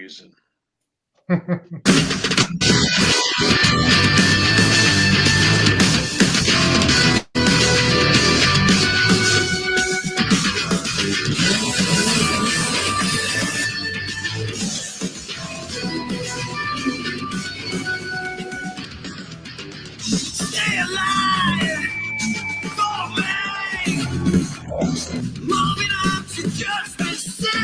reason. Stay alive for me. Moving on to Judgment City.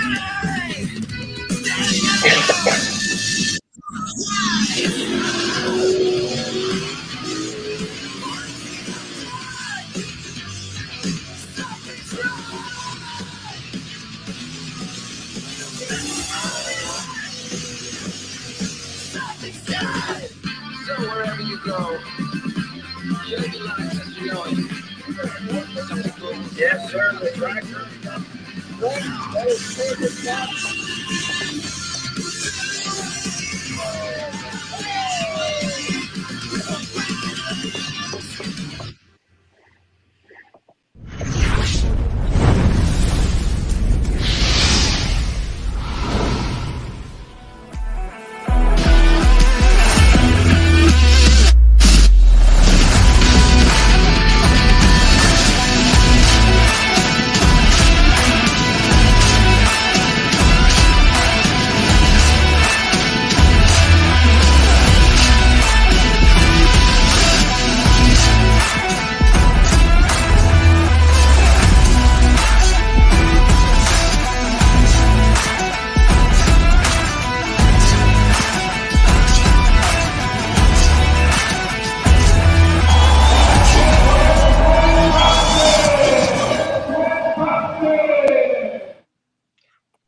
So wherever you go, share your life as you know it. Something cool. Yes, sir. The tractor. That is perfect.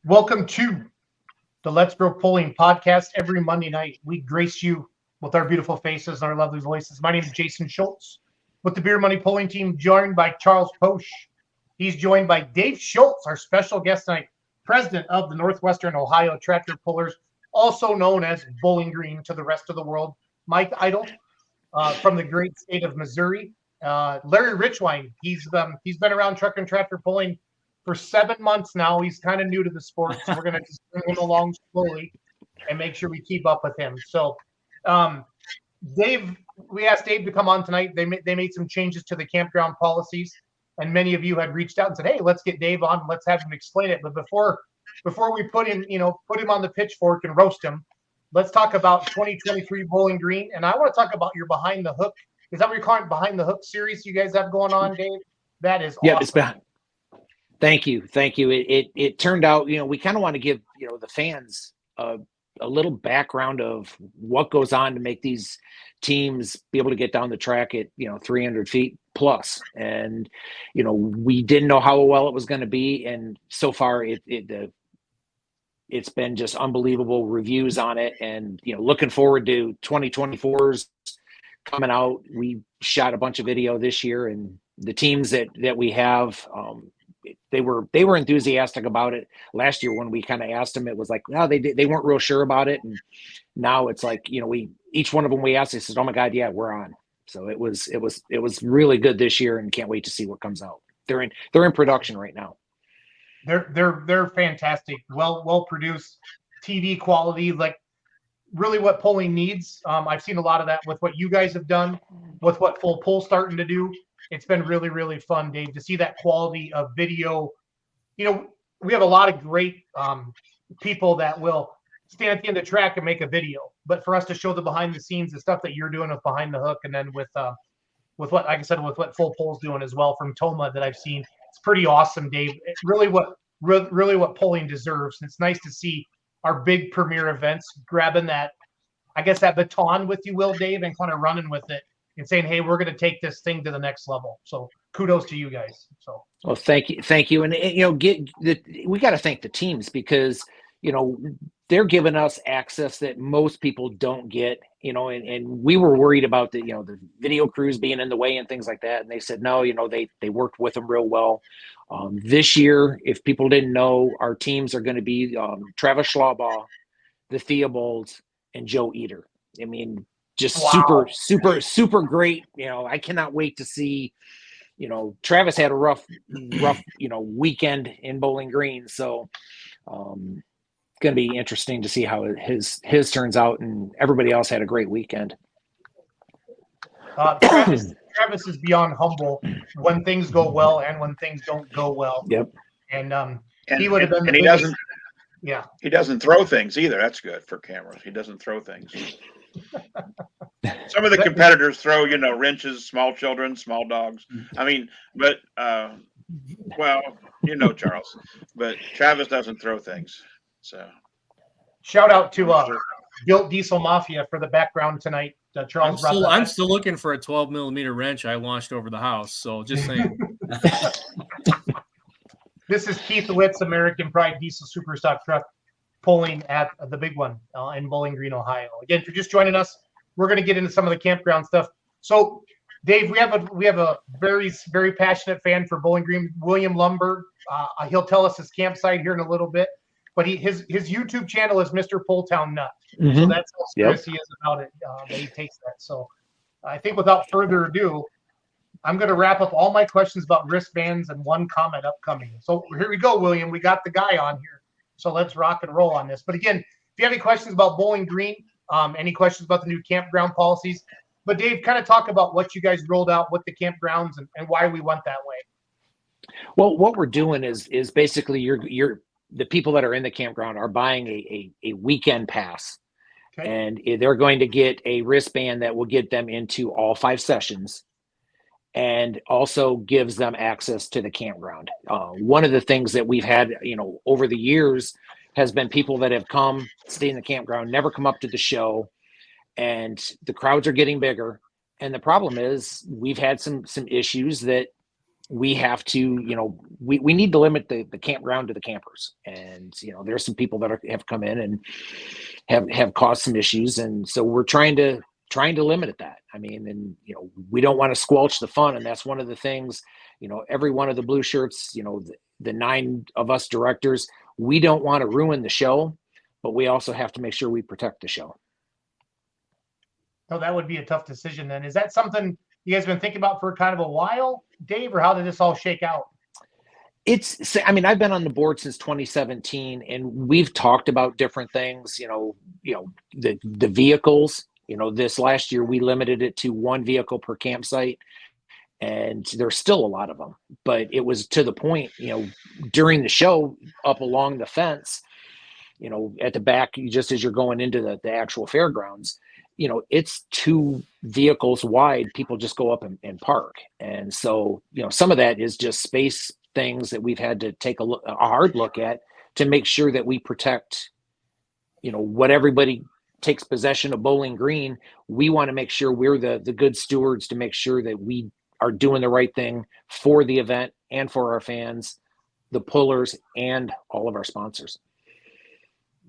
Welcome to the Let's Grow Pulling podcast. Every Monday night, we grace you with our beautiful faces and our lovely voices. My name is Jason Schultz with the Beer Money Pulling team, joined by Charles Posch. He's joined by Dave Schultz, our special guest tonight, president of the Northwestern Ohio Tractor Pullers, also known as Bowling Green to the rest of the world. Mike Idle from the great state of Missouri. Larry Richwine, he's been around truck and tractor pulling for 7 months now. He's kind of new to the sport, so we're going to just bring him along slowly and make sure we keep up with him. So, Dave, we asked Dave to come on tonight. They made some changes to the campground policies, and many of you had reached out and said, "Hey, let's get Dave on. Let's have him explain it." But before we put him on the pitchfork and roast him, let's talk about 2023 Bowling Green. And I want to talk about your Behind the Hook. Is that what you're calling it, Behind the Hook series you guys have going on, Dave? That is awesome. It's behind. Thank you. It turned out, we kind of want to give, the fans a little background of what goes on to make these teams be able to get down the track at, 300 feet plus. And, we didn't know how well it was going to be. And so far it's been just unbelievable reviews on it. And, looking forward to 2024's coming out. We shot a bunch of video this year, and the teams that we have, they were enthusiastic about it. Last year when we kind of asked them, it was like, no, they weren't real sure about it. And now it's like, each one of them we asked, they said, "Oh my God, yeah, we're on." So it was really good this year, and can't wait to see what comes out. They're in production right now. They're fantastic. Well produced TV quality, like really what pulling needs. I've seen a lot of that with what you guys have done, with what Full Pull's starting to do. It's been really, really fun, Dave, to see that quality of video. We have a lot of great people that will stand at the end of the track and make a video. But for us to show the behind the scenes, the stuff that you're doing with Behind the Hook, and then with what, like I said, with what Full Pull's doing as well from Toma that I've seen, it's pretty awesome, Dave. It's really what pulling deserves. And it's nice to see our big premier events grabbing that baton, with you will, Dave, and kind of running with it and saying, "Hey, we're going to take this thing to the next level." So kudos to you guys. So, well, thank you. And we got to thank the teams, because they're giving us access that most people don't get. And we were worried about the video crews being in the way and things like that. And they said no. They worked with them real well. This year, if people didn't know, our teams are going to be Travis Schlaubaugh, the Theobalds, and Joe Eater. I mean, just wow. super great. I cannot wait to see. Travis had a rough weekend in Bowling Green. So going to be interesting to see how his turns out, and everybody else had a great weekend. Travis is beyond humble when things go well and when things don't go well. Yep. And he would have been the he biggest. doesn't. Yeah. He doesn't throw things either. That's good for cameras. He doesn't throw things. Some of the competitors throw, wrenches, small children, small dogs. I mean, but well, Charles, but Travis doesn't throw things. So shout out to Built Diesel Mafia for the background tonight. Charles, I'm still looking for a 12 millimeter wrench I launched over the house. So just saying. This is Keith Witt's American Pride Diesel Super Stock Truck pulling at the big one in Bowling Green, Ohio. Again, if you're just joining us, we're going to get into some of the campground stuff. So, Dave, we have a very, very passionate fan for Bowling Green, William Lumberg. He'll tell us his campsite here in a little bit, but his YouTube channel is Mr. Pulltown Nut. Mm-hmm. So that's how serious he is about it, that he takes that. So I think without further ado, I'm going to wrap up all my questions about wristbands and one comment upcoming. So here we go, William. We got the guy on here. So let's rock and roll on this. But again, if you have any questions about Bowling Green, any questions about the new campground policies, but Dave, kind of talk about what you guys rolled out with the campgrounds and why we went that way. Well, what we're doing is basically you're the people that are in the campground are buying a weekend pass. Okay. And they're going to get a wristband that will get them into all 5 sessions and also gives them access to the campground. One of the things that we've had, over the years has been people that have come, stay in the campground, never come up to the show, and the crowds are getting bigger. And the problem is we've had some issues that we have to, we need to limit the campground to the campers. And, there's some people that have come in and have caused some issues. And so we're trying to limit that. I mean, and, we don't want to squelch the fun. And that's one of the things, every one of the blue shirts, the 9 of us directors, we don't want to ruin the show, but we also have to make sure we protect the show. No, that would be a tough decision then. Is that something you guys been thinking about for kind of a while, Dave, or how did this all shake out? I've been on the board since 2017 and we've talked about different things, the vehicles, this last year we limited it to 1 vehicle per campsite and there's still a lot of them, but it was to the point, during the show up along the fence, at the back, just as you're going into the actual fairgrounds, it's 2 vehicles wide. People just go up and park. And so, some of that is just space things that we've had to take a hard look at to make sure that we protect, what everybody takes possession of Bowling Green. We want to make sure we're the good stewards to make sure that we are doing the right thing for the event and for our fans, the pullers, and all of our sponsors.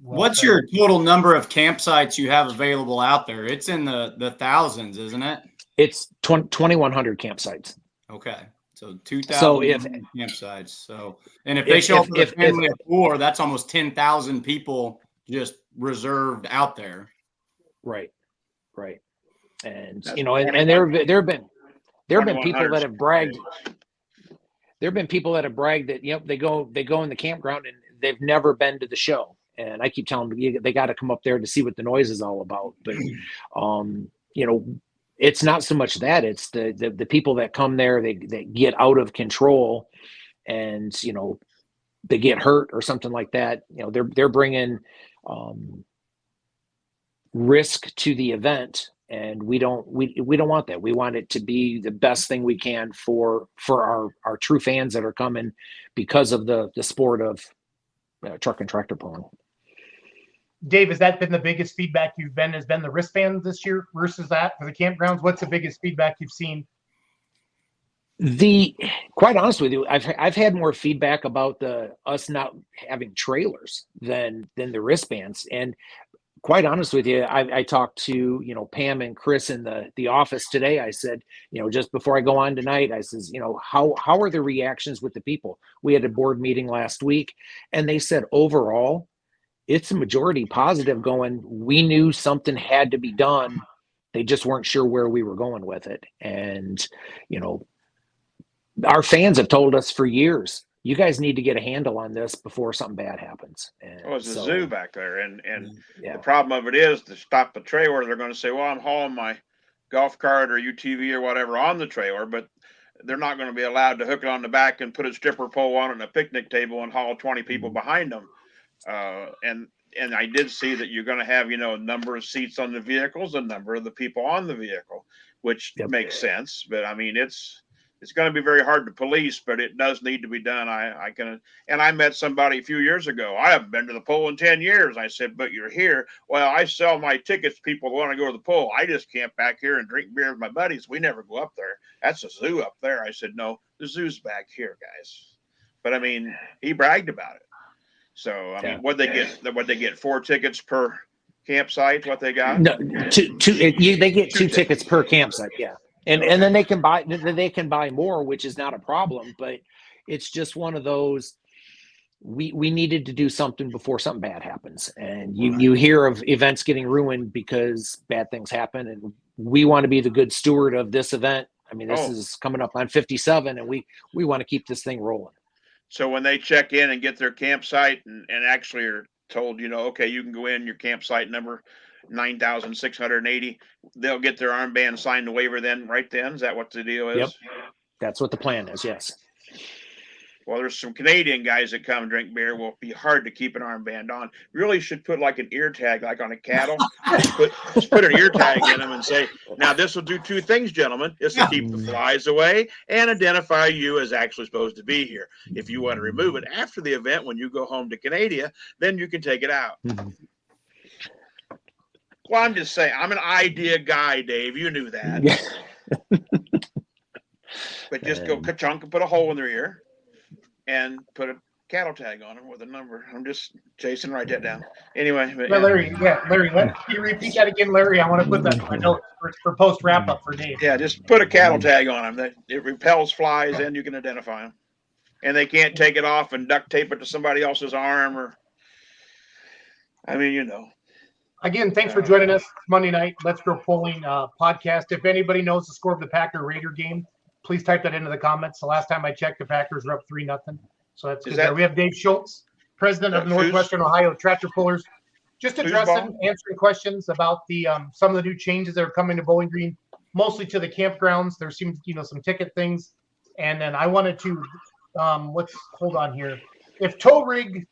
What's your total number of campsites you have available out there? It's in the thousands, isn't it? It's 2,100 campsites. Okay. So 2,000 campsites. So, and if they show up with a family of 4, that's almost 10,000 people just reserved out there. Right. And, and there have been people that have bragged. There have been people that have bragged that, they go in the campground and they've never been to the show. And I keep telling them they got to come up there to see what the noise is all about. But, it's not so much that it's the people that come there, they get out of control and, they get hurt or something like that. They're bringing risk to the event. And we don't want that. We want it to be the best thing we can for our true fans that are coming because of the sport of truck and tractor pulling. Dave, has that been the biggest feedback has been the wristband this year versus that for the campgrounds? What's the biggest feedback you've seen? Quite honest with you, I've had more feedback about us not having trailers than the wristbands. And quite honest with you, I talked to, Pam and Chris in the office today. I said, just before I go on tonight, I says, how are the reactions with the people? We had a board meeting last week and they said overall, it's a majority positive going, we knew something had to be done. They just weren't sure where we were going with it. And, our fans have told us for years, you guys need to get a handle on this before something bad happens. And it's a zoo back there. And yeah. the problem of it is, to stop the trailer, they're going to say, well, I'm hauling my golf cart or UTV or whatever on the trailer, but they're not going to be allowed to hook it on the back and put a stripper pole on it and a picnic table and haul 20 people behind them. And I did see that you're going to have, a number of seats on the vehicles, a number of the people on the vehicle, which makes sense. But I mean, it's going to be very hard to police, but it does need to be done. And I met somebody a few years ago. I haven't been to the pool in 10 years. I said, but you're here. Well, I sell my tickets to people who want to go to the pool. I just camp back here and drink beer with my buddies. We never go up there. That's a zoo up there. I said, no, the zoo's back here, guys. But I mean, he bragged about it. So, I mean, what they get 4 tickets per campsite, what they got? No, they get 2 tickets per campsite. Yeah. And then they can buy more, which is not a problem, but it's just one of those, we needed to do something before something bad happens. And you hear of events getting ruined because bad things happen, and we want to be the good steward of this event. I mean, this is coming up on 57, and we want to keep this thing rolling. So when they check in and get their campsite and actually are told, okay, you can go in, your campsite number 9,680, they'll get their armband, sign the waiver right then? Is that what the deal is? Yep. That's what the plan is, yes. Well, there's some Canadian guys that come and drink beer. Will be hard to keep an armband on. Really should put like an ear tag, like on a cattle. just put an ear tag in them and say, now this will do 2 things, gentlemen. This will keep the flies away and identify you as actually supposed to be here. If you want to remove it after the event, when you go home to Canada, then you can take it out. Mm-hmm. Well, I'm just saying, I'm an idea guy, Dave. You knew that. Yeah. But just go ka-chunk and put a hole in their ear and put a cattle tag on them with a number. I'm just, Jason, write that down. Anyway. Larry, can you repeat that again, Larry? I want to put that in my notes for post wrap-up for Dave. Yeah, just put a cattle tag on them. It repels flies, and you can identify them. And they can't take it off and duct tape it to somebody else's arm Again, thanks for joining us Monday night. Let's Go Polling podcast. If anybody knows the score of the Packer-Raider game, please type that into the comments. The last time I checked, the Packers were up 3-0. So that's good. We have Dave Schultz, president of Northwestern Ohio Tractor Pullers, just addressing, answering questions about the some of the new changes that are coming to Bowling Green, mostly to the campgrounds. There seems, some ticket things. And then I wanted to, hold on here. If tow rig,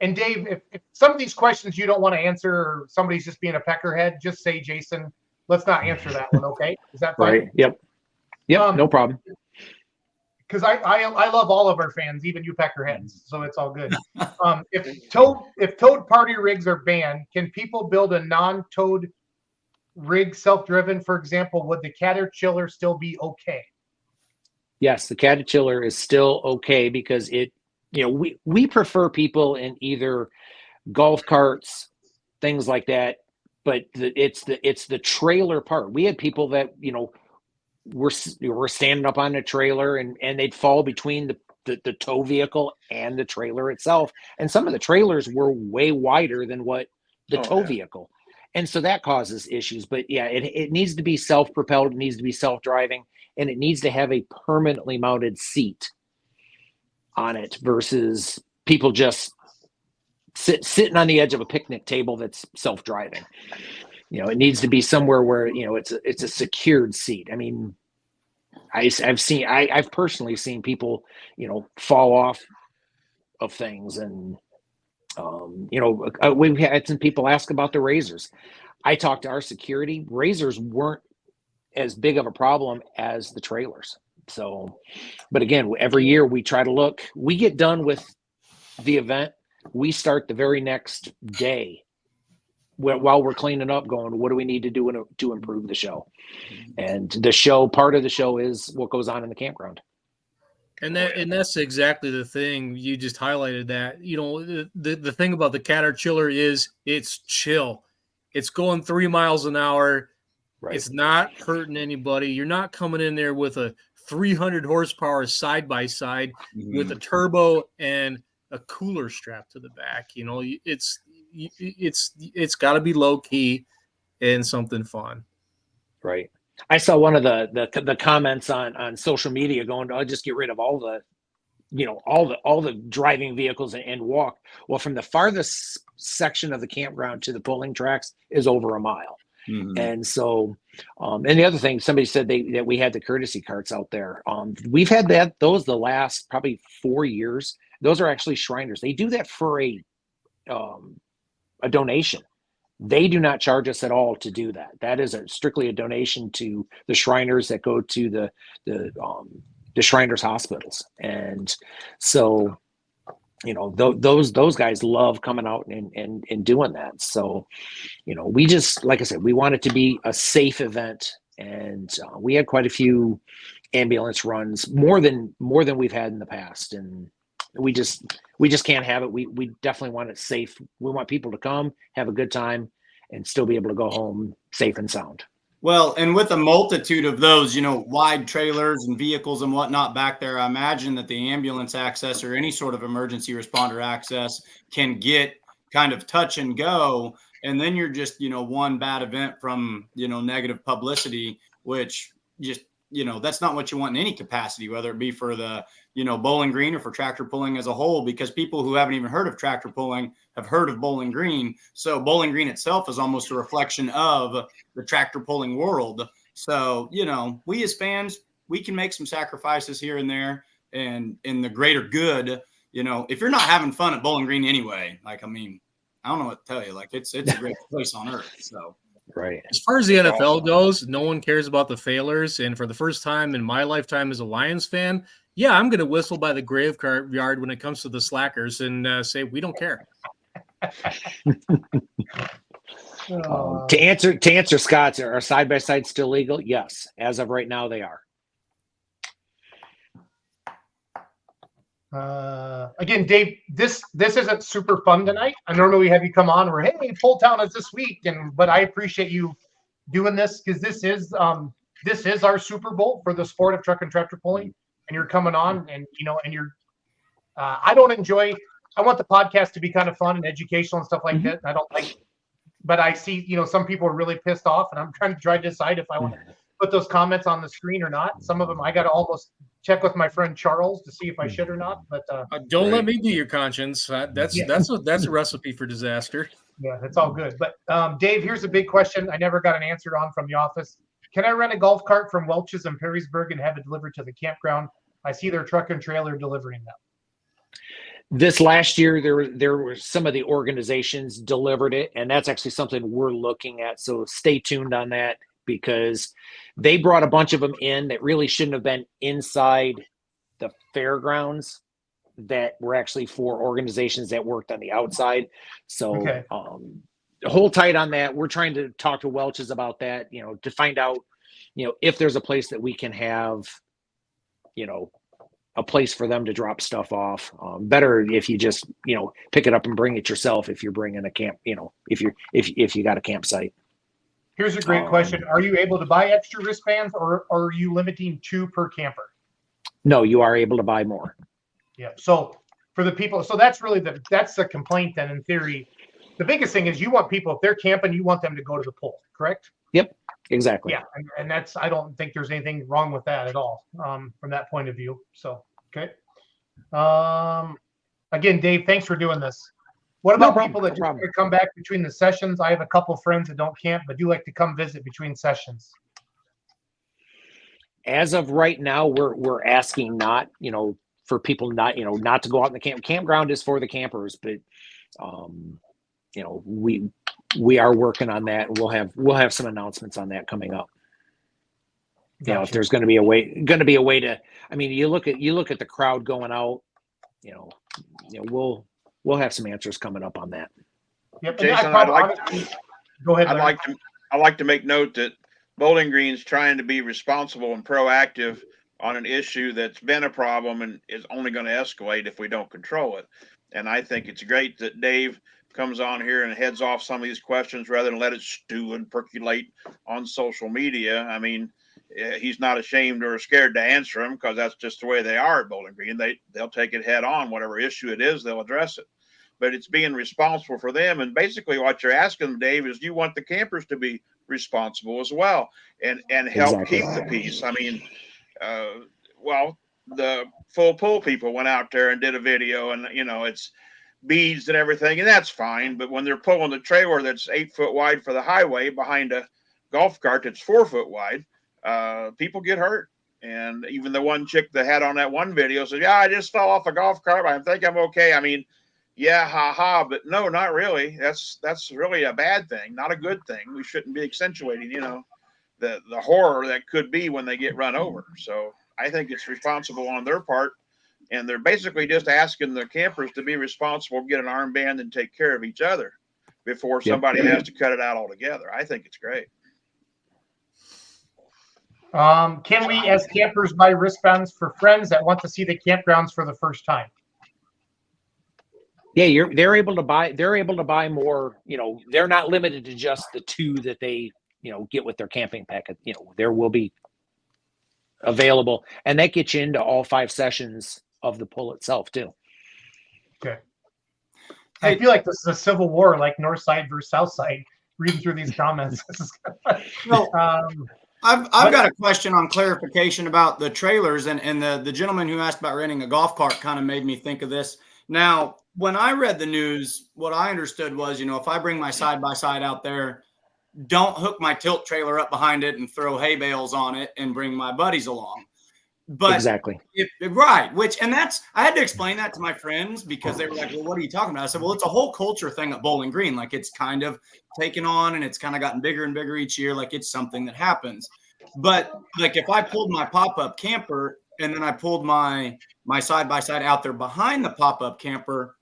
and Dave, if some of these questions you don't want to answer, or somebody's just being a peckerhead, just say, Jason, let's not answer that one, okay? Is that fine? Right. Yep. No problem. Because I love all of our fans, even you peckerheads, so it's all good. If towed party rigs are banned, can people build a non-towed rig self-driven? For example, would the Caterpillar still be okay? Yes, the Caterpillar is still okay because we prefer people in either golf carts, things like that, but it's the trailer part. We had people that were standing up on the trailer and they'd fall between the tow vehicle and the trailer itself, and some of the trailers were way wider than what the tow vehicle, and so that causes issues. But yeah, it needs to be self-propelled, it needs to be self-driving, and it needs to have a permanently mounted seat on it versus people just sitting on the edge of a picnic table that's self-driving. It needs to be somewhere where it's a secured seat. I mean, I've personally seen people fall off of things, and we've had some people ask about the razors. I talked to our security. Razors weren't as big of a problem as the trailers. So, but again, every year we try to look. We get done with the event, we start the very next day while we're cleaning up, going, what do we need to do to improve the show? And part of the show is what goes on in the campground. And that's exactly the thing. You just highlighted that. The thing about the Caterpillar is it's chill. It's going 3 miles an hour. Right. It's not hurting anybody. You're not coming in there with a 300 horsepower side by side with a turbo and a cooler strap to the back. It's got to be low key and something fun. Right. I saw one of the comments on social media going, "I'll just get rid of all all the driving vehicles and walk. Well, from the farthest section of the campground to the pulling tracks is over a mile. Mm-hmm. And so, and the other thing, somebody said that we had the courtesy carts out there. We've had those the last probably 4 years. Those are actually Shriners. They do that for a donation. They do not charge us at all to do that. That is strictly a donation to the Shriners that go to the Shriners hospitals. And so, those guys love coming out and doing that. So, we just, like I said, we want it to be a safe event. And we had quite a few ambulance runs, more than we've had in the past. And we just can't have it. We definitely want it safe. We want people to come, have a good time, and still be able to go home safe and sound. Well, and with a multitude of those, wide trailers and vehicles and whatnot back there, I imagine that the ambulance access or any sort of emergency responder access can get kind of touch and go. And then you're just, one bad event from, negative publicity, which just, that's not what you want in any capacity, whether it be for the, Bowling Green or for tractor pulling as a whole, because people who haven't even heard of tractor pulling have heard of Bowling Green. So Bowling Green itself is almost a reflection of the tractor pulling world. So, we as fans, we can make some sacrifices here and there, and in the greater good, if you're not having fun at Bowling Green anyway, I don't know what to tell you. It's a great place on earth. So. Right. As far as the NFL goes, no one cares about the failures. And for the first time in my lifetime as a Lions fan, yeah, I'm going to whistle by the graveyard when it comes to the slackers and say we don't care. To answer Scott's, are side by sides still legal? Yes, as of right now they are. Again, Dave, this isn't super fun tonight. I normally have you come on or hey, Pull Town is this week, but I appreciate you doing this because this is our Super Bowl for the sport of truck and tractor pulling, and you're coming on, and you're. I want the podcast to be kind of fun and educational and stuff like that. I don't like, but I see some people are really pissed off, and I'm trying to decide if I want to put those comments on the screen or not. Some of them I got to almost check with my friend Charles to see if I should or not. But don't let me be your conscience. That's a recipe for disaster. Yeah, that's all good. But Dave, here's a big question I never got an answer on from the office. Can I rent a golf cart from Welch's in Perrysburg and have it delivered to the campground? I see their truck and trailer delivering them. This last year, there were some of the organizations delivered it, and that's actually something we're looking at. So stay tuned on that, because they brought a bunch of them in that really shouldn't have been inside the fairgrounds, that were actually for organizations that worked on the outside. So hold tight on that. We're trying to talk to Welch's about that, to find out, if there's a place that we can have, a place for them to drop stuff off. Better if you just, pick it up and bring it yourself if you're bringing a camp, if you got a campsite. Here's a great question. Are you able to buy extra wristbands, or are you limiting 2 per camper? No, you are able to buy more. Yeah. So for the people, so that's really that's the complaint then, in theory. The biggest thing is you want people, if they're camping, you want them to go to the pool, correct? Yep, exactly. Yeah. And that's, I don't think there's anything wrong with that at all from that point of view. So, okay. Again, Dave, thanks for doing this. What about people that just want to come back between the sessions? I have a couple friends that don't camp, but do like to come visit between sessions. As of right now, we're asking not, for people not to go out in the campground is for the campers, but we are working on that. We'll have some announcements on that coming up. Gotcha. If there's going to be a way to, you look at the crowd going out, we'll have some answers coming up on that. Yep. Jason, go ahead. I'd like to make note that Bowling Green's trying to be responsible and proactive on an issue that's been a problem and is only going to escalate if we don't control it. And I think it's great that Dave comes on here and heads off some of these questions rather than let it stew and percolate on social media. He's not ashamed or scared to answer them, because that's just the way they are at Bowling Green. They'll take it head on. Whatever issue it is, they'll address it. But it's being responsible for them. And basically what you're asking them, Dave, is you want the campers to be responsible as well and help keep the peace. the full pull people went out there and did a video, and it's beads and everything, and that's fine. But when they're pulling the trailer that's 8 foot wide for the highway behind a golf cart that's 4 foot wide, people get hurt. And even the one chick that had on that one video said, "Yeah, I just fell off a golf cart. I think I'm okay." I mean, yeah, ha, but no, not really. That's really a bad thing, not a good thing. We shouldn't be accentuating, the horror that could be when they get run over. So I think it's responsible on their part, and they're basically just asking the campers to be responsible, get an armband, and take care of each other before somebody has to cut it out altogether. I think it's great. Can we, as campers, buy wristbands for friends that want to see the campgrounds for the first time? Yeah, they're able to buy more. They're not limited to just the 2 that they get with their camping packet. There will be available, and that gets you into all 5 sessions of the pull itself too. Okay. I feel like this is a civil war, like North Side versus South Side. Reading through these comments. I've got a question on clarification about the trailers, and the gentleman who asked about renting a golf cart kind of made me think of this. Now, when I read the news, what I understood was, if I bring my side-by-side out there, don't hook my tilt trailer up behind it and throw hay bales on it and bring my buddies along. But exactly. Right. I had to explain that to my friends because they were like, "Well, what are you talking about?" I said, "Well, it's a whole culture thing at Bowling Green. Like, it's kind of taken on, and it's kind of gotten bigger and bigger each year. Like, it's something that happens." But like, if I pulled my pop-up camper and then I pulled my side-by-side out there behind the pop-up camper,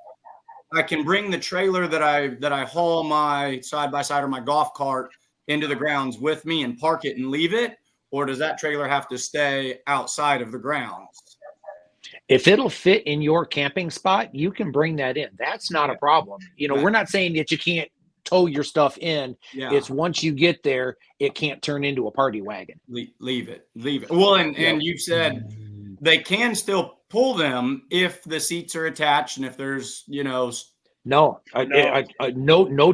I can bring the trailer that I haul my side-by-side or my golf cart into the grounds with me and park it and leave it. Or does that trailer have to stay outside of the grounds? If it'll fit in your camping spot, you can bring that in. That's not a problem. We're not saying that you can't tow your stuff in. Yeah. It's once you get there, it can't turn into a party wagon. Leave it. Well, and you said they can still pull them if the seats are attached and if there's, no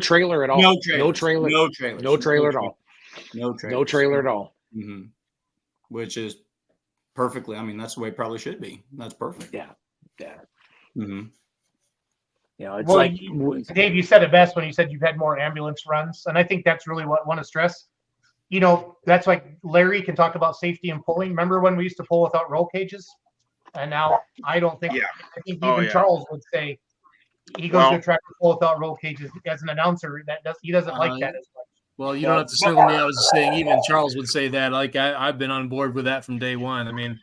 trailer at all. No trailer at all. Mm-hmm. Which is perfectly. I mean, that's the way it probably should be. That's perfect. Yeah. Mm-hmm. It's Dave, you said it best when you said you've had more ambulance runs, and I think that's really what I want to stress. That's like Larry can talk about safety and pulling. Remember when we used to pull without roll cages? And now I don't think. Yeah. I think even Charles would say he goes to a track to pull without roll cages as an announcer. He doesn't like that as much. Well, you don't have to single me. I was just saying, even Charles would say that. Like I've been on board with that from day one. I mean,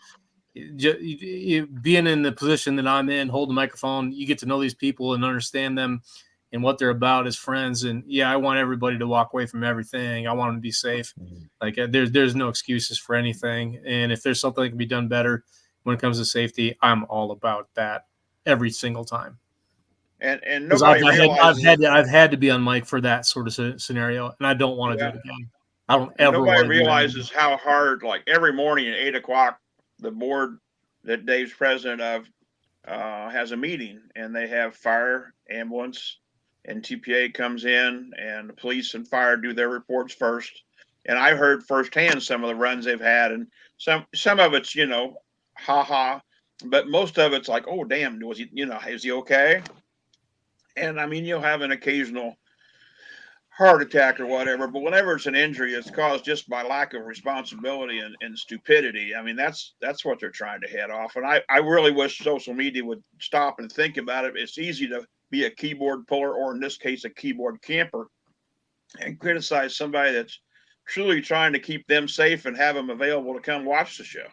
being in the position that I'm in, hold the microphone, you get to know these people and understand them and what they're about as friends. And I want everybody to walk away from everything. I want them to be safe. Like there's no excuses for anything. And if there's something that can be done better when it comes to safety, I'm all about that every single time. And nobody I've had to be on mic for that sort of scenario, and I don't want to do it again. I don't ever. Nobody realizes how hard. Like every morning at 8:00, the board that Dave's president of has a meeting, and they have fire, ambulance, and TPA comes in, and the police and fire do their reports first. And I heard firsthand some of the runs they've had, and some of it's but most of it's like, oh damn, was he? Is he okay? And I mean, you'll have an occasional heart attack or whatever, but whenever it's an injury, it's caused just by lack of responsibility and stupidity. I mean, that's what they're trying to head off. And I really wish social media would stop and think about it. It's easy to be a keyboard puller, or in this case, a keyboard camper, and criticize somebody that's truly trying to keep them safe and have them available to come watch the show.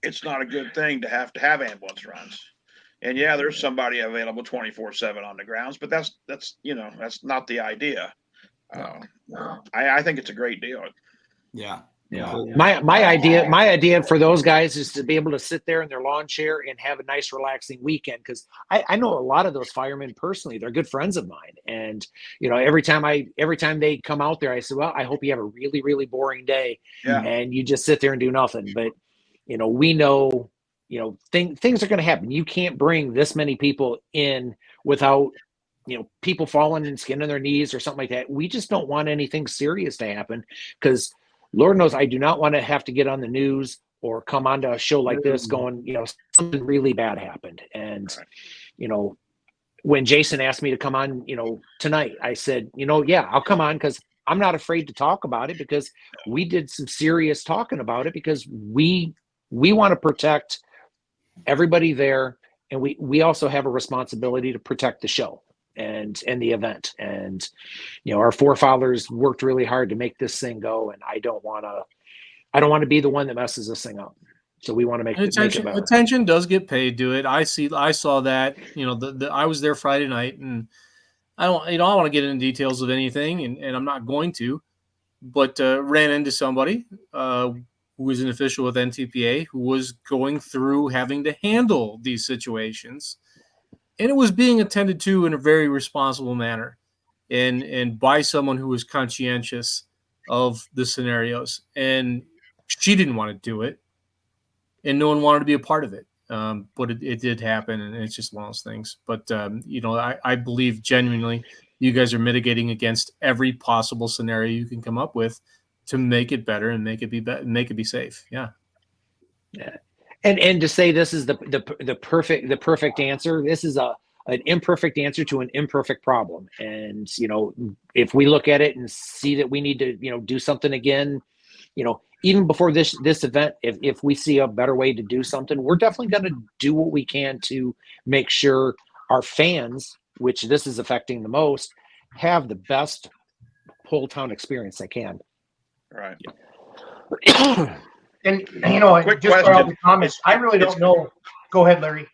It's not a good thing to have ambulance runs. And there's somebody available 24/7 on the grounds, but that's not the idea. I think it's a great deal. Yeah. My idea for those guys is to be able to sit there in their lawn chair and have a nice relaxing weekend. Because I know a lot of those firemen personally. They're good friends of mine. And every time they come out there, I say, well, I hope you have a really, really boring day. Yeah. And you just sit there and do nothing. But we know things are going to happen. You can't bring this many people in without people falling and skinning their knees or something like that. We just don't want anything serious to happen, because Lord knows I do not want to have to get on the news or come onto a show like this going, something really bad happened. And, when Jason asked me to come on, tonight, I said, yeah, I'll come on, because I'm not afraid to talk about it, because we did some serious talking about it, because we want to protect everybody there. And we also have a responsibility to protect the show and the event. And, our forefathers worked really hard to make this thing go. And I don't want to be the one that messes this thing up. So we want to make it better. Attention does get paid to it. I saw that, I was there Friday night, and I don't want to get into details of anything, and I'm not going to, but ran into somebody who was an official with NTPA who was going through having to handle these situations, and it was being attended to in a very responsible manner, and by someone who was conscientious of the scenarios. And she didn't want to do it, and no one wanted to be a part of it. But it did happen, and it's just one of those things. But, I believe genuinely you guys are mitigating against every possible scenario you can come up with to make it better and make it be safe. Yeah. Yeah. And to say this is the perfect answer, this is an imperfect answer to an imperfect problem. And, if we look at it and see that we need to, do something again, even before this event, if we see a better way to do something, we're definitely going to do what we can to make sure our fans, which this is affecting the most, have the best Pole Town experience they can. Right. And Quick just for all the comments, I really don't know. Go ahead, Larry.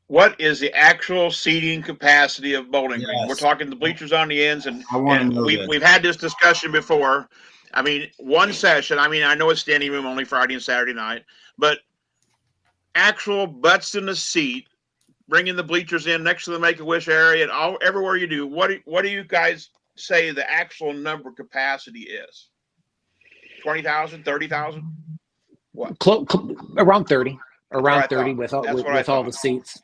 What is the actual seating capacity of Bowling Green? Yes. We're talking the bleachers on the ends, and know we've had this discussion before. I mean, one session. I mean, I know it's standing room only Friday and Saturday night, but actual butts in the seat, bringing the bleachers in next to the Make-A-Wish area, and everywhere you do. What do you guys say the actual number capacity is? 20,000, 30,000? What? Around 30. Around 30 with all the seats.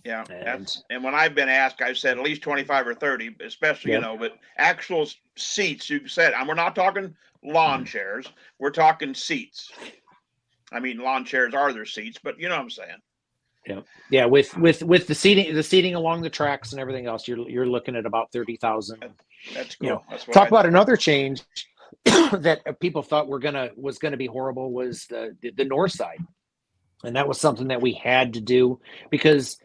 Yeah, and when I've been asked, I've said at least 25 or 30, especially, but actual seats, you said, and we're not talking lawn chairs, we're talking seats. I mean, lawn chairs are their seats, but you know what I'm saying. Yeah. With the seating along the tracks and everything else, you're looking at about 30,000. That's cool. That's what talk about another change that people thought was gonna be horrible was the north side, and that was something that we had to do because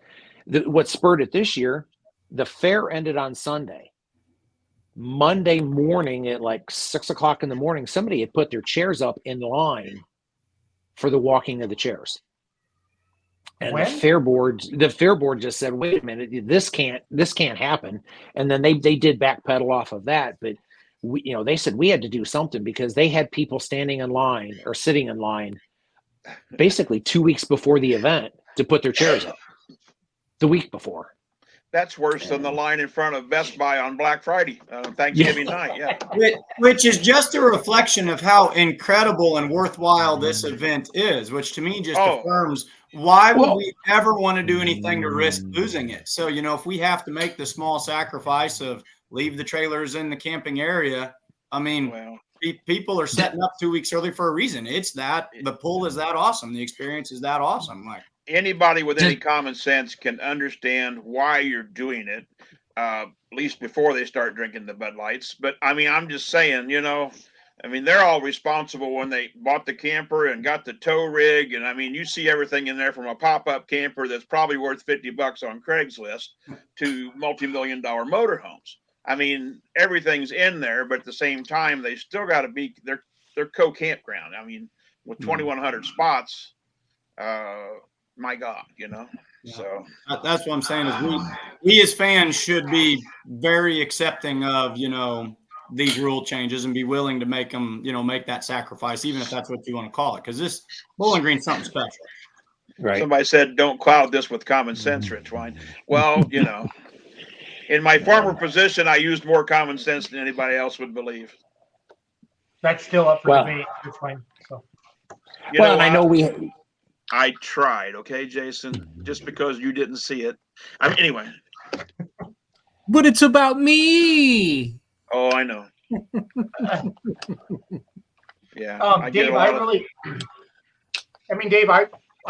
what spurred it this year, the fair ended on Sunday. Monday morning at like 6 o'clock in the morning, somebody had put their chairs up in line for the walking of the chairs. And the fair board just said, wait a minute, this can't happen. And then they did backpedal off of that. But they said we had to do something because they had people standing in line or sitting in line basically 2 weeks before the event to put their chairs up. The week before. That's worse than the line in front of Best Buy on Black Friday, Thanksgiving night. Yeah, which is just a reflection of how incredible and worthwhile this event is. Which to me just affirms why would we ever want to do anything to risk losing it. So if we have to make the small sacrifice of leave the trailers in the camping area, I mean, people are setting up 2 weeks early for a reason. It's that the pool is that awesome, the experience is that awesome. Like. Anybody with any common sense can understand why you're doing it, at least before they start drinking the Bud Lights. But I mean, I'm just saying, they're all responsible when they bought the camper and got the tow rig. And I mean, you see everything in there from a pop-up camper that's probably worth $50 on Craigslist to multi-million-dollar motorhomes. I mean, everything's in there, but at the same time, they still got to be their co-campground. I mean, with 2,100 spots, my God, so that's what I'm saying is we as fans should be very accepting of, these rule changes and be willing to make them, make that sacrifice, even if that's what you want to call it. Cause this Bowling Green's something special. Right. Somebody said, don't cloud this with common sense, Rich Wine. Well, in my former position, I used more common sense than anybody else would believe. That's still up for debate. It's fine. So. And I know I tried, okay, Jason, just because you didn't see it. I mean, anyway. But it's about me. Oh, I know. Yeah. Dave, Dave, I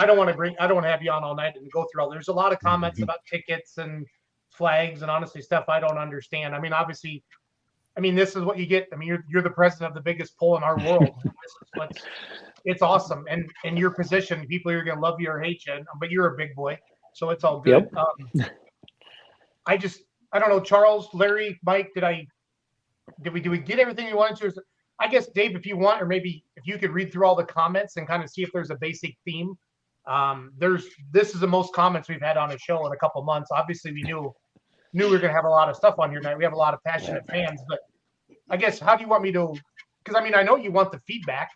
don't want to have you on all night and go through all. There's a lot of comments about tickets and flags and honestly stuff I don't understand. I mean, obviously, this is what you get. I mean, you're the president of the biggest poll in our world. It's awesome. And in your position, people are going to love you or hate you, but you're a big boy, so it's all good. Yep. I don't know, Charles, Larry, Mike, did we get everything you wanted to? I guess, Dave, if you want, or maybe if you could read through all the comments and kind of see if there's a basic theme. This is the most comments we've had on a show in a couple months. Obviously, we knew we were going to have a lot of stuff on here tonight. We have a lot of passionate fans, but I guess, how do you want me to? Because I know you want the feedback,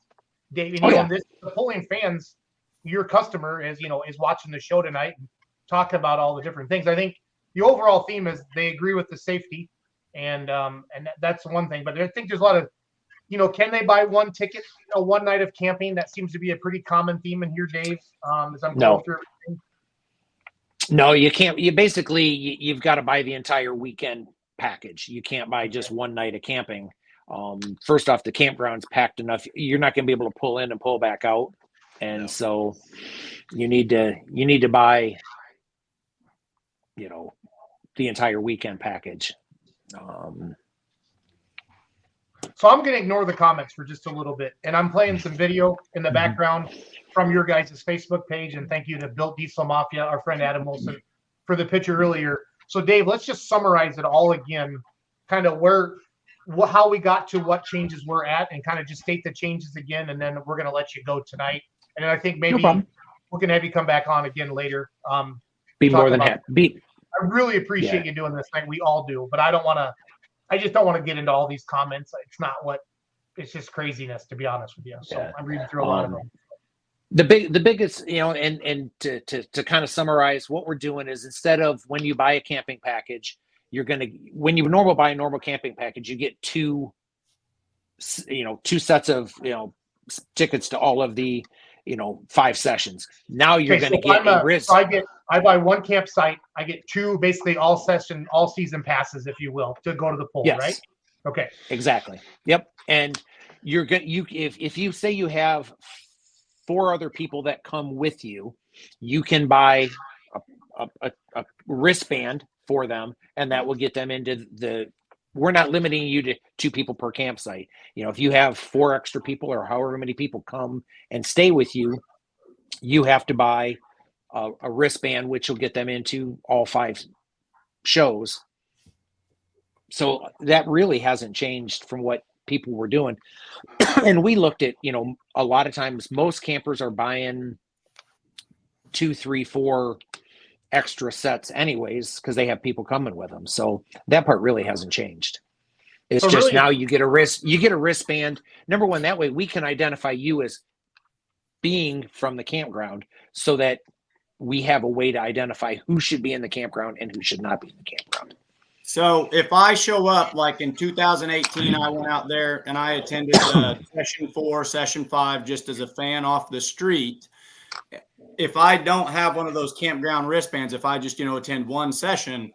Dave. And, the polling fans, your customer is watching the show tonight and talking about all the different things. I think the overall theme is they agree with the safety, and that's one thing. But I think there's a lot of, can they buy one ticket, one night of camping? That seems to be a pretty common theme in here, Dave. As I'm going through everything. No, you can't. You've got to buy the entire weekend package. You can't buy just one night of camping. First off, the campground's packed enough. You're not going to be able to pull in and pull back out, and so you need to buy, the entire weekend package. So I'm going to ignore the comments for just a little bit, and I'm playing some video in the background from your guys' Facebook page. And thank you to Built Diesel Mafia, our friend Adam Wilson, for the picture earlier. So Dave, let's just summarize it all again, kind of how we got to what changes we're at, and kind of just state the changes again, and then we're going to let you go tonight. And then I think maybe we can have you come back on again later. Be more than happy. I really appreciate you doing this night. We all do, but I just don't want to get into all these comments. It's just craziness, to be honest with you. So I'm reading through a lot of them. The biggest, and to kind of summarize what we're doing is, instead of when you buy a camping package, when you buy a normal camping package, you get two sets of, tickets to all of the, 5 sessions. Now you're going to get a risk. So I buy one campsite. I get 2, basically all season passes, if you will, to go to the pool, right? Okay. Exactly. Yep. And if you say you have 4 other people that come with you, you can buy a wristband for them, and that will get them into we're not limiting you to 2 people per campsite. If you have 4 extra people or however many people come and stay with you, you have to buy a wristband, which will get them into all 5 shows. So that really hasn't changed from what people were doing. And we looked at, a lot of times most campers are buying 2, 3, 4 extra sets anyways, because they have people coming with them. So that part really hasn't changed. It's just really, now you get a wristband. Number one, that way we can identify you as being from the campground, so that we have a way to identify who should be in the campground and who should not be in the campground. So if I show up, like in 2018, I went out there and I attended session 4, session 5, just as a fan off the street. If I don't have one of those campground wristbands, if I just, attend one session,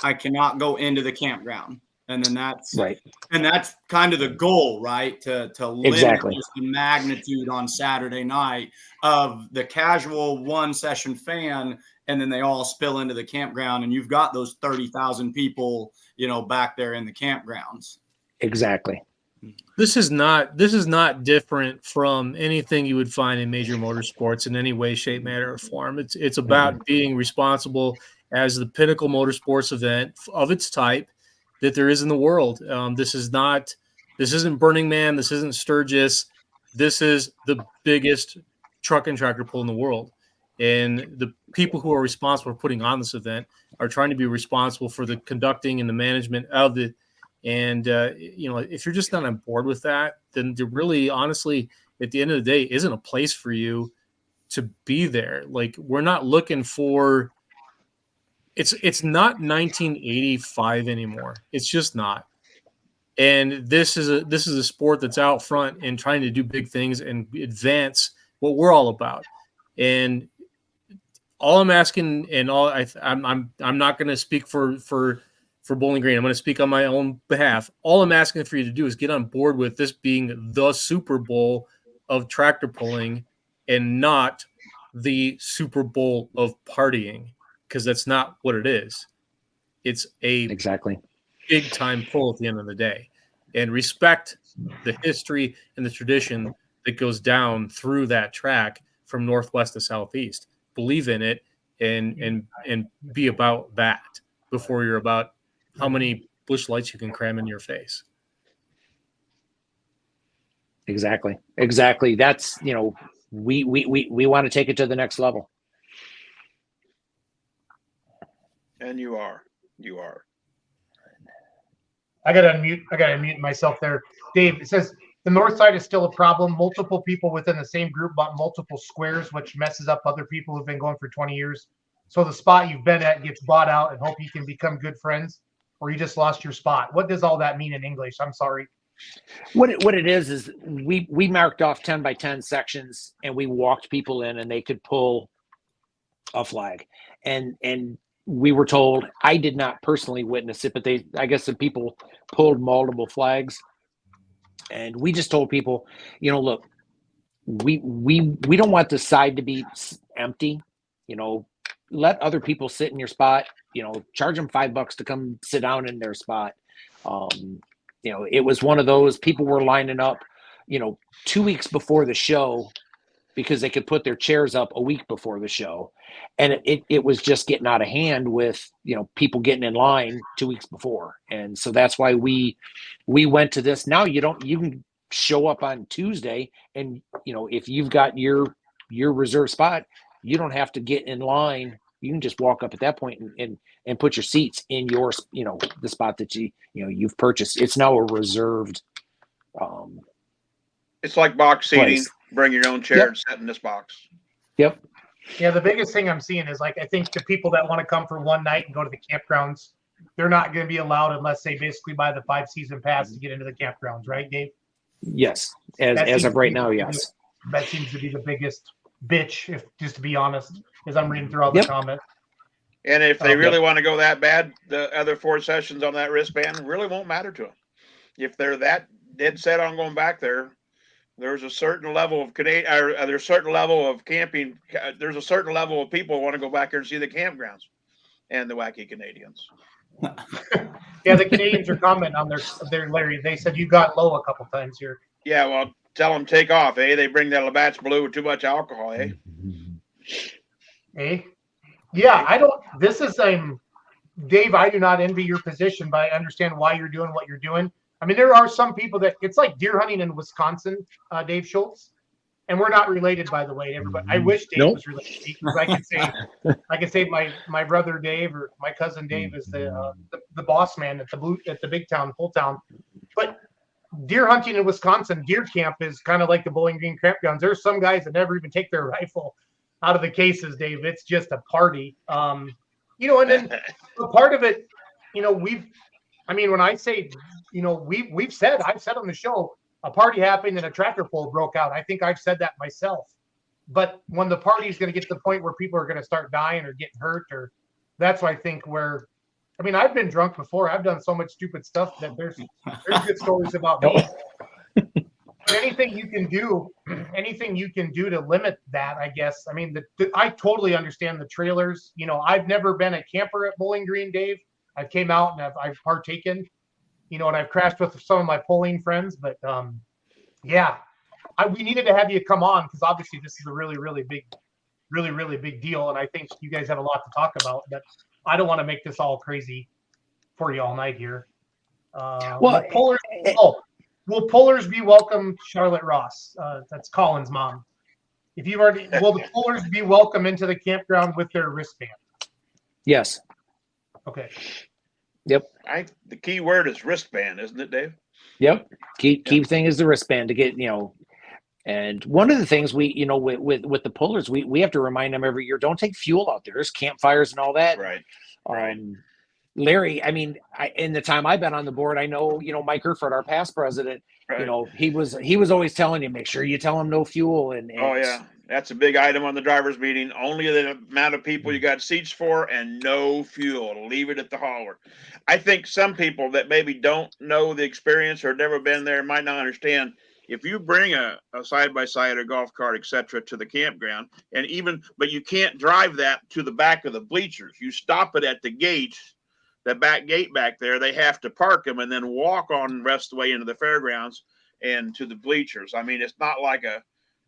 I cannot go into the campground. And then that's right. And that's kind of the goal, right? To limit just the magnitude on Saturday night of the casual one session fan, and then they all spill into the campground, and you've got those 30,000 people, back there in the campgrounds. Exactly. This is not different from anything you would find in major motorsports in any way, shape, manner, or form. It's about being responsible as the pinnacle motorsports event of its type that there is in the world. This isn't Burning Man. This isn't Sturgis. This is the biggest truck and tractor pull in the world. And the people who are responsible for putting on this event are trying to be responsible for the conducting and the management of it. And, if you're just not on board with that, then there really, honestly, at the end of the day, isn't a place for you to be there. Like, we're not looking for – it's not 1985 anymore. It's just not. And this is a sport that's out front and trying to do big things and advance what we're all about. And all I'm asking, and I'm not going to speak for for Bowling Green. I'm going to speak on my own behalf. All I'm asking for you to do is get on board with this being the Super Bowl of tractor pulling and not the Super Bowl of partying, because that's not what it is. It's a Exactly. big time pull at the end of the day. And respect the history and the tradition that goes down through that track from northwest to southeast. Believe in it and be about that before you're about how many bush lights you can cram in your face. Exactly. That's, we want to take it to the next level. And you are. I gotta unmute myself there. Dave, it says the north side is still a problem. Multiple people within the same group bought multiple squares, which messes up other people who've been going for 20 years. So the spot you've been at gets bought out and hope you can become good friends, or you just lost your spot. What does all that mean in English? I'm sorry. What it is we marked off 10 by 10 sections, and we walked people in, and they could pull a flag. And we were told, I did not personally witness it, but I guess some people pulled multiple flags. And we just told people, look, we don't want the side to be empty. Let other people sit in your spot. Charge them $5 to come sit down in their spot. It was one of those, people were lining up, 2 weeks before the show because they could put their chairs up a week before the show. And it was just getting out of hand with, people getting in line 2 weeks before. And so that's why we went to this. Now you can show up on Tuesday, and, if you've got your reserve spot, you don't have to get in line. You can just walk up at that point and put your seats in your, the spot that you've purchased. It's now a reserved. It's like box seating. Place. Bring your own chair Yep. and sit in this box. Yep. Yeah, the biggest thing I'm seeing is, I think the people that want to come for one night and go to the campgrounds, they're not going to be allowed unless they basically buy the 5-season pass to get into the campgrounds, right, Dave? Yes. As of right now, yes. That seems to be the biggest bitch, if just to be honest, as I'm reading through all the comments. And if they really want to go that bad, the other 4 sessions on that wristband really won't matter to them. If they're that dead set on going back there, there's a certain level of there's a certain level of camping. There's a certain level of people who want to go back there and see the campgrounds and the wacky Canadians. Yeah, the Canadians are commenting on their Larry. They said you got low a couple times here. Yeah, well, tell them take off, eh? They bring that Labatt's Blue with too much alcohol, eh? Eh? Yeah, I don't. This is Dave. I do not envy your position, but I understand why you're doing what you're doing. I mean, there are some people that it's like deer hunting in Wisconsin, Dave Schultz, and we're not related, by the way. Everybody, I wish Dave was related because I could say my brother Dave or my cousin Dave is the boss man at the big town, full town. But deer hunting in Wisconsin, deer camp is kind of like the Bowling Green campgrounds. There's some guys that never even take their rifle out of the cases, Dave. It's just a party. And then a part of it, when I say, I've said on the show, a party happened and a tractor pull broke out. I think I've said that myself. But when the party is going to get to the point where people are going to start dying or getting hurt, or that's why I think I've been drunk before. I've done so much stupid stuff that there's good stories about me. Anything you can do to limit that, I guess. I mean, I totally understand the trailers. I've never been a camper at Bowling Green, Dave. I came out and I've partaken, and I've crashed with some of my polling friends. But we needed to have you come on because obviously this is a really, really big deal, and I think you guys have a lot to talk about. But I don't want to make this all crazy for you all night here. Will pullers be welcome, Charlotte Ross? That's Colin's mom. Will the pullers be welcome into the campground with their wristband? Yes. Okay. Yep. The key word is wristband, isn't it, Dave? Yep. Key thing is the wristband to get, and one of the things we, with the pullers, we have to remind them every year, don't take fuel out there. There's campfires and all that. Right. Larry, in the time I've been on the board, I know, Mike Erfurt, our past president, right. He was always telling you, make sure you tell him no fuel. And oh yeah. That's a big item on the driver's meeting. Only the amount of people you got seats for and no fuel. Leave it at the hauler. I think some people that maybe don't know the experience or never been there might not understand. If you bring a side-by-side, a golf cart, etc., to the campground, but you can't drive that to the back of the bleachers. You stop it at the gate, the back gate back there. They have to park them and then walk on the rest of the way into the fairgrounds and to the bleachers. I mean, it's not like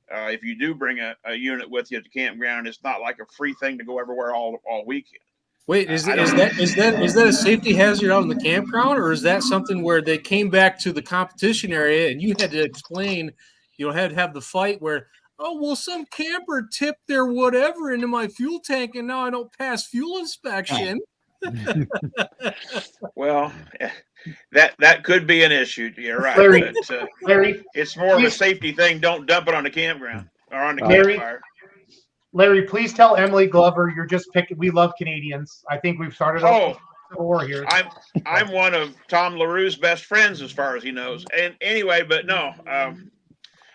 if you do bring a unit with you at the campground, it's not like a free thing to go everywhere all weekend. Wait, is that a safety hazard out in the campground, or is that something where they came back to the competition area and you had to explain, had to have the fight where, oh, well, some camper tipped their whatever into my fuel tank and now I don't pass fuel inspection. Well, that could be an issue. You're right. Larry, but, Larry, it's more of a safety thing. Don't dump it on the campground or on the Larry, campfire. Larry, please tell Emily Glover you're just picking. We love Canadians. I think we've started a war here. I'm one of Tom LaRue's best friends as far as he knows. And anyway, but no,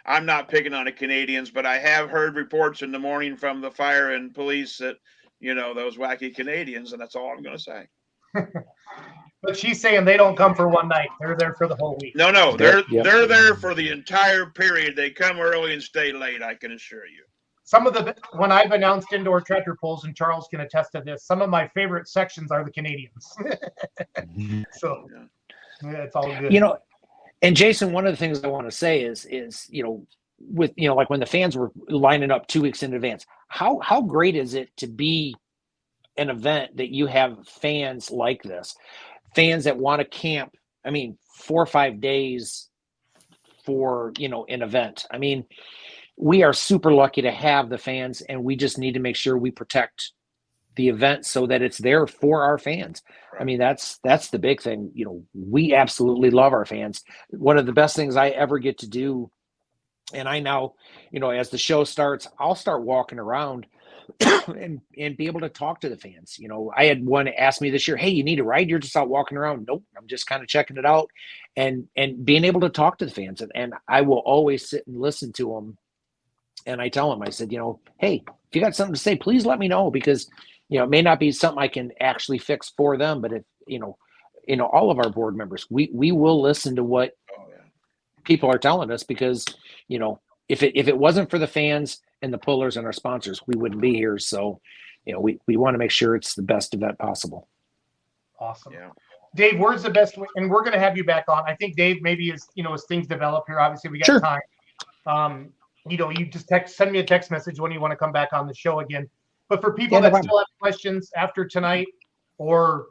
I'm not picking on the Canadians, but I have heard reports in the morning from the fire and police that, those wacky Canadians, and that's all I'm going to say. But she's saying they don't come for one night. They're there for the whole week. No, they're there for the entire period. They come early and stay late, I can assure you. When I've announced indoor tractor pulls, and Charles can attest to this, some of my favorite sections are the Canadians. So it's all good. And Jason, one of the things I want to say is with like when the fans were lining up 2 weeks in advance, how great is it to be an event that you have fans like this, fans that want to camp, 4 or 5 days for an event. We are super lucky to have the fans, and we just need to make sure we protect the event so that it's there for our fans. That's the big thing. We absolutely love our fans. One of the best things I ever get to do, and I now, as the show starts, I'll start walking around and be able to talk to the fans. I had one ask me this year, hey, you need a ride? You're just out walking around. Nope, I'm just kind of checking it out and being able to talk to the fans. And I will always sit and listen to them. And I tell them, I said, hey, if you got something to say, please let me know, because, it may not be something I can actually fix for them, but if, all of our board members, we will listen to what people are telling us, because, if it wasn't for the fans and the pullers and our sponsors, we wouldn't be here. So, we want to make sure it's the best event possible. Awesome. Yeah. Dave, where's the best way? And we're going to have you back on. I think Dave, maybe as things develop here, obviously we got time. You just send me a text message when you want to come back on the show again. But for people that still have questions after tonight, or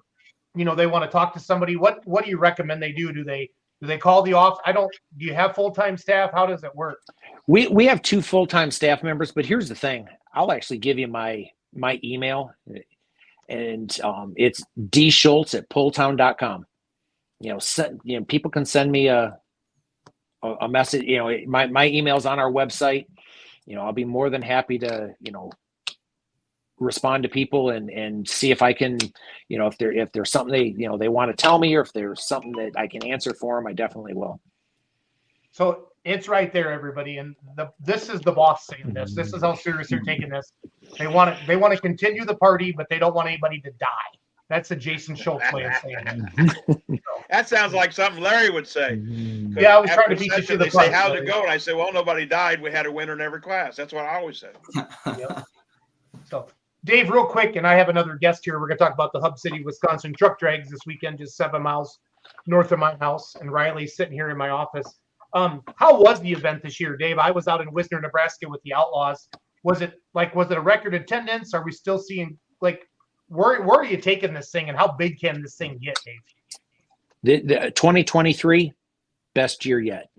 they want to talk to somebody, what do you recommend they do? Do they call the office? Do you have full-time staff? How does it work? We have 2 full-time staff members, but here's the thing. I'll actually give you my email, and it's dschultz@pulltown.com. People can send me a message. My email's on our website. I'll be more than happy to respond to people and see if I can, if there's something they want to tell me, or if there's something that I can answer for them, I definitely will. So it's right there, everybody. And this is the boss saying this. This is how serious they're taking this. They want to continue the party, but they don't want anybody to die. That's a Jason Schultz way of saying it. That sounds like something Larry would say. Yeah, I was trying to beat you to the punch. punch. They say, how's it go? And I say, well, nobody died. We had a winner in every class. That's what I always said. Yep. So, Dave, real quick, and I have another guest here. We're going to talk about the Hub City, Wisconsin truck drags this weekend, just 7 miles north of my house. And Riley's sitting here in my office. How was the event this year, Dave? I was out in Wisner, Nebraska with the Outlaws. Was it a record attendance? Are we still seeing, where are you taking this thing, and how big can this thing get, Dave? The 2023, best year yet.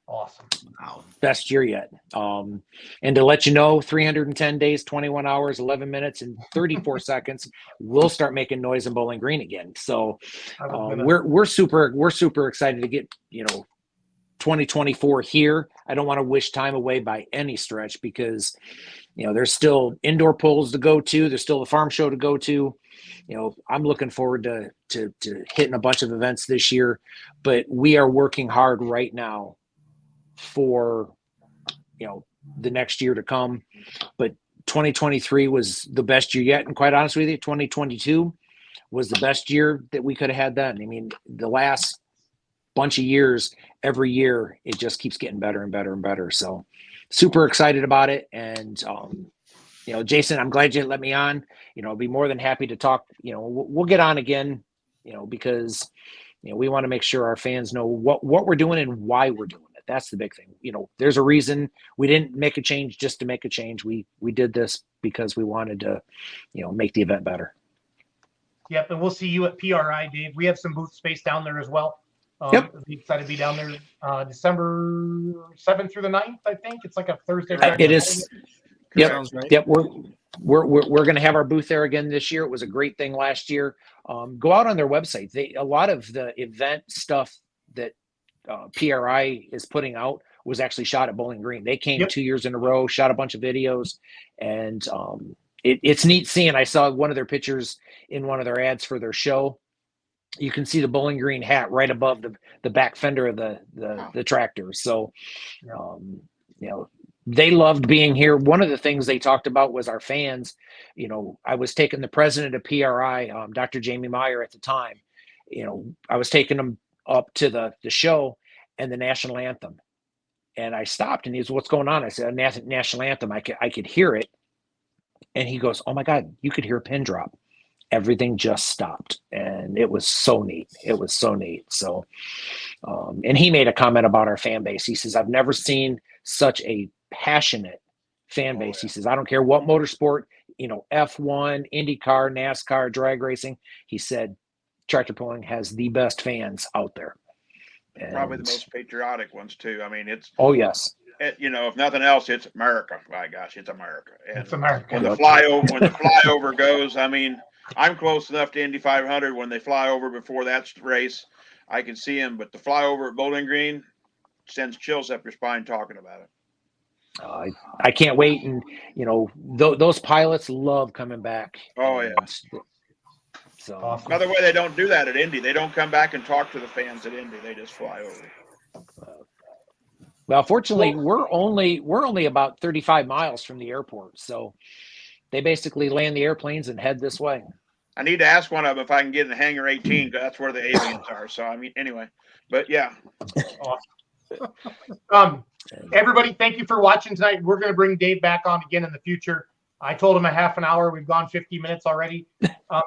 Awesome. Wow. Best year yet. And to let you know, 310 days, 21 hours, 11 minutes, and 34 seconds, we'll start making noise in Bowling Green again. So we're super excited to get 2024 here. I don't want to wish time away by any stretch, because there's still indoor pulls to go to. There's still the farm show to go to. I'm looking forward to hitting a bunch of events this year, but we are working hard right now for the next year to come. But 2023 was the best year yet. And quite honest with you, 2022 was the best year that we could have had then. I mean, the last bunch of years, every year, it just keeps getting better and better and better. So super excited about it. And, Jason, I'm glad you let me on. I'll be more than happy to talk. We'll get on again, because, we want to make sure our fans know what we're doing and why we're doing it. That's the big thing. There's a reason we didn't make a change just to make a change. We did this because we wanted to, make the event better. Yep. And we'll see you at PRI, Dave. We have some booth space down there as well. Yep. I'll be excited to be down there December 7th through the 9th, I think. It's like a Thursday. It is. Yep. Sounds right. Yep. We're going to have our booth there again this year. It was a great thing last year. Go out on their website. A lot of the event stuff that PRI is putting out was actually shot at Bowling Green. They came 2 years in a row, shot a bunch of videos, and it's neat seeing. I saw one of their pictures in one of their ads for their show. You can see the Bowling Green hat right above the back fender of the tractor. So, they loved being here. One of the things they talked about was our fans. I was taking the president of PRI, Dr. Jamie Meyer at the time. I was taking him up to the show and the national anthem. And I stopped and he was, "What's going on?" I said, "National anthem." I could hear it. And he goes, "Oh my God, you could hear a pin drop." Everything just stopped. And it was so neat. It was so neat. So, and he made a comment about our fan base. He says, "I've never seen such a passionate fan base." He says, "I don't care what motorsport, F1, IndyCar, NASCAR, drag racing." He said, tractor pulling has the best fans out there. And probably the most patriotic ones too. I mean, it's, oh yes. If nothing else, it's America. My gosh, it's America. And it's America. When the flyover goes, I mean, I'm close enough to Indy 500 when they fly over before that race, I can see them. But the flyover at Bowling Green sends chills up your spine talking about it. I can't wait. And, those pilots love coming back. Oh, yeah. So awesome. Another way they don't do that at Indy. They don't come back and talk to the fans at Indy. They just fly over. Well, fortunately, we're only about 35 miles from the airport. So they basically land the airplanes and head this way. I need to ask one of them if I can get in hangar 18, because that's where the aliens are. So, I mean, anyway, but yeah. Awesome. Everybody, thank you for watching tonight. We're going to bring Dave back on again in the future. I told him a half an hour. We've gone 50 minutes already.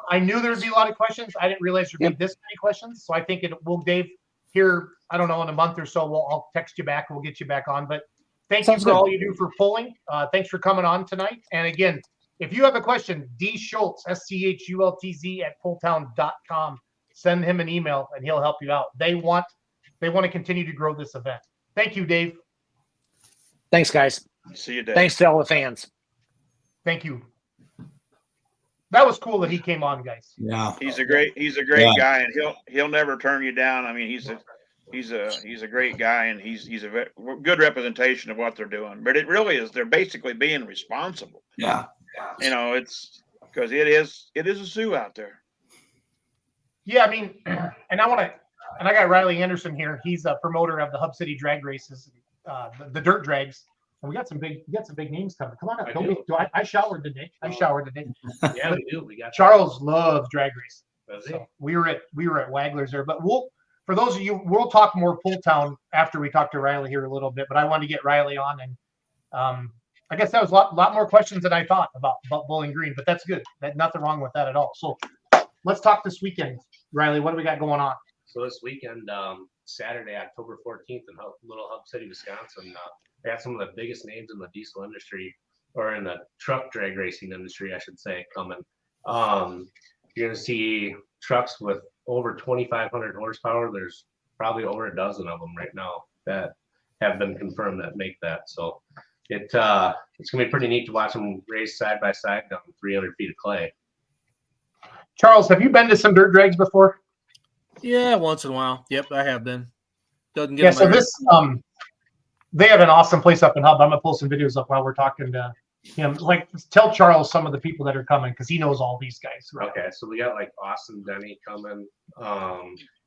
I knew there would be a lot of questions. I didn't realize there'd be this many questions. So I think Dave, here, I don't know, in a month or so, I'll text you back. We'll get you back on. But thank you for all you do for pulling. Thanks for coming on tonight. And again, if you have a question, D Schultz, SCHULTZ @pulltown.com. Send him an email and he'll help you out. They want to continue to grow this event. Thank you, Dave. Thanks, guys. See you, Dave. Thanks to all the fans. Thank you. That was cool that he came on, guys. Yeah. He's a great guy, and he'll never turn you down. I mean, he's a great guy, and he's a very good representation of what they're doing. But it really is, they're basically being responsible. Yeah. It's because it is a zoo out there. Yeah, I mean, and I got Riley Anderson here. He's a promoter of the Hub City drag races, the dirt drags. And we got some big names coming. Come on up. I showered today. Yeah, we do. We got Charles loves drag racing. So we were at Wagler's there, but for those of you, we'll talk more Pull Town after we talk to Riley here a little bit. But I wanted to get Riley on, and I guess that was a lot more questions than I thought about Bowling Green. But that's good. Nothing wrong with that at all. So let's talk this weekend, Riley. What do we got going on? So this weekend, Saturday, October 14th, in Little Hub City, Wisconsin, we got some of the biggest names in the diesel industry, or in the truck drag racing industry, I should say, coming. You're going to see trucks with over 2,500 horsepower. There's probably over a dozen of them right now that have been confirmed that make that. So it's going to be pretty neat to watch them race side by side down 300 feet of clay. Charles, have you been to some dirt drags before? Yeah, once in a while. Yep, I have been. Doesn't get so this they have an awesome place up in Hub. I'm gonna pull some videos up while we're talking to him. Like, tell Charles some of the people that are coming, because he knows all these guys. Right? Okay, so we got like Austin Denny coming.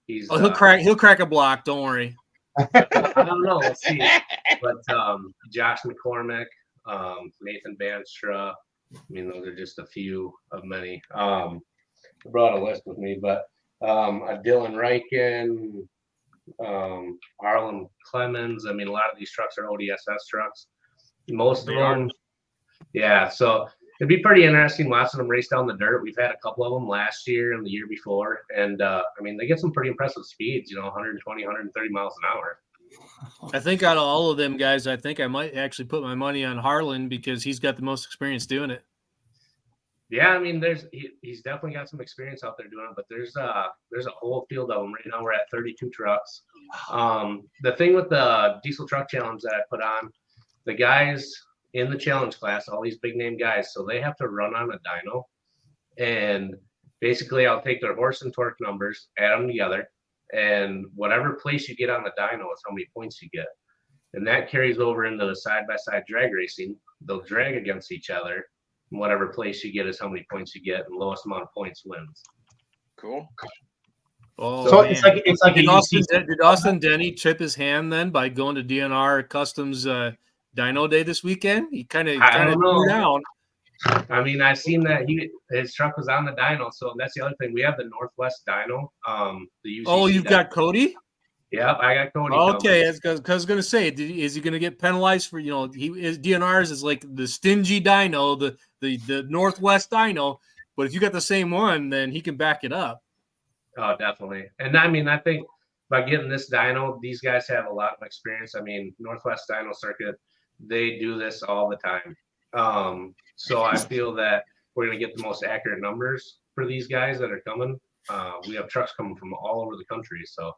he'll crack a block. Don't worry. I don't know. We'll see. But Josh McCormick, Nathan Banstra. I mean, those are just a few of many. I brought a list with me, but Dylan Reichen, Arlen Clemens. I mean, a lot of these trucks are ODSS trucks. Most of them. Yeah, so it'd be pretty interesting watching them race down the dirt. We've had a couple of them last year and the year before. And, I mean, they get some pretty impressive speeds, 120, 130 miles an hour. I think out of all of them guys, I think I might actually put my money on Harlan because he's got the most experience doing it. Yeah, I mean, he's definitely got some experience out there doing it, but there's a whole field of them right now. We're at 32 trucks. The thing with the diesel truck challenge that I put on, the guys in the challenge class, all these big name guys, so they have to run on a dyno, and basically I'll take their horse and torque numbers, add them together, and whatever place you get on the dyno is how many points you get, and that carries over into the side-by-side drag racing. They'll drag against each other, and whatever place you get is how many points you get, and lowest amount of points wins. Cool. Oh, So man. it's like did Austin Denny chip his hand then by going to DNR Customs dyno day this weekend? He kind of threw down. I mean, I've seen that his truck was on the dyno, so that's the other thing. We have the Northwest dyno. The UCC you've dyno. got Cody? Yep, I got Cody. Okay, I was going to say, is he going to get penalized for, DNR's is like the stingy dyno, the Northwest dyno, but if you got the same one, then he can back it up. Oh, definitely. And I mean, I think by getting this dyno, these guys have a lot of experience. I mean, Northwest Dyno Circuit, they do this all the time. So I feel that we're going to get the most accurate numbers for these guys that are coming. We have trucks coming from all over the country, so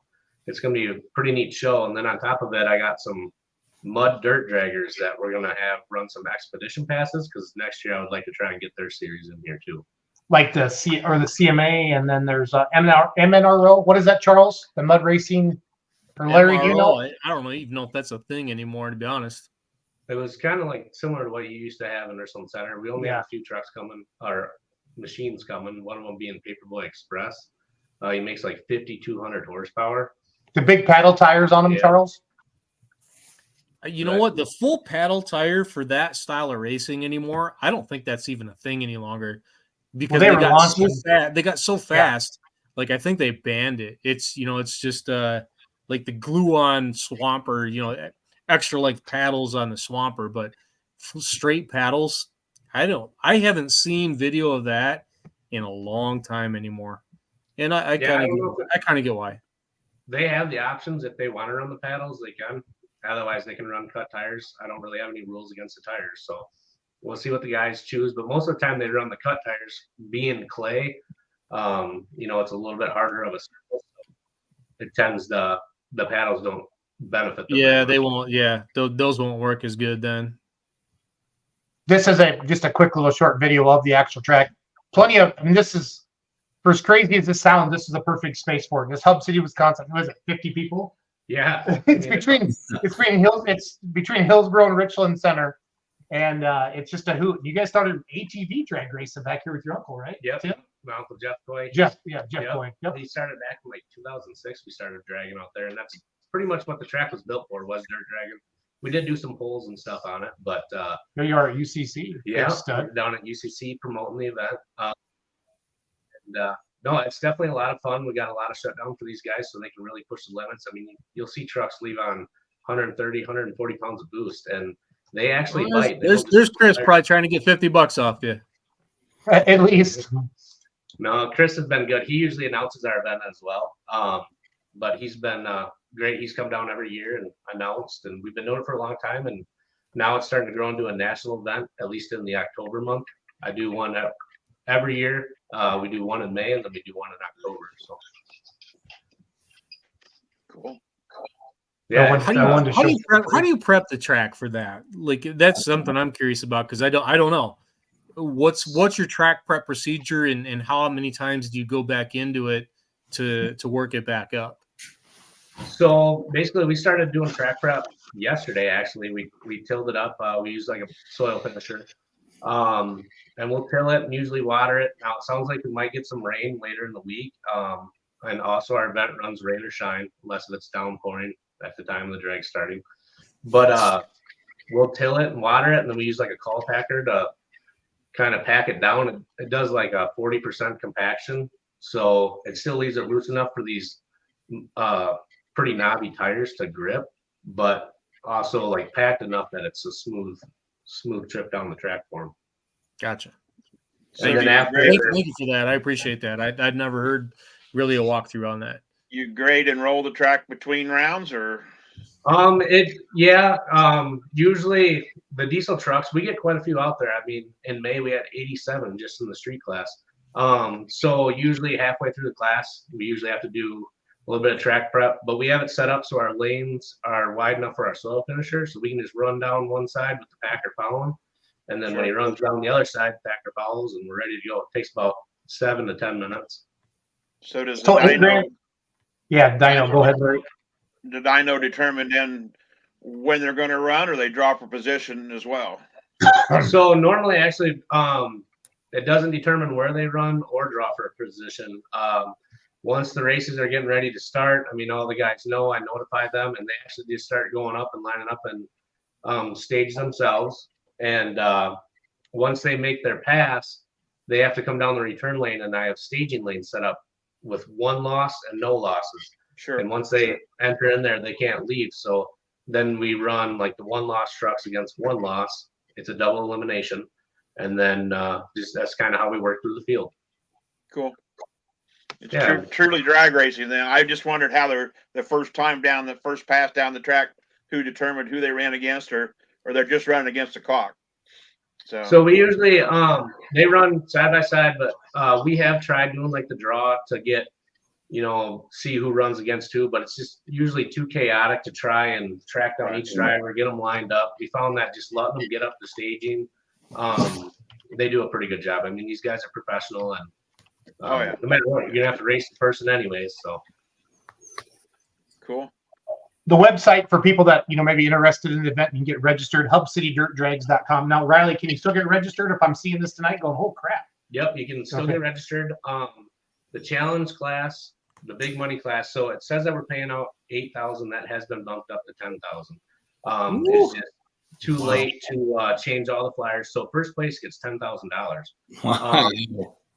it's going to be a pretty neat show. And then on top of it, I got some mud dirt draggers that we're going to have run some expedition passes, because next year I would like to try and get their series in here too. Like the CMA, and then there's MNRO. What is that, Charles? The mud racing, or Larry? MRO, Do you know? I don't even know if that's a thing anymore, to be honest. It was kind of like similar to what you used to have in Ursuline Center. We only have a few trucks coming, or machines coming. One of them being Paperboy Express. He makes like 5,200 horsepower. The big paddle tires on them, Charles. You know what? The full paddle tire for that style of racing anymore, I don't think that's even a thing any longer. Because they got so fast. Like, I think they banned it. It's it's just like the glue-on swamper, extra like paddles on the swamper, but straight paddles. I haven't seen video of that in a long time anymore, and I kind of get why. They have the options. If they want to run the paddles, they can. Otherwise, they can run cut tires. I don't really have any rules against the tires, so we'll see what the guys choose. But most of the time, they run the cut tires. Being clay, it's a little bit harder of a surface. It tends the paddles don't benefit them. Yeah, they won't. Yeah, those won't work as good then. This is just a quick little short video of the actual track. This is, for as crazy as this sounds, this is a perfect space for it. This Hub City, Wisconsin. What is it, 50 people? Yeah. It's between Hillsboro and Richland Center. And it's just a hoot. You guys started ATV drag racing back here with your uncle, right? Yep. My uncle Jeff Coy. Jeff Coy. Yep. He started back in like 2006. We started dragging out there, and that's pretty much what the track was built for, was dirt dragging. We did do some poles and stuff on it, but here you are at UCC. Yeah, down at UCC promoting the event. No, it's definitely a lot of fun. We got a lot of shutdown for these guys so they can really push the limits. I mean, you'll see trucks leave on 130, 140 pounds of boost, and they actually bite. There's Chris probably trying to get $50 off you. At least. No, Chris has been good. He usually announces our event as well. But he's been great. He's come down every year and announced, and we've been doing it for a long time. And now it's starting to grow into a national event, at least in the October month. I do one every year. We do one in May, and then we do one in October. So cool. Yeah. How do you prep the track for that? Like, that's something I'm curious about, because I don't know. What's your track prep procedure, and how many times do you go back into it to work it back up? So basically, we started doing track prep yesterday. Actually, we tilled it up. We used like a soil finisher, and we'll till it and usually water it. Now it sounds like we might get some rain later in the week, and also our event runs rain or shine unless it's downpouring. at the time of the drag starting. But we'll till it and water it, and then we use like a call packer to kind of pack it down. It does like a 40% compaction, so it still leaves it loose enough for these pretty knobby tires to grip, but also like packed enough that it's a smooth trip down the track for them. Gotcha. And then after, thank you for that. I appreciate that. I'd never heard really a walkthrough on that. You grade and roll the track between rounds, or usually the diesel trucks, we get quite a few out there. I mean, in May we had 87 just in the street class. So usually halfway through the class, we usually have to do a little bit of track prep, but we have it set up so our lanes are wide enough for our soil finisher, so we can just run down one side with the packer following, and then when he runs down the other side, the packer follows, and we're ready to go. It takes about 7 to 10 minutes. So does the dyno? Yeah, dyno. Go ahead, Larry. The dyno determine then when they're going to run, or they draw for position as well? So normally, actually, it doesn't determine where they run or draw for a position. Once the races are getting ready to start, I mean, all the guys know, I notify them, and they actually just start going up and lining up and stage themselves. And once they make their pass, they have to come down the return lane, and I have staging lanes set up with 1 loss and no losses. Sure. And once they enter in there, they can't leave. So then we run like the 1 loss trucks against 1 loss. It's a double elimination. And then that's kind of how we work through the field. Cool. It's truly drag racing then. I just wondered how the first pass down the track, who determined who they ran against, or they're just running against the clock. So we usually they run side by side, but we have tried doing like the draw to get, see who runs against who, but it's just usually too chaotic to try and track down each driver, get them lined up. We found that just letting them get up to staging, they do a pretty good job. I mean, these guys are professional, and no matter what, you're gonna have to race the person anyways. So cool. The website for people that maybe interested in the event and get registered, hubcitydirtdrags.com. Now, Riley, can you still get registered if I'm seeing this tonight going, oh crap? Yep, you can still get registered. The challenge class, the big money class, so it says that we're paying out $8,000. That has been bumped up to $10,000. It's just too late to change all the flyers. So first place gets $10,000.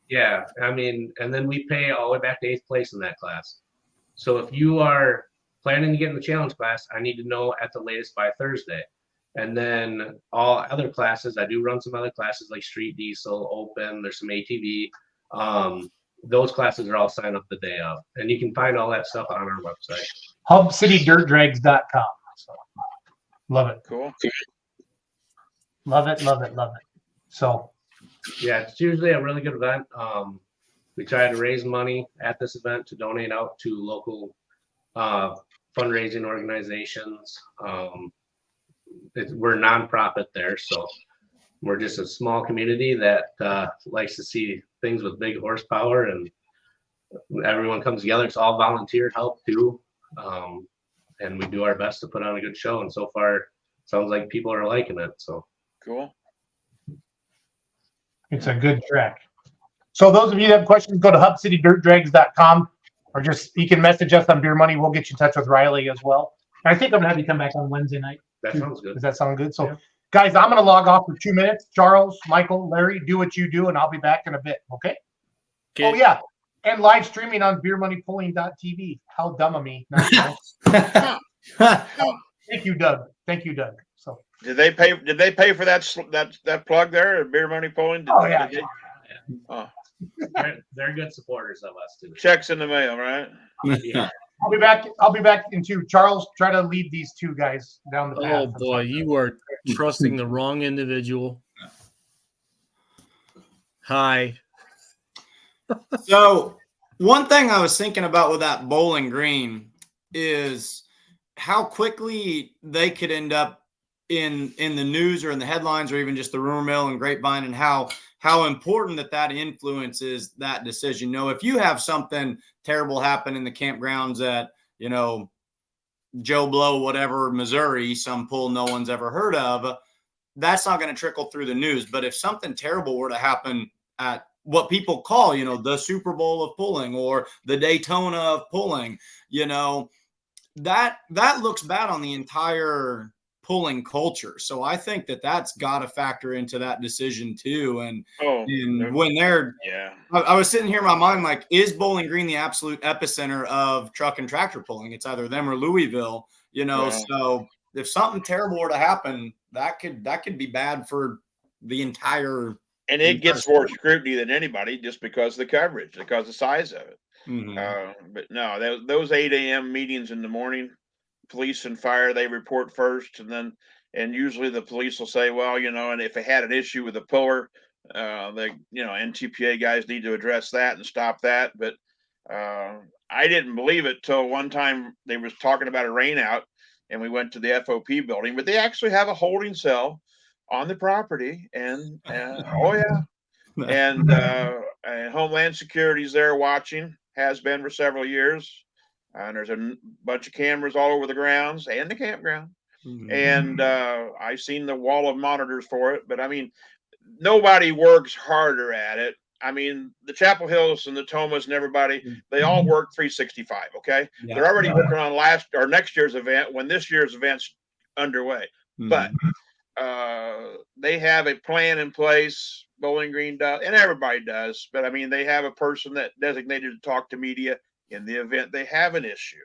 Yeah, I mean, and then we pay all the way back to 8th place in that class. So if you are planning to get in the challenge class, I need to know at the latest by Thursday. And then all other classes, I do run some other classes like street diesel, open, there's some ATV. Those classes are all signed up the day of. And you can find all that stuff on our website. hubcitydirtdrags.com. So, love it. Cool. Love it. So yeah, it's usually a really good event. We try to raise money at this event to donate out to local fundraising organizations. We're a nonprofit there, so we're just a small community that likes to see things with big horsepower, and everyone comes together. It's all volunteer help too, and we do our best to put on a good show. And so far, it sounds like people are liking it. So cool. It's a good track. So those of you that have questions, go to hubcitydirtdrags.com, or you can message us on Beer Money. We'll get you in touch with Riley as well. And I think I'm gonna have you come back on Wednesday night. That sounds good. Does that sound good? So guys, I'm gonna log off for 2 minutes. Charles, Michael, Larry, do what you do, and I'll be back in a bit. Okay. Oh yeah. And live streaming on beermoneypulling.tv. How dumb of me. Thank you, Doug. So did they pay for that plug there at Beer Money Pulling? Oh yeah. Oh. They're good supporters of us too. Checks in the mail, right? Yeah. I'll be back in 2. Charles, try to lead these 2 guys down the path. Oh boy, you are trusting the wrong individual. Hi. So one thing I was thinking about with that Bowling Green is how quickly they could end up in the news or in the headlines, or even just the rumor mill and grapevine, and how important that influences that decision. If you have something terrible happen in the campgrounds at, Joe Blow, whatever, Missouri, some pool no one's ever heard of, that's not going to trickle through the news. But if something terrible were to happen at what people call, the Super Bowl of pulling or the Daytona of pulling, that looks bad on the entire pulling culture. So I think that's got to factor into that decision too. And when they're, I was sitting here in my mind, like, is Bowling Green the absolute epicenter of truck and tractor pulling? It's either them or Louisville, so if something terrible were to happen, that could be bad for the entire. And it gets more scrutiny than anybody just because of the coverage, because of the size of it. But no, those 8 a.m. meetings in the morning, police and fire, they report first, and usually the police will say, well, and if they had an issue with the puller, NTPA guys need to address that and stop that. But I didn't believe it till one time they was talking about a rain out, and we went to the FOP building, but they actually have a holding cell on the property, and and Homeland Security's there watching, has been for several years. And there's a bunch of cameras all over the grounds and the campground. And I've seen the wall of monitors for it. But I mean, nobody works harder at it. I mean, the Chapel Hills and the Thomas and everybody, they all work 365. Okay. Yeah. They're already working on next year's event when this year's event's underway. But they have a plan in place. Bowling Green does, and everybody does. But I mean, they have a person that designated to talk to media in the event they have an issue.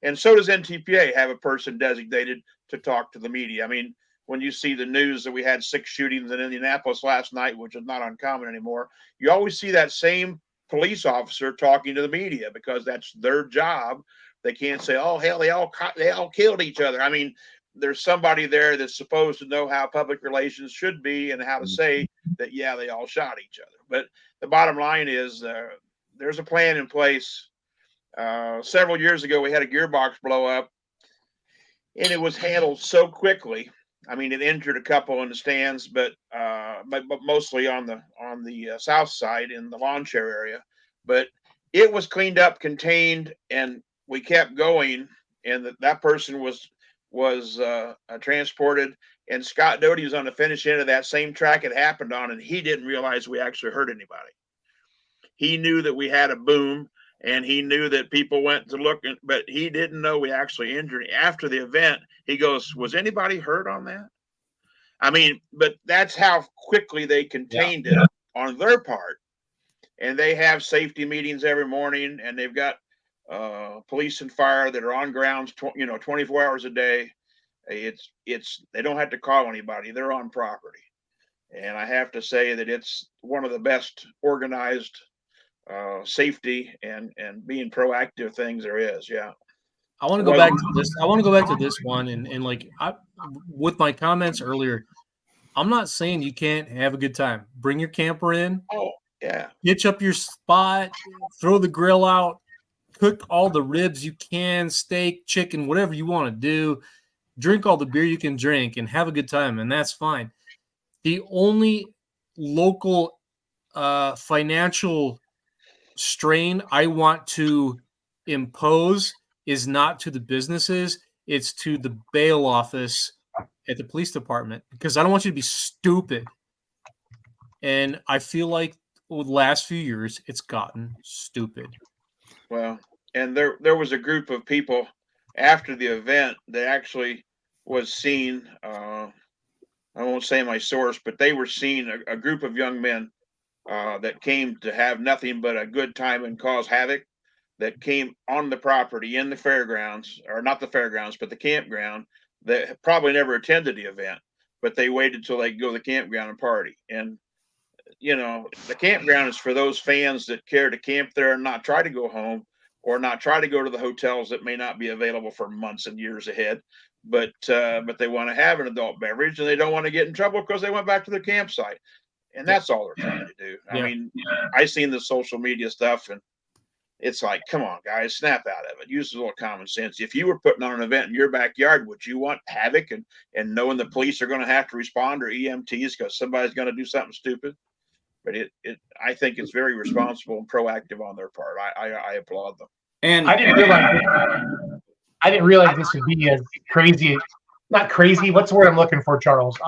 And so does NTPA have a person designated to talk to the media. I mean, when you see the news that we had 6 shootings in Indianapolis last night, which is not uncommon anymore, you always see that same police officer talking to the media because that's their job. They can't say, oh, hell, they all killed each other. I mean, there's somebody there that's supposed to know how public relations should be and how to say that, yeah, they all shot each other. But the bottom line is there's a plan in place. Several years ago, we had a gearbox blow up, and it was handled so quickly. I mean, it injured a couple in the stands, but mostly on the south side in the lawn chair area. But it was cleaned up, contained, and we kept going. And that person was transported. And Scott Doty was on the finish end of that same track it happened on, and he didn't realize we actually hurt anybody. He knew that we had a boom. And he knew that people went to look, but he didn't know we actually injured him. After the event, he goes, was anybody hurt on that? I mean, but that's how quickly they contained it on their part. And they have safety meetings every morning, and they've got police and fire that are on grounds, 24 hours a day. They don't have to call anybody. They're on property. And I have to say that it's one of the best organized safety and being proactive things there is. I want to go back to this. I want to go back to this one and like with my comments earlier, I'm not saying you can't have a good time. Bring your camper in. Oh yeah. Hitch up your spot, throw the grill out, cook all the ribs you can, steak, chicken, whatever you want to do. Drink all the beer you can drink and have a good time, and that's fine. The only local financial strain I want to impose is not to the businesses, it's to the bail office at the police department, because I don't want you to be stupid. And I feel like over the last few years, it's gotten stupid. Well, and there was a group of people after the event that actually was seen. I won't say my source, but they were seen, a group of young men that came to have nothing but a good time and cause havoc, that came on the property in the fairgrounds, or not the fairgrounds, but the campground, that probably never attended the event, but they waited till they could go to the campground and party. And, the campground is for those fans that care to camp there and not try to go home, or not try to go to the hotels that may not be available for months and years ahead. But they want to have an adult beverage, and they don't want to get in trouble because they went back to their campsite. And that's all they're trying to do. I mean, I seen the social media stuff, and it's like, come on, guys, snap out of it. Use a little common sense. If you were putting on an event in your backyard, would you want havoc and knowing the police are going to have to respond, or EMTs, because somebody's going to do something stupid? But I think it's very responsible and proactive on their part. I applaud them. And I didn't realize this would be as crazy. Not crazy. What's the word I'm looking for, Charles?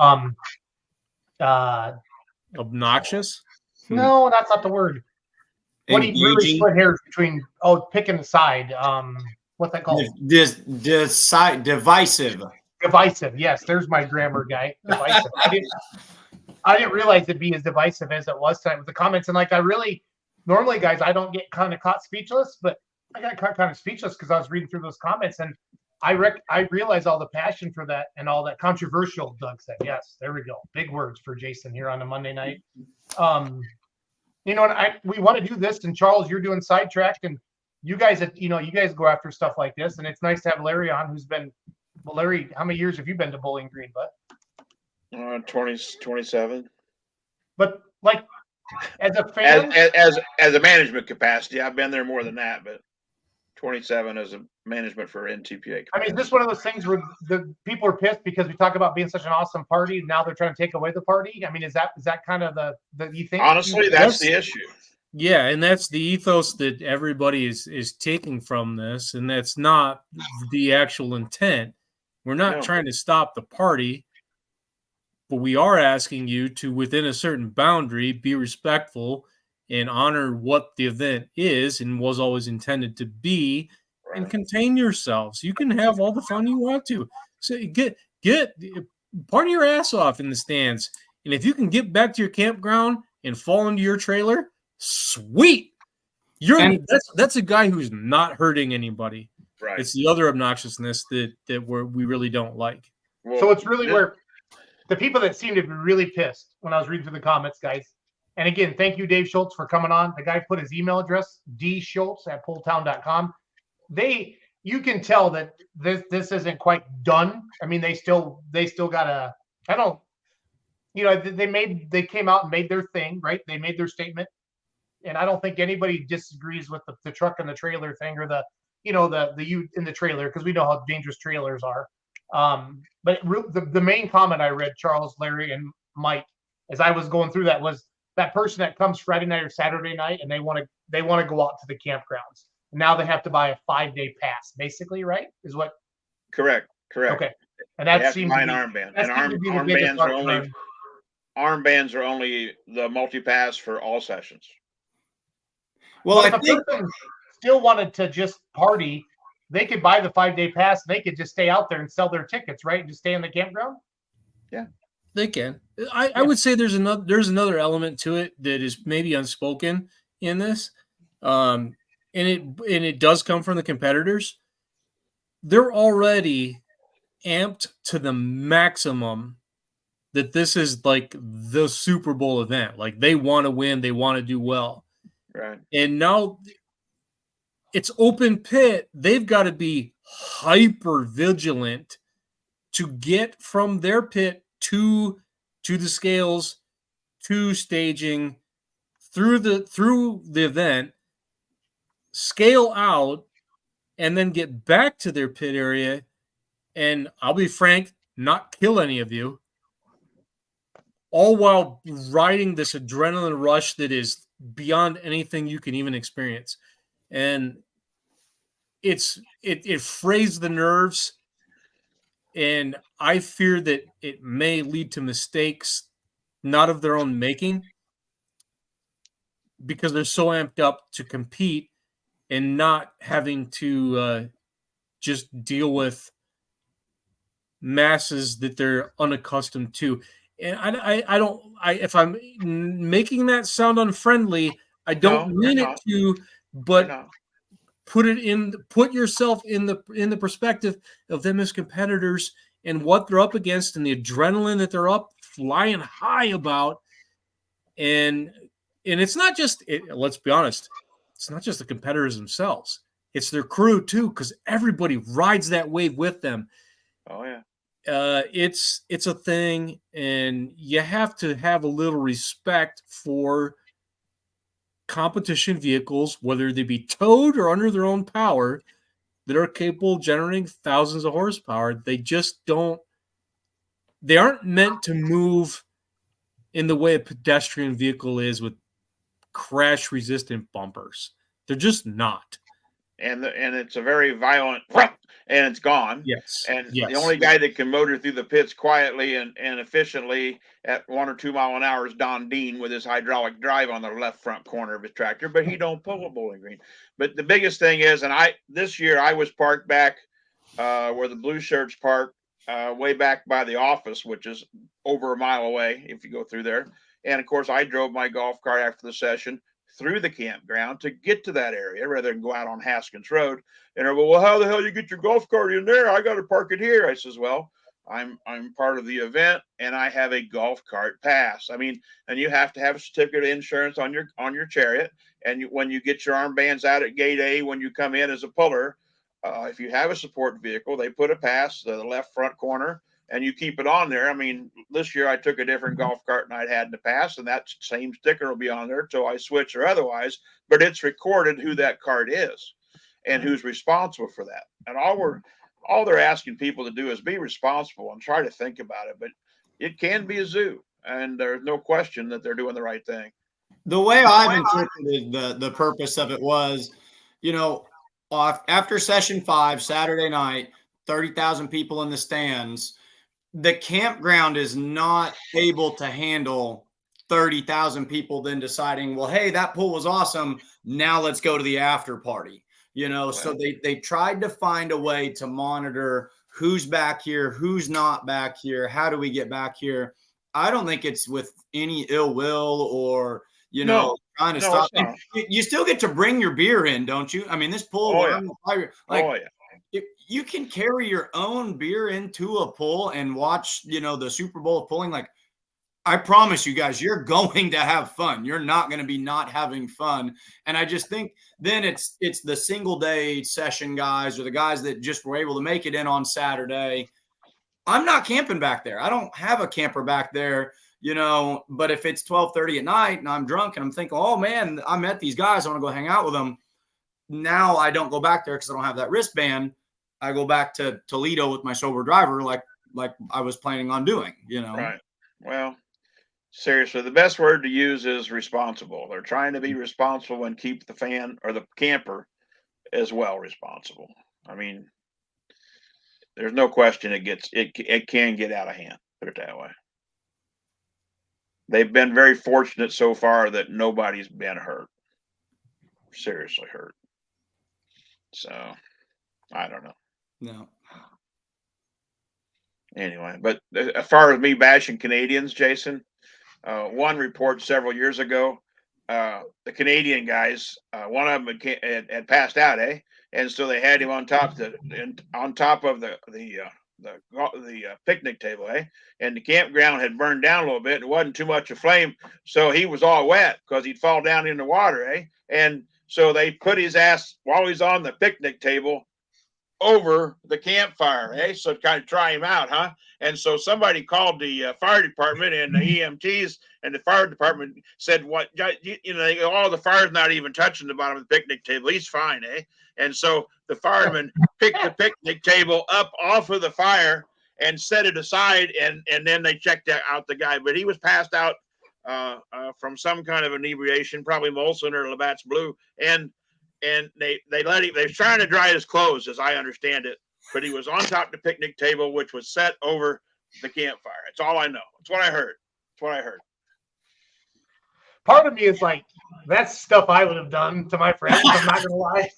Obnoxious? No, that's not the word. What he really split hairs between picking a side. what's that called? Divisive. Divisive. Yes, there's my grammar guy. Divisive. I didn't realize it'd be as divisive as it was tonight with the comments. And like, normally, guys, I don't get kind of caught speechless, but I got caught kind of speechless because I was reading through those comments and I realized all the passion for that and all that controversial. Doug said, yes, there we go. Big words for Jason here on a Monday night. You know, and we want to do this, and Charles, you're doing Sidetracked, and you guys go after stuff like this, and it's nice to have Larry on, who's been. Well, Larry, how many years have you been to Bowling Green, bud? 27. But like, as a fan, as a management capacity, I've been there more than that, but 27 as a management for NTPA capacity. I mean, is this one of those things where the people are pissed because we talk about being such an awesome party, and now they're trying to take away the party? I mean, is that kind of the you think? Honestly, that's the issue. Yeah, and that's the ethos that everybody is taking from this, and that's not the actual intent. We're not trying to stop the party, but we are asking you to, within a certain boundary, be respectful and honor what the event is and was always intended to be, and contain yourselves. You can have all the fun you want to. So get party your ass off in the stands, and if you can get back to your campground and fall into your trailer, sweet. That's a guy who's not hurting anybody. Right. It's the other obnoxiousness that we really don't like. Well, so it's really where the people that seem to be really pissed when I was reading through the comments, guys. And again, thank you, Dave Schultz, for coming on. The guy put his email address, dschultz@pulltown.com. You can tell that this isn't quite done. I mean, they still gotta. They came out and made their thing, right? They made their statement, and I don't think anybody disagrees with the truck and the trailer thing, or the you in the trailer, because we know how dangerous trailers are. But the main comment I read, Charles, Larry, and Mike, as I was going through that, was that person that comes Friday night or Saturday night and they want to go out to the campgrounds. Now they have to buy a 5-day pass, basically, right? Is what? Correct. Okay, and that seems to be an armband. And armbands are only the multi-pass for all sessions. Well, if a person still wanted to just party, they could buy the 5-day pass and they could just stay out there and sell their tickets, right? And just stay in the campground. Yeah, they can. I would say there's another element to it that is maybe unspoken in this, and it does come from the competitors. They're already amped to the maximum that this is like the Super Bowl event. Like, they want to win, they want to do well. Right. And now it's open pit. They've got to be hyper vigilant to get from their pit to the scales, to staging, through the event, scale out, and then get back to their pit area. And I'll be frank, not kill any of you, all while riding this adrenaline rush that is beyond anything you can even experience. And it frays the nerves, and I fear that it may lead to mistakes not of their own making, because they're so amped up to compete and not having to just deal with masses that they're unaccustomed to. And if I'm making that sound unfriendly, I don't mean it to, but put yourself in the perspective of them as competitors and what they're up against and the adrenaline that they're up flying high about. And it's not just, let's be honest, it's not just the competitors themselves. It's their crew too, because everybody rides that wave with them. Oh yeah. It's a thing, and you have to have a little respect for competition vehicles, whether they be towed or under their own power, that are capable of generating thousands of horsepower. They aren't meant to move in the way a pedestrian vehicle is, with crash resistant bumpers. They're just not. And it's a very violent and it's gone. Yes. And yes. the only guy that can motor through the pits quietly and efficiently at 1 or 2 mile an hour is Don Dean with his hydraulic drive on the left front corner of his tractor, but he don't pull a Bowling Green. But the biggest thing is, and this year I was parked back where the blue shirts park, way back by the office, which is over a mile away if you go through there. And of course, I drove my golf cart after the session through the campground to get to that area rather than go out on Haskins Road. And they're, well, how the hell you get your golf cart in there? I got to park it here. I says, well, I'm part of the event and I have a golf cart pass. I mean, and you have to have a certificate of insurance on your chariot. And when you get your armbands out at gate A, when you come in as a puller, if you have a support vehicle, they put a pass to the left front corner and you keep it on there. I mean, this year I took a different golf cart than I'd had in the past, and that same sticker will be on there till I switch or otherwise, but it's recorded who that cart is and who's responsible for that. And all they're asking people to do is be responsible and try to think about it. But it can be a zoo, and there's no question that they're doing the right thing. The way I've interpreted the purpose of it was, after session 5, Saturday night, 30,000 people in the stands. The campground is not able to handle 30,000 people then deciding, well, hey, that pool was awesome. Now let's go to the after party. So they tried to find a way to monitor who's back here, who's not back here. How do we get back here? I don't think it's with any ill will or, trying to stop. You still get to bring your beer in, don't you? I mean, this pool, you can carry your own beer into a pool and watch, the Super Bowl of pulling. Like, I promise you guys, you're going to have fun. You're not going to be not having fun. And I just think then it's the single day session guys or the guys that just were able to make it in on Saturday. I'm not camping back there. I don't have a camper back there, but if it's 12:30 at night and I'm drunk and I'm thinking, oh man, I met these guys, I want to go hang out with them. Now I don't go back there because I don't have that wristband. I go back to Toledo with my sober driver like I was planning on doing, Right. Well, seriously, the best word to use is responsible. They're trying to be responsible and keep the fan or the camper as well responsible. I mean, there's no question it can get out of hand, put it that way. They've been very fortunate so far that nobody's been hurt. Seriously hurt. So I don't know. No. Anyway, but as far as me bashing Canadians, Jason, one report several years ago, the Canadian guys, one of them had passed out, and so they had him on top of the picnic table, and the campground had burned down a little bit. It wasn't too much of flame, so he was all wet because he'd fall down in the water, and so they put his ass while he's on the picnic table over the campfire, so to kind of try him out, And so somebody called the fire department and the EMTs, and the fire department said, "What? The fire's not even touching the bottom of the picnic table. He's fine, And so the firemen picked the picnic table up off of the fire and set it aside, and then they checked out the guy, but he was passed out from some kind of inebriation, probably Molson or Labatt's Blue, and they let him. They was trying to dry his clothes, as I understand it, but he was on top of the picnic table, which was set over the campfire. That's all I know. That's what I heard. Part of me is like, that's stuff I would have done to my friends. I'm not gonna lie.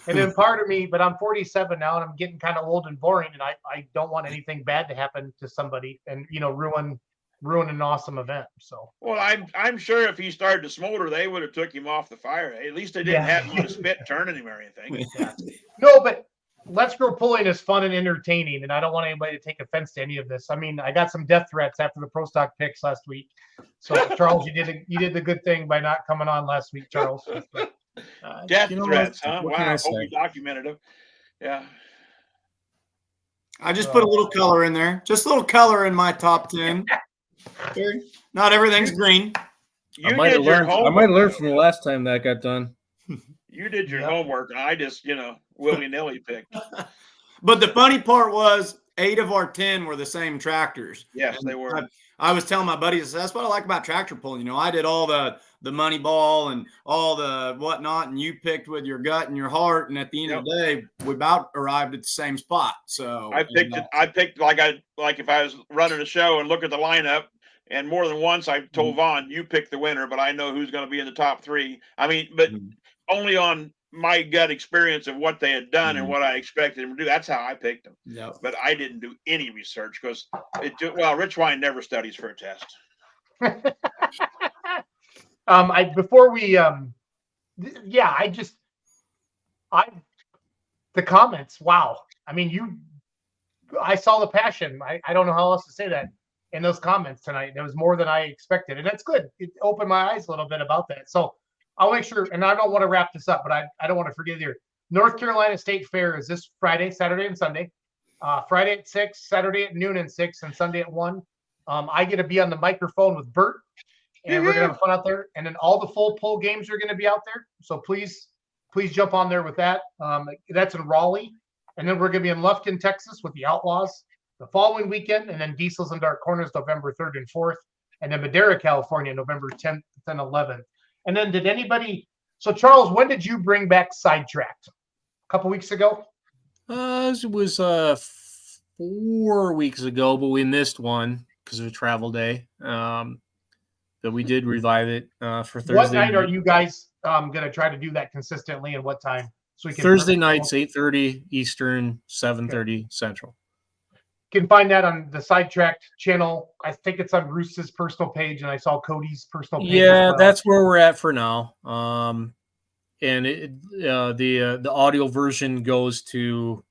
And then part of me, but I'm 47 now, and I'm getting kind of old and boring, and I don't want anything bad to happen to somebody, and ruin an awesome event. So, well, I'm sure if he started to smolder, they would have took him off the fire. At least they didn't have him to spit turning him or anything. Yeah. No, but Let's Go Pulling is fun and entertaining, and I don't want anybody to take offense to any of this. I mean, I got some death threats after the Pro Stock picks last week. So, Charles, you did the good thing by not coming on last week, Charles. Death threats, huh? Wow, I hope we documented them. Yeah. I just put a little color in there. Just a little color in my top 10. Not everything's green. I might have learned from the last time that got done. You did your homework, and I just, willy-nilly picked. But the funny part was 8 of our 10 were the same tractors. Yes, they were. I was telling my buddies, that's what I like about tractor pulling. I did all the the money ball and all the whatnot, and you picked with your gut and your heart. And at the end of the day, we about arrived at the same spot. So I picked like if I was running a show and look at the lineup, and more than once I told Vaughn, you pick the winner, but I know who's going to be in the top 3. I mean, but only on my gut experience of what they had done and what I expected them to do. That's how I picked them. Yep. But I didn't do any research because Rich Wine never studies for a test. The comments. Wow. I mean, I saw the passion. I don't know how else to say that in those comments tonight. It was more than I expected, and that's good. It opened my eyes a little bit about that. So I'll make sure, and I don't want to wrap this up, but I don't want to forget here. North Carolina State Fair is this Friday, Saturday, and Sunday. Friday at 6, Saturday at noon and 6, and Sunday at 1. I get to be on the microphone with Bert, and we're going to have fun out there. And then all the full pull games are going to be out there. So please jump on there with that. That's in Raleigh. And then we're going to be in Lufkin, Texas with the Outlaws the following weekend. And then Diesels and Dark Corners November 3rd and 4th. And then Madera, California, November 10th and 11th. And then so Charles, when did you bring back Sidetracked? A couple weeks ago? It was 4 weeks ago, but we missed one because of a travel day. But we did revive it for Thursday. What night are you guys going to try to do that consistently, and what time? So we can Thursday nights, 8:30 Eastern, 7:30 Central. You can find that on the Sidetracked channel. I think it's on Bruce's personal page, and I saw Cody's personal page. Yeah, that's where we're at for now. And the audio version goes to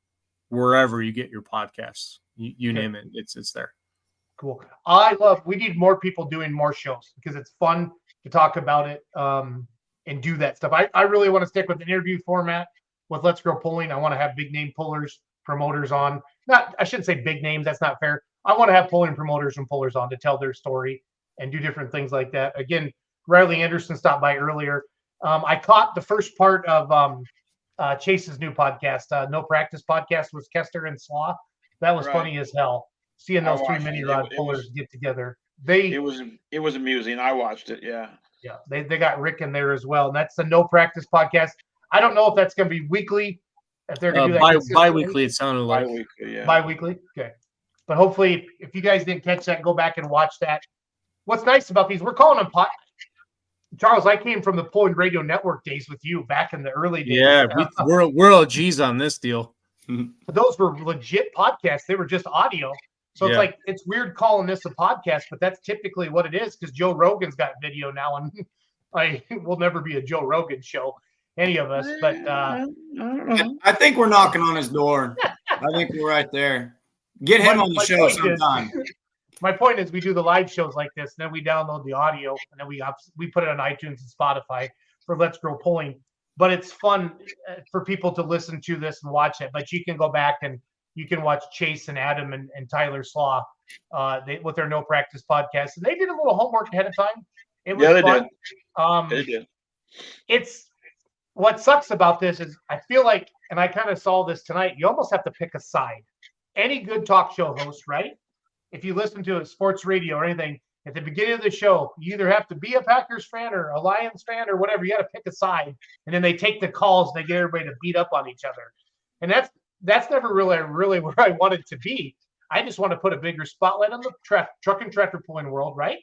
wherever you get your podcasts. You name it, it's there. Cool. We need more people doing more shows because it's fun to talk about it and do that stuff. I really want to stick with an interview format with Let's Grow Pulling. I want to have big name pullers, promoters on. I shouldn't say big names. That's not fair. I want to have pulling promoters and pullers on to tell their story and do different things like that. Again, Riley Anderson stopped by earlier. I caught the first part of Chase's new podcast, No Practice Podcast with Kester and Slaw. That was funny as hell. Seeing those 3 mini rod pullers get together. It was amusing. I watched it. Yeah. Yeah. They got Rick in there as well. And that's the No Practice Podcast. I don't know if that's going to be weekly. If they're going to do that bi-weekly, it sounded like. Bi-weekly, yeah. Bi-weekly? Okay. But hopefully, if you guys didn't catch that, go back and watch that. What's nice about these, we're calling them Charles, I came from the Pulling Radio Network days with you back in the early days. Yeah, we're OGs on this deal. Those were legit podcasts. They were just audio. So it's like, it's weird calling this a podcast, but that's typically what it is because Joe Rogan's got video now, and we'll never be a Joe Rogan show, any of us. But I think we're knocking on his door. I think we're right there. Get him on the show sometime. My point is, we do the live shows like this, and then we download the audio, and then we put it on iTunes and Spotify for Let's Grow Pulling. But it's fun for people to listen to this and watch it. But you can go back and you can watch Chase and Adam and Tyler Slaw with their No Practice podcast. And they did a little homework ahead of time. It was fun. They did. It's what sucks about this is I feel like, and I kind of saw this tonight, you almost have to pick a side. Any good talk show host, right? If you listen to a sports radio or anything, at the beginning of the show, you either have to be a Packers fan or a Lions fan or whatever. You got to pick a side, and then they take the calls and they get everybody to beat up on each other. And that's never really where I wanted to be. I just want to put a bigger spotlight on the truck and tractor pulling world, right?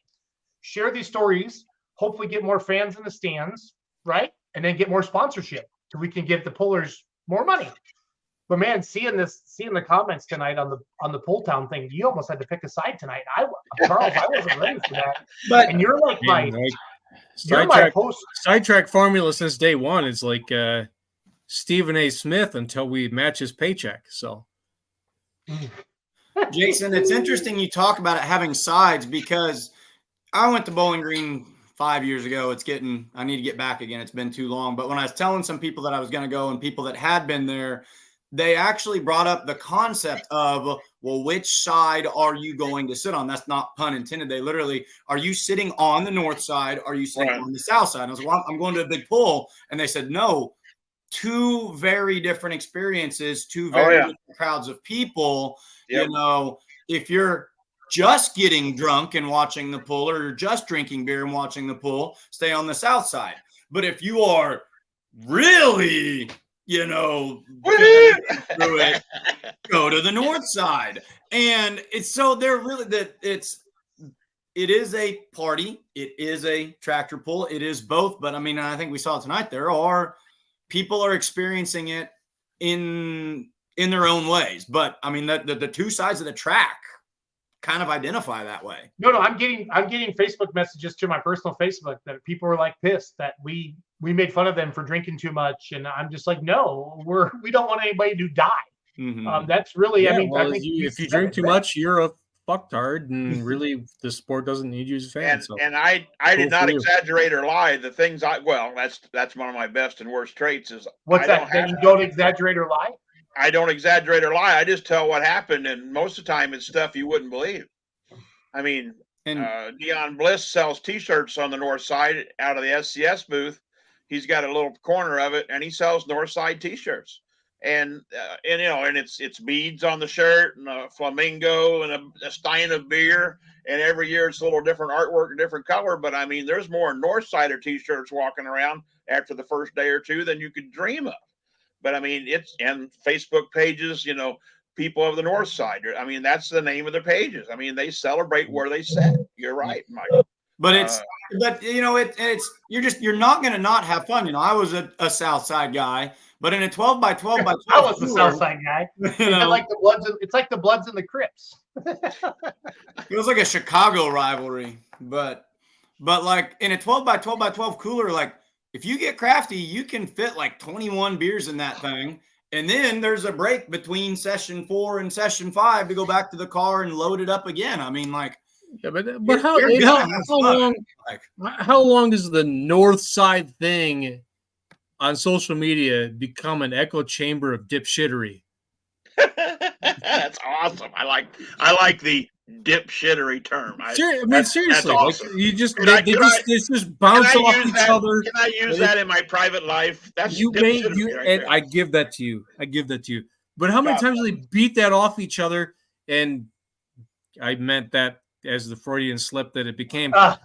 Share these stories, hopefully get more fans in the stands, right? And then get more sponsorship so we can give the pullers more money. But man, seeing the comments tonight on the Pull Town thing, you almost had to pick a side tonight. Charles, I wasn't ready for that. And you're like my host. Sidetrack formula since day one is like Stephen A. Smith until we match his paycheck. So, Jason, it's interesting you talk about it having sides because I went to Bowling Green 5 years ago. I need to get back again. It's been too long. But when I was telling some people that I was going to go and people that had been there, they actually brought up the concept of, well, which side are you going to sit on? That's not pun intended. They literally, are you sitting on the north side? Are you sitting on the south side? And I was like, well, I'm going to a big pull. And they said, no, 2 very different experiences, 2 very different crowds of people. Yep. You know, if you're just getting drunk and watching the pool, or you're just drinking beer and watching the pool, stay on the south side. But if you are really, through it, go to the north side. And it's so they're really that it is a party, it is a tractor pull, it is both. But I mean, I think we saw tonight, people are experiencing it in their own ways. But I mean, the two sides of the track kind of identify that way. No, I'm getting Facebook messages to my personal Facebook that people were like pissed that we made fun of them for drinking too much, and I'm just like, no, we don't want anybody to die. Mm-hmm. That's really, Yeah, I mean, well, I think if you drink too much, you're a fucktard, and really, the sport doesn't need you as a fan. And I did not exaggerate or lie. The things that's one of my best and worst traits is what's that? That you don't exaggerate or lie? I don't exaggerate or lie. I just tell what happened, and most of the time it's stuff you wouldn't believe. I mean, Dion Bliss sells T-shirts on the north side out of the SCS booth. He's got a little corner of it, and he sells north side T-shirts. And it's beads on the shirt and a flamingo and a stein of beer. And every year it's a little different artwork, a different color. But I mean, there's more north sider T-shirts walking around after the first day or two than you could dream of. But I mean, and Facebook pages, people of the north side. I mean, that's the name of the pages. I mean, they celebrate where they sit. You're right, Michael. But you're not going to not have fun. I was a South Side guy, but in a 12 by 12 by 12, I was the South Side guy. It's like the Bloods and the Crips. It was like a Chicago rivalry, but like in a 12 by 12 by 12 cooler, like if you get crafty, you can fit like 21 beers in that thing. And then there's a break between session 4 and session 5 to go back to the car and load it up again. I mean, like, yeah, but how long does the north side thing on social media become an echo chamber of dipshittery? That's awesome. I like the dipshittery term. Seriously, awesome. Like you just they just bounce off each other. Can I use that in my private life? That's and I give that to you. But how many times do they beat that off each other? And I meant that as the Freudian slip that it became. Like,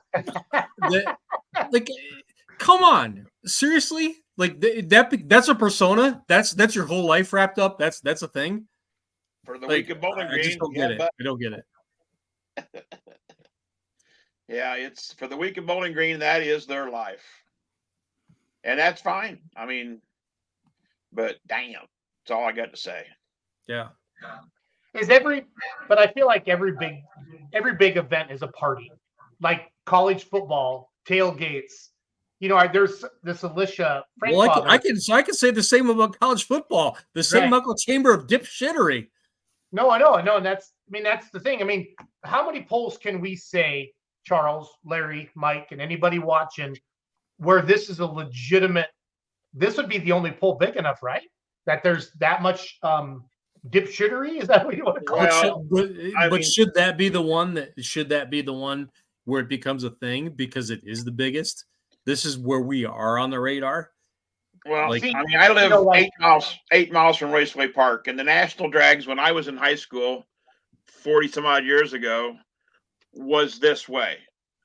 come on, seriously. Like that's a persona. That's your whole life wrapped up. That's a thing. For the week of Bowling Green, I just don't get it. I don't get it. Yeah, it's for the week of Bowling Green. That is their life, and that's fine. I mean, but damn, that's all I got to say. Yeah. But I feel like every big event is a party, like college football tailgates. There's this Alicia. Well, I can say the same about college football. The same echo chamber of dipshittery. No, I know, and that's the thing. I mean, how many polls can we say, Charles, Larry, Mike, and anybody watching, where this is a legitimate? This would be the only poll big enough, right? That there's that much dipshittery. Is that what you want to call it? But should that be the one where it becomes a thing because it is the biggest? This is where we are on the radar. Well, I live 8 miles from Raceway Park, and the national drags when I was in high school, 40 some odd years ago, was this way.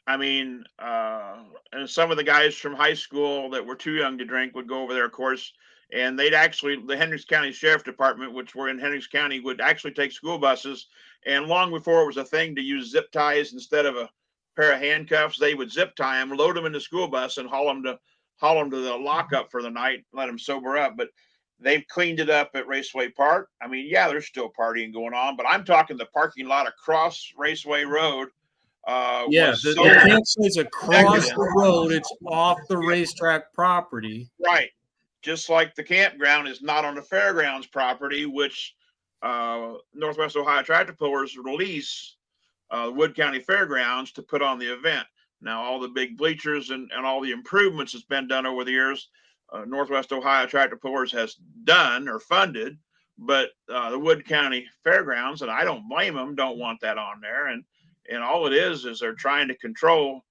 I mean, and some of the guys from high school that were too young to drink would go over there, of course, and the Hendricks County Sheriff Department, which were in Hendricks County, would actually take school buses. And long before it was a thing to use zip ties instead of a pair of handcuffs, they would zip tie them, load them in the school bus, and haul them to the lockup for the night, let them sober up. But they've cleaned it up at Raceway Park. I mean, yeah, there's still partying going on, but I'm talking the parking lot across Raceway Road. You can't say it's across the road; it's off the racetrack property. Right, just like the campground is not on the fairgrounds property, which Northwest Ohio Tractor Pullers release Wood County Fairgrounds to put on the event. Now, all the big bleachers and all the improvements that's been done over the years, Northwest Ohio Tractor Pullers has done or funded, but the Wood County Fairgrounds, and I don't blame them, don't want that on there. And all it is they're trying to control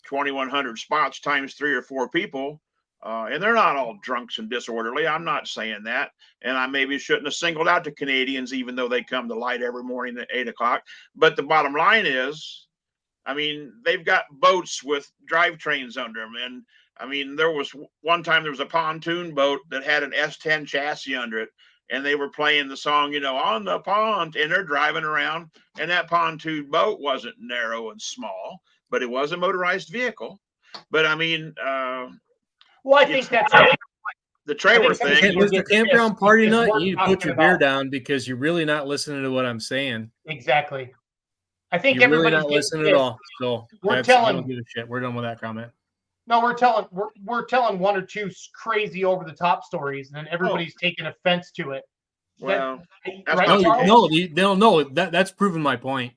2,100 spots times 3 or 4 people And they're not all drunks and disorderly. I'm not saying that. And I maybe shouldn't have singled out the Canadians, even though they come to light every morning at 8 o'clock. But the bottom line is, I mean, they've got boats with drivetrains under them. And I mean, there was one time there was a pontoon boat that had an S10 chassis under it. And they were playing the song, on the pond, and they're driving around. And that pontoon boat wasn't narrow and small, but it was a motorized vehicle. But I mean, well, I think that's the trailer thing. Mr. Campground Party Nut, you need to put your beer down because you're really not listening to what I'm saying. Exactly. I think you're really everybody's not listening at all. So we're I don't give a shit. We're done with that comment. No, we're telling one or two crazy over the top stories, and then everybody's taking offense to it. Well, no, that's proven my point.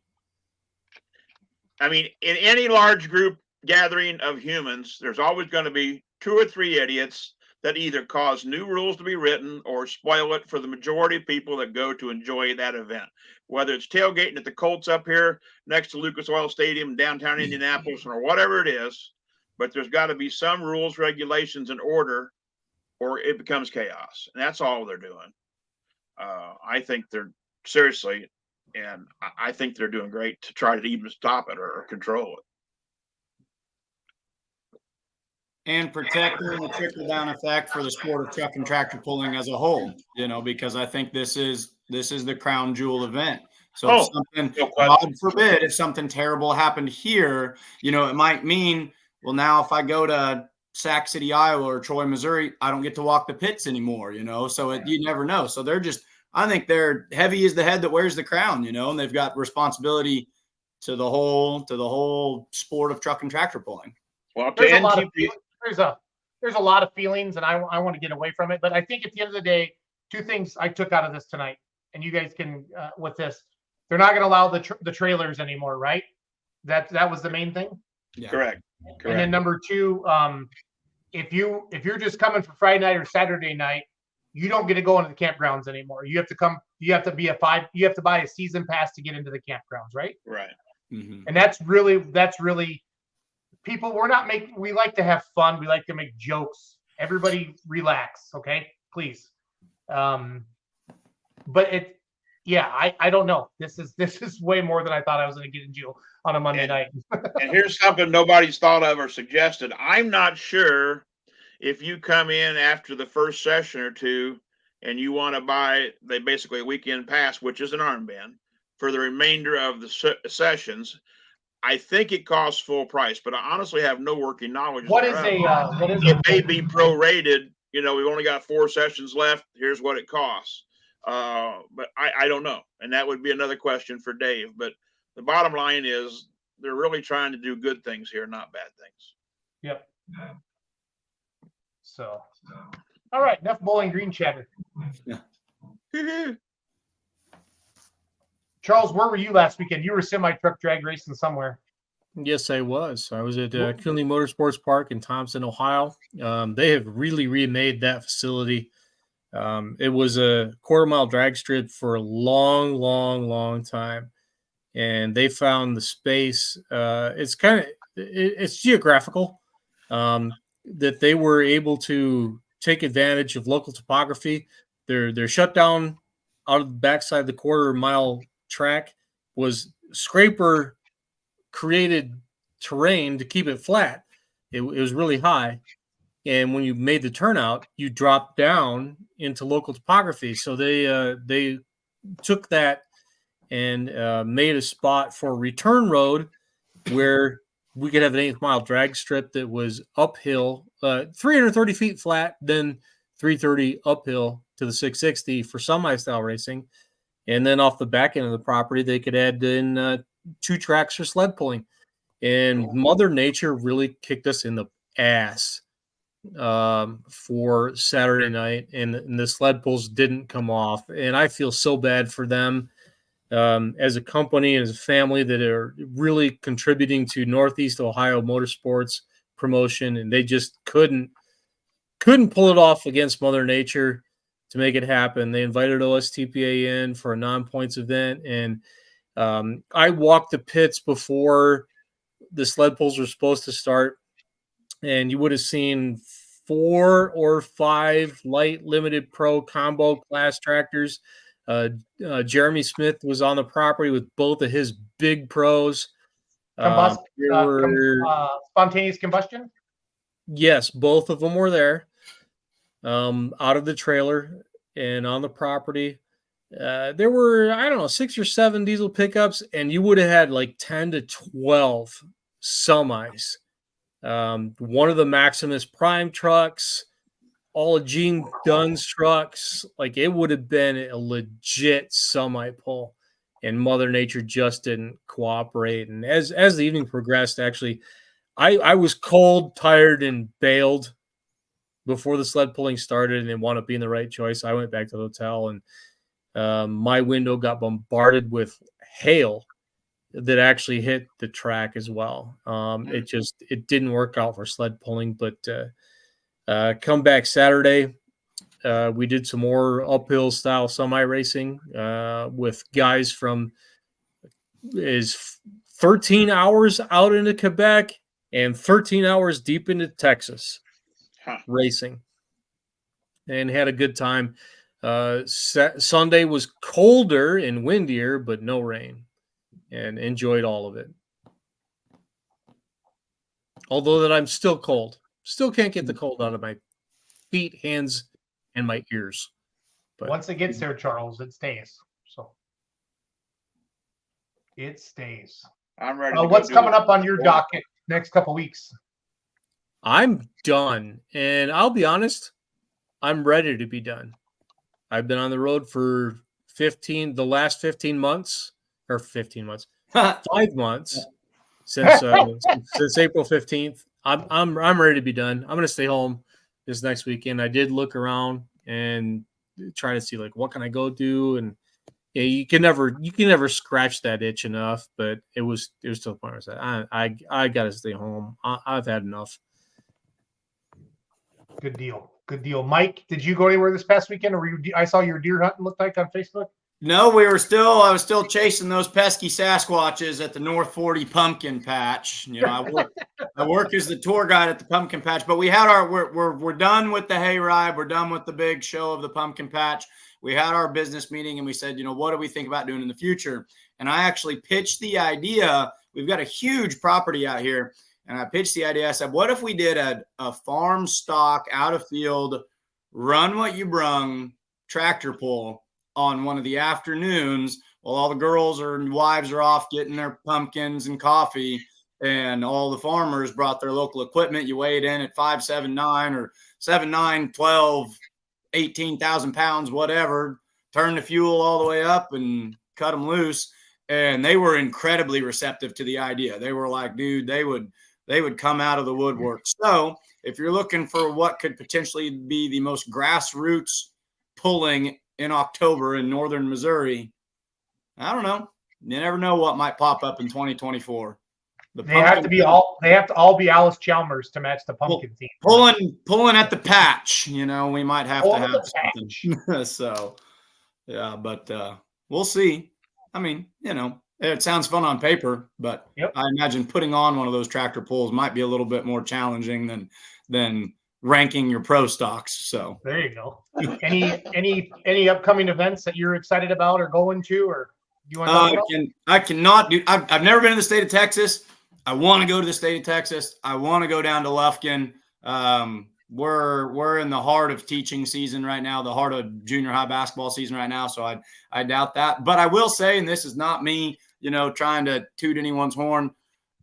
I mean, in any large group gathering of humans, there's always going to be 2 or 3 idiots that either cause new rules to be written or spoil it for the majority of people that go to enjoy that event. Whether it's tailgating at the Colts up here next to Lucas Oil Stadium, downtown Indianapolis, or whatever it is, but there's got to be some rules, regulations, and order, or it becomes chaos. And that's all they're doing. I think they're seriously, and I think they're doing great to try to even stop it or control it. And protecting the trickle-down effect for the sport of truck and tractor pulling as a whole, because I think this is the crown jewel event. So if something, God forbid, if something terrible happened here, it might mean, well, now if I go to Sac City, Iowa, or Troy, Missouri, I don't get to walk the pits anymore, so you never know. So I think they're heavy as the head that wears the crown, and they've got responsibility to the whole sport of truck and tractor pulling. Well, there's a lot of feelings, and I want to get away from it. But I think at the end of the day, 2 things I took out of this tonight, and you guys can with this, they're not going to allow the trailers anymore, right? That was the main thing. Yeah. Correct. And then number 2, if you're just coming for Friday night or Saturday night, you don't get to go into the campgrounds anymore. You have to come. You have to buy a season pass to get into the campgrounds, right? Right. Mm-hmm. And that's really. People, we like to have fun. We like to make jokes. Everybody relax, okay? Please. But I don't know. This is way more than I thought I was going to get into on a Monday night. And here's something nobody's thought of or suggested. I'm not sure if you come in after the first session or 2 and you want to buy basically a weekend pass, which is an armband, for the remainder of the sessions. I think it costs full price, but I honestly have no working knowledge. What is it may be prorated. We've only got 4 sessions left. Here's what it costs. But I don't know. And that would be another question for Dave. But the bottom line is they're really trying to do good things here, not bad things. Yep. So, all right, enough Bowling Green chatter. Charles, where were you last weekend? You were semi-truck drag racing somewhere. Yes, I was. I was at Kinley Motorsports Park in Thompson, Ohio. They have really remade that facility. It was a quarter-mile drag strip for a long, long, long time, and they found the space. It's geographical that they were able to take advantage of local topography. They're shut down out of the backside of the quarter-mile track was scraper created terrain to keep it flat. It was really high, and when you made the turnout, you dropped down into local topography. So they took that and made a spot for a return road where we could have an 8th mile drag strip that was uphill, 330 feet flat, then 330 uphill to the 660 for semi-style racing. And then off the back end of the property, they could add in 2 tracks for sled pulling. And Mother Nature really kicked us in the ass for Saturday night, and the sled pulls didn't come off. And I feel so bad for them as a company and as a family that are really contributing to Northeast Ohio motorsports promotion, and they just couldn't pull it off against Mother Nature to make it happen. They invited OSTPA in for a non-points event, and I walked the pits before the sled pulls were supposed to start, and you would have seen 4 or 5 light limited pro combo class tractors. Jeremy Smith was on the property with both of his big pros. Spontaneous combustion? Yes, both of them were there, out of the trailer and on the property. There were, I don't know, 6 or 7 diesel pickups, and you would have had like 10 to 12 semis. One of the Maximus Prime trucks, all of Gene Dunn's trucks. Like, it would have been a legit semi pull, and Mother Nature just didn't cooperate. And as the evening progressed, actually, I was cold, tired, and bailed before the sled pulling started, and it wound up being the right choice. I went back to the hotel, and my window got bombarded with hail that actually hit the track as well. It didn't work out for sled pulling, but come back Saturday, we did some more uphill style semi racing with guys from 13 hours out into Quebec and 13 hours deep into Texas racing, and had a good time. Sunday was colder and windier, but no rain, and enjoyed all of it. Although that I'm still cold. Still can't get the cold out of my feet, hands, and my ears. But once it gets there, Charles, it stays. So it stays. I'm ready. What's coming up on your docket next couple weeks? I'm done, and I'll be honest, I'm ready to be done. I've been on the road for the last 15 months, or 15 months, 5 months since April 15th. I'm ready to be done. I'm going to stay home this next weekend. I did look around and try to see, like, what can I go do, and yeah, you can never scratch that itch enough. But it was to the point where I said, I got to stay home. I've had enough. Good deal. Mike, did you go anywhere this past weekend, or I saw your deer hunting looked like on Facebook? No, I was still chasing those pesky Sasquatches at the North 40 pumpkin patch. You know, I work as the tour guide at the pumpkin patch, but we had we're done with the hayride. We're done with the big show of the pumpkin patch. We had our business meeting, and we said, you know, what do we think about doing in the future? And I actually pitched the idea. We've got a huge property out here. And I pitched the idea. I said, what if we did a farm stock out of field, run what you brung tractor pull on one of the afternoons while all the girls and wives are off getting their pumpkins and coffee, and all the farmers brought their local equipment. You weigh it in at 5, 7, 9 or 7, 9, 12, 18,000 pounds, whatever, turn the fuel all the way up and cut them loose. And they were incredibly receptive to the idea. They were like, dude, they would come out of the woodwork. So if you're looking for what could potentially be the most grassroots pulling in October in northern Missouri, I don't know. You never know what might pop up in 2024. They have to all be Alice Chalmers to match the pumpkin theme. Pulling at the patch, you know, we might have to have something. So yeah, but we'll see. I mean, you know, it sounds fun on paper, but I imagine putting on one of those tractor pulls might be a little bit more challenging than ranking your pro stocks. So there you go. Any upcoming events that you're excited about or going to, or you want to talk about? I cannot do. I've never been to the state of Texas. I want to go to the state of Texas. I want to go down to Lufkin. We're in the heart of teaching season right now, the heart of junior high basketball season right now. So I doubt that. But I will say, and this is not me, you know, trying to toot anyone's horn,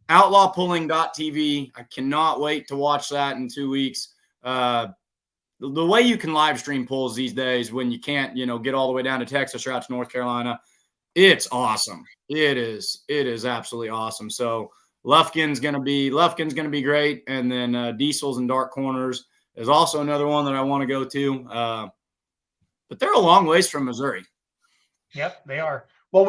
outlawpulling.tv. I cannot wait to watch that in 2 weeks. The way you can live stream pulls these days when you can't, you know, get all the way down to Texas or out to North Carolina, it's awesome. It is absolutely awesome. So Lufkin's gonna be great, and then Diesels and Dark Corners is also another one that I want to go to. But they're a long ways from Missouri. Yep, they are. Well,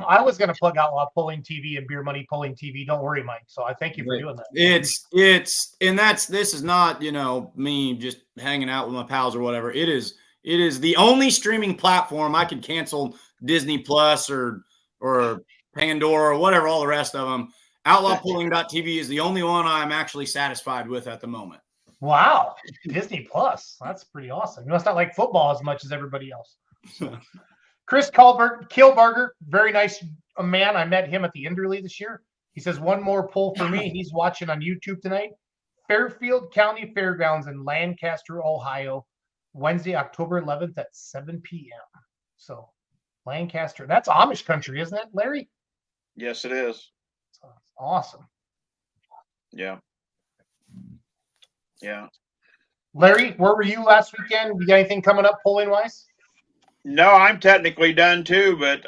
I was going to plug Outlaw Pulling TV and Beer Money Pulling TV. Don't worry, Mike. So I thank you for doing that. This is not, you know, me just hanging out with my pals or whatever. It is the only streaming platform I could cancel Disney Plus or Pandora or whatever, all the rest of them. Outlawpulling.tv is the only one I'm actually satisfied with at the moment. Wow, Disney Plus. That's pretty awesome. You must not like football as much as everybody else. Chris Kilbarger, very nice man. I met him at the Enderley this year. He says, one more poll for me. He's watching on YouTube tonight. Fairfield County Fairgrounds in Lancaster, Ohio, Wednesday, October 11th at 7 p.m. So Lancaster, that's Amish country, isn't it, Larry? Yes, it is. Awesome. Yeah. Yeah. Larry, where were you last weekend? You got anything coming up polling wise? No, I'm technically done too, but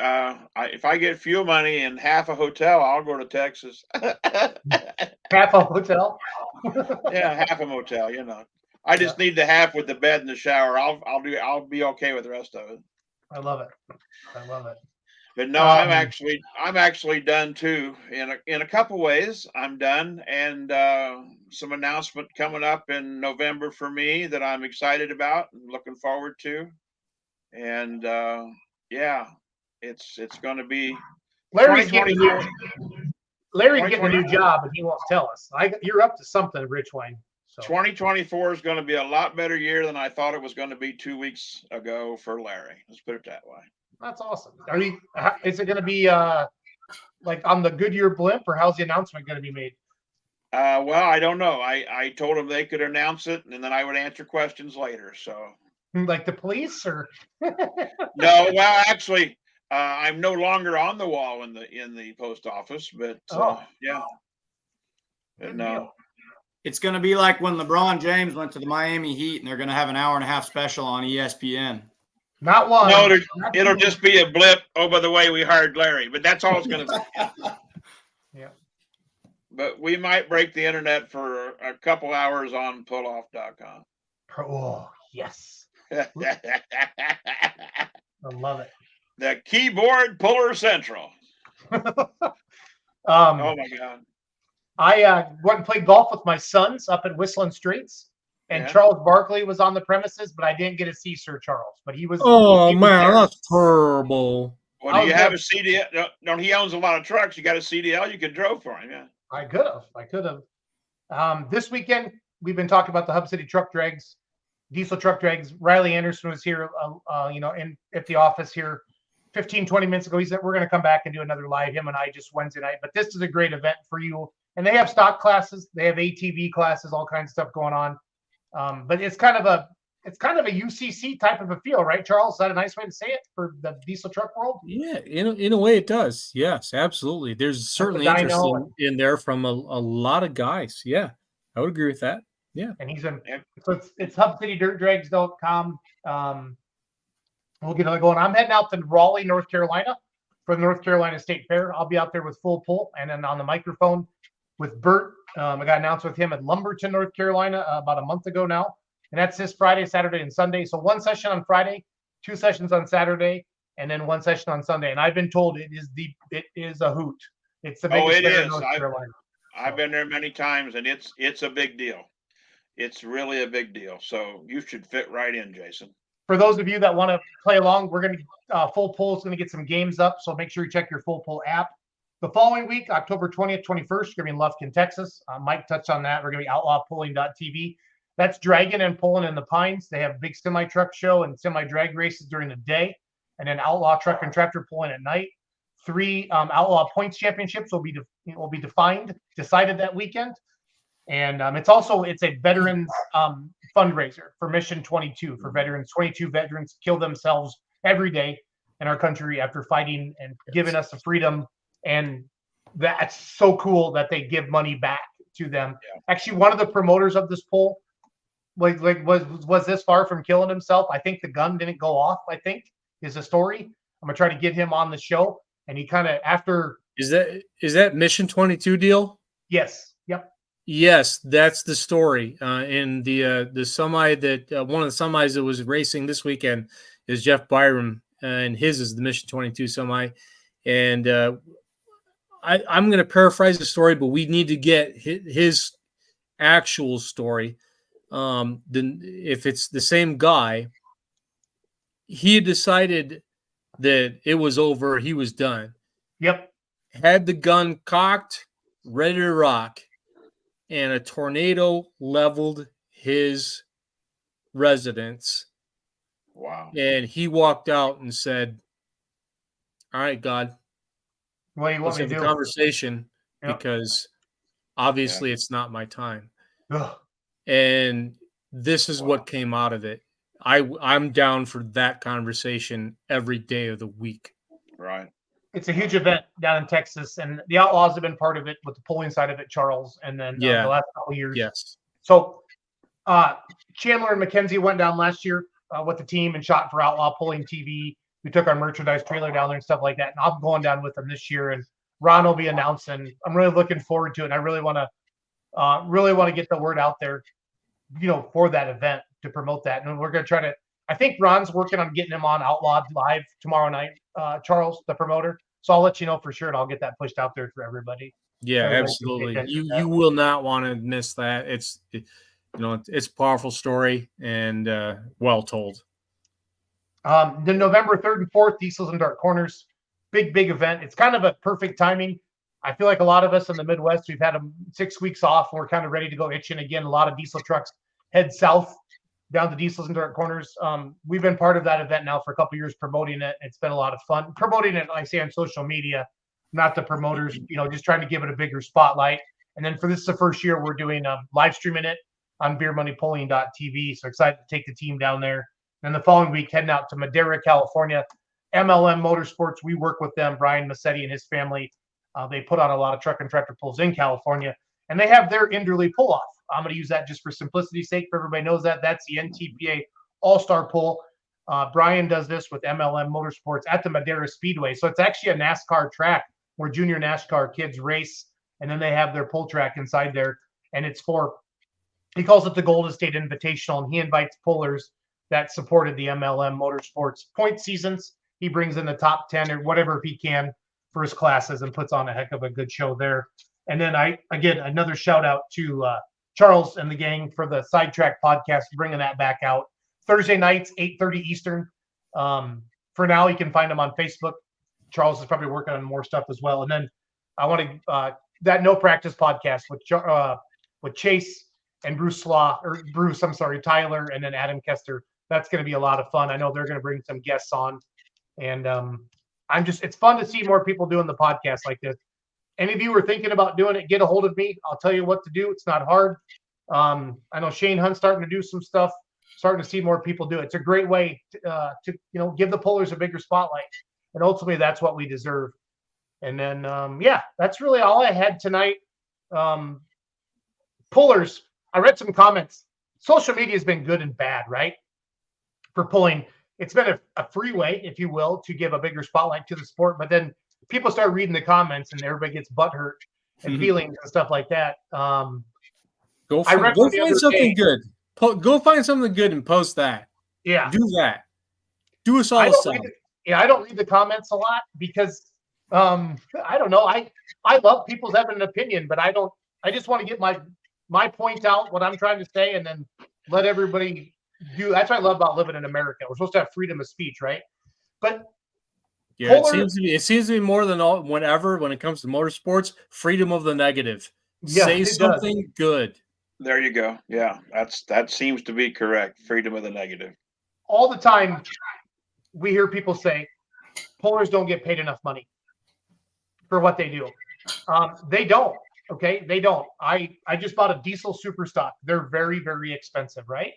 if I get fuel money and half a hotel, I'll go to Texas. Half a hotel? Yeah, half a motel, you know. I just need the half with the bed and the shower. I'll be okay with the rest of it. I love it. I love it. But no, I'm actually done too. In a couple ways, I'm done, and some announcement coming up in November for me that I'm excited about and looking forward to. And yeah, it's going to be Larry's getting a new job, and he won't tell us. You're up to something, Rich Wayne. So 2024 is going to be a lot better year than I thought it was going to be 2 weeks ago for Larry. Let's put it that way. That's awesome. Is it going to be like on the Goodyear blimp, or how's the announcement going to be made? Well, I don't know. I told them they could announce it, and then I would answer questions later. So, like the police, or no? Well, actually, I'm no longer on the wall in the post office, but yeah. But no. It's going to be like when LeBron James went to the Miami Heat, and they're going to have an hour-and-a-half special on ESPN. Not one. No, it'll just be a blip. Oh, by the way, we hired Larry, but that's all it's going to be. Yeah. But we might break the internet for a couple hours on pulloff.com. Oh, yes. I love it. The keyboard puller central. Oh my God. I went and played golf with my sons up at Whistling Straits, and Charles Barkley was on the premises, but I didn't get to see Sir Charles. But he was. Oh, he was man, there. that's terrible. Well, do you have a CDL? No, he owns a lot of trucks. You got a CDL? You could drove for him, yeah. I could have. This weekend, we've been talking about the Hub City truck drags, diesel truck drags. Riley Anderson was here, at the office here 15, 20 minutes ago. He said, we're going to come back and do another live, him and I, just Wednesday night. But this is a great event for you. And they have stock classes. They have ATV classes, all kinds of stuff going on. But it's kind of a UCC type of a feel, right, Charles? Is that a nice way to say it for the diesel truck world? Yeah, in a way it does. Yes, absolutely. There's certainly interest in there from a lot of guys. Yeah, I would agree with that. Yeah. And he's in, so it's hubcitydirtdrags.com. We'll get it going. I'm heading out to Raleigh, North Carolina for the North Carolina State Fair. I'll be out there with full pull and then on the microphone with Bert. I got announced with him at Lumberton, North Carolina about a month ago now. And that's this Friday, Saturday, and Sunday. So one session on Friday, 2 sessions on Saturday, and then 1 session on Sunday. And I've been told it is a hoot. It's the biggest fair in North Carolina. I've been there many times, and it's a big deal. It's really a big deal. So you should fit right in, Jason. For those of you that want to play along, we're going to Full Pull is going to get some games up. So make sure you check your Full Pull app. The following week, October 20th, 21st, we're going to be in Lufkin, Texas. Mike touched on that. We're going to be outlawpulling.tv. That's dragging and pulling in the Pines. They have a big semi-truck show and semi-drag races during the day, and then outlaw truck and tractor pulling at night. 3 outlaw points championships will be decided that weekend. And it's a veterans fundraiser for Mission 22 for veterans. 22 veterans kill themselves every day in our country after fighting and giving us the freedom. And that's so cool that they give money back to them. Yeah. Actually, one of the promoters of this poll was this far from killing himself. I think the gun didn't go off, I think, is the story. I'm gonna try to get him on the show. And he kind of after is that Mission 22 deal? Yes. Yep. Yes, that's the story. In the semi that one of the semis that was racing this weekend is Jeff Byram, and his is the Mission 22 semi. And I'm going to paraphrase the story, but we need to get his actual story. Then if it's the same guy, he decided that it was over. He was done. Yep. Had the gun cocked, ready to rock, and a tornado leveled his residence. Wow. And he walked out and said, all right, God, What do you want let's me have to a do? conversation Yep. because obviously it's not my time. Ugh. And this is what came out of it. I'm down for that conversation every day of the week. Right. It's a huge event down in Texas, and the Outlaws have been part of it with the polling side of it, Charles, and then the last couple of years. Yes. So Chandler and McKenzie went down last year with the team and shot for Outlaw Pulling TV. We took our merchandise trailer down there and stuff like that. And I'm going down with them this year, and Ron will be announcing. I'm really looking forward to it. And I really want to get the word out there, for that event to promote that. And we're going to try to. I think Ron's working on getting him on Outlaw Live tomorrow night, Charles, the promoter. So I'll let you know for sure, and I'll get that pushed out there for everybody. Yeah, Everybody absolutely. You will not want to miss that. It's a powerful story and well told. Then November 3rd and 4th, Diesels and Dark Corners, big event. It's kind of a perfect timing. I feel like a lot of us in the Midwest, we've had 6 weeks off, and we're kind of ready to go itching again. A lot of diesel trucks head south down to Diesels and Dark Corners. We've been part of that event now for a couple of years, promoting it. It's been a lot of fun promoting it. Like I say, on social media, not the promoters. Just trying to give it a bigger spotlight. And then for this is the first year we're doing live streaming it on beermoneypulling.tv. So excited to take the team down there. And the following week, heading out to Madera, California. MLM Motorsports, we work with them. Brian Massetti and his family. They put on a lot of truck and tractor pulls in California, and they have their Inderley pull-off. I'm going to use that just for simplicity's sake, for everybody knows that. That's the NTPA All-Star Pull. Brian does this with MLM Motorsports at the Madera Speedway. So it's actually a NASCAR track where junior NASCAR kids race, and then they have their pull track inside there. And it's he calls it the Golden State Invitational, and he invites pullers that supported the MLM Motorsports point seasons. He brings in the top 10 or whatever if he can for his classes and puts on a heck of a good show there. And then another shout out to Charles and the gang for the Sidetrack podcast, bringing that back out Thursday nights, 8:30 Eastern. For now, you can find them on Facebook. Charles is probably working on more stuff as well. And then I want to that No Practice podcast with Chase and Tyler, and then Adam Kester. That's going to be a lot of fun. I know they're going to bring some guests on, and it's fun to see more people doing the podcast like this. Any of you are thinking about doing it, get a hold of me. I'll tell you what to do. It's not hard. I know Shane Hunt's starting to do some stuff, starting to see more people do it. It's a great way to give the pullers a bigger spotlight. And ultimately, that's what we deserve. And then, that's really all I had tonight. Pullers, I read some comments. Social media has been good and bad, right? For pulling. It's been a free way, if you will, to give a bigger spotlight to the sport. But then people start reading the comments and everybody gets butthurt and feelings and stuff like that. Go find something good. Go find something good and post that. Yeah. Do that. Do us all a solid. I don't read the comments a lot because I don't know. I love people's having an opinion, but I just want to get my point out, what I'm trying to say, and then let everybody do. That's what I love about living in America. We're supposed to have freedom of speech, right? But yeah, it seems to be more than whenever when it comes to motorsports, freedom of the negative. Yeah, say something good. There you go. Yeah, that seems to be correct. Freedom of the negative. All the time, we hear people say pullers don't get paid enough money for what they do. They don't. Okay, they don't. I just bought a diesel super stock. They're very, very expensive, right?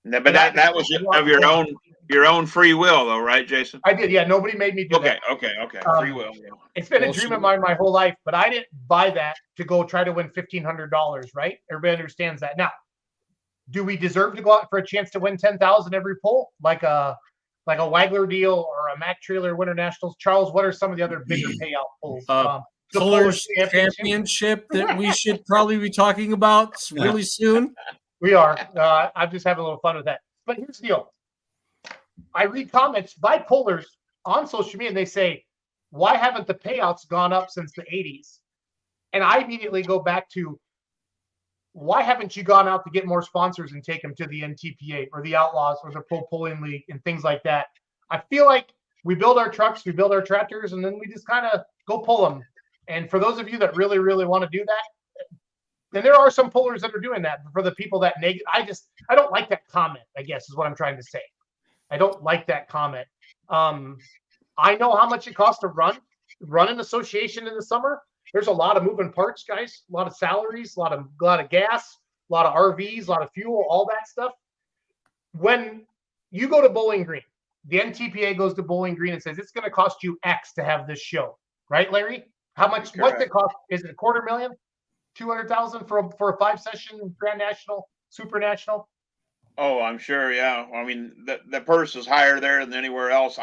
No, but that was of your own free will, though, right, Jason? I did. Yeah, nobody made me do that. Okay. Free will. Yeah. It's been a dream of mine my whole life, but I didn't buy that to go try to win $1,500, right? Everybody understands that. Now, do we deserve to go out for a chance to win $10,000 every pull, like a Wagler deal or a Mack Trailer Winter Nationals? Charles, what are some of the other bigger payout pulls? The Pullers Championship that we should probably be talking about really soon. We are. I'm just having a little fun with that. But here's the deal. I read comments by pullers on social media, and they say, why haven't the payouts gone up since the 80s? And I immediately go back to, why haven't you gone out to get more sponsors and take them to the NTPA or the Outlaws or the Pro Pulling League and things like that? I feel like we build our trucks, we build our tractors, and then we just kind of go pull them. And for those of you that really, really want to do that, And there are some pullers that are doing that. For the people that I don't like that comment, I guess is what I'm trying to say. I don't like that comment. I know how much it costs to run an association in the summer. There's a lot of moving parts, guys, a lot of salaries, a lot of gas, a lot of RVs, a lot of fuel, all that stuff. When you go to Bowling Green, the NTPA goes to Bowling Green and says, it's going to cost you X to have this show. Right, Larry? How much, what's it cost? Is it $250,000? 200,000 for a 5-session Grand National, Super National? Oh, I'm sure. Yeah. I mean, the purse is higher there than anywhere else.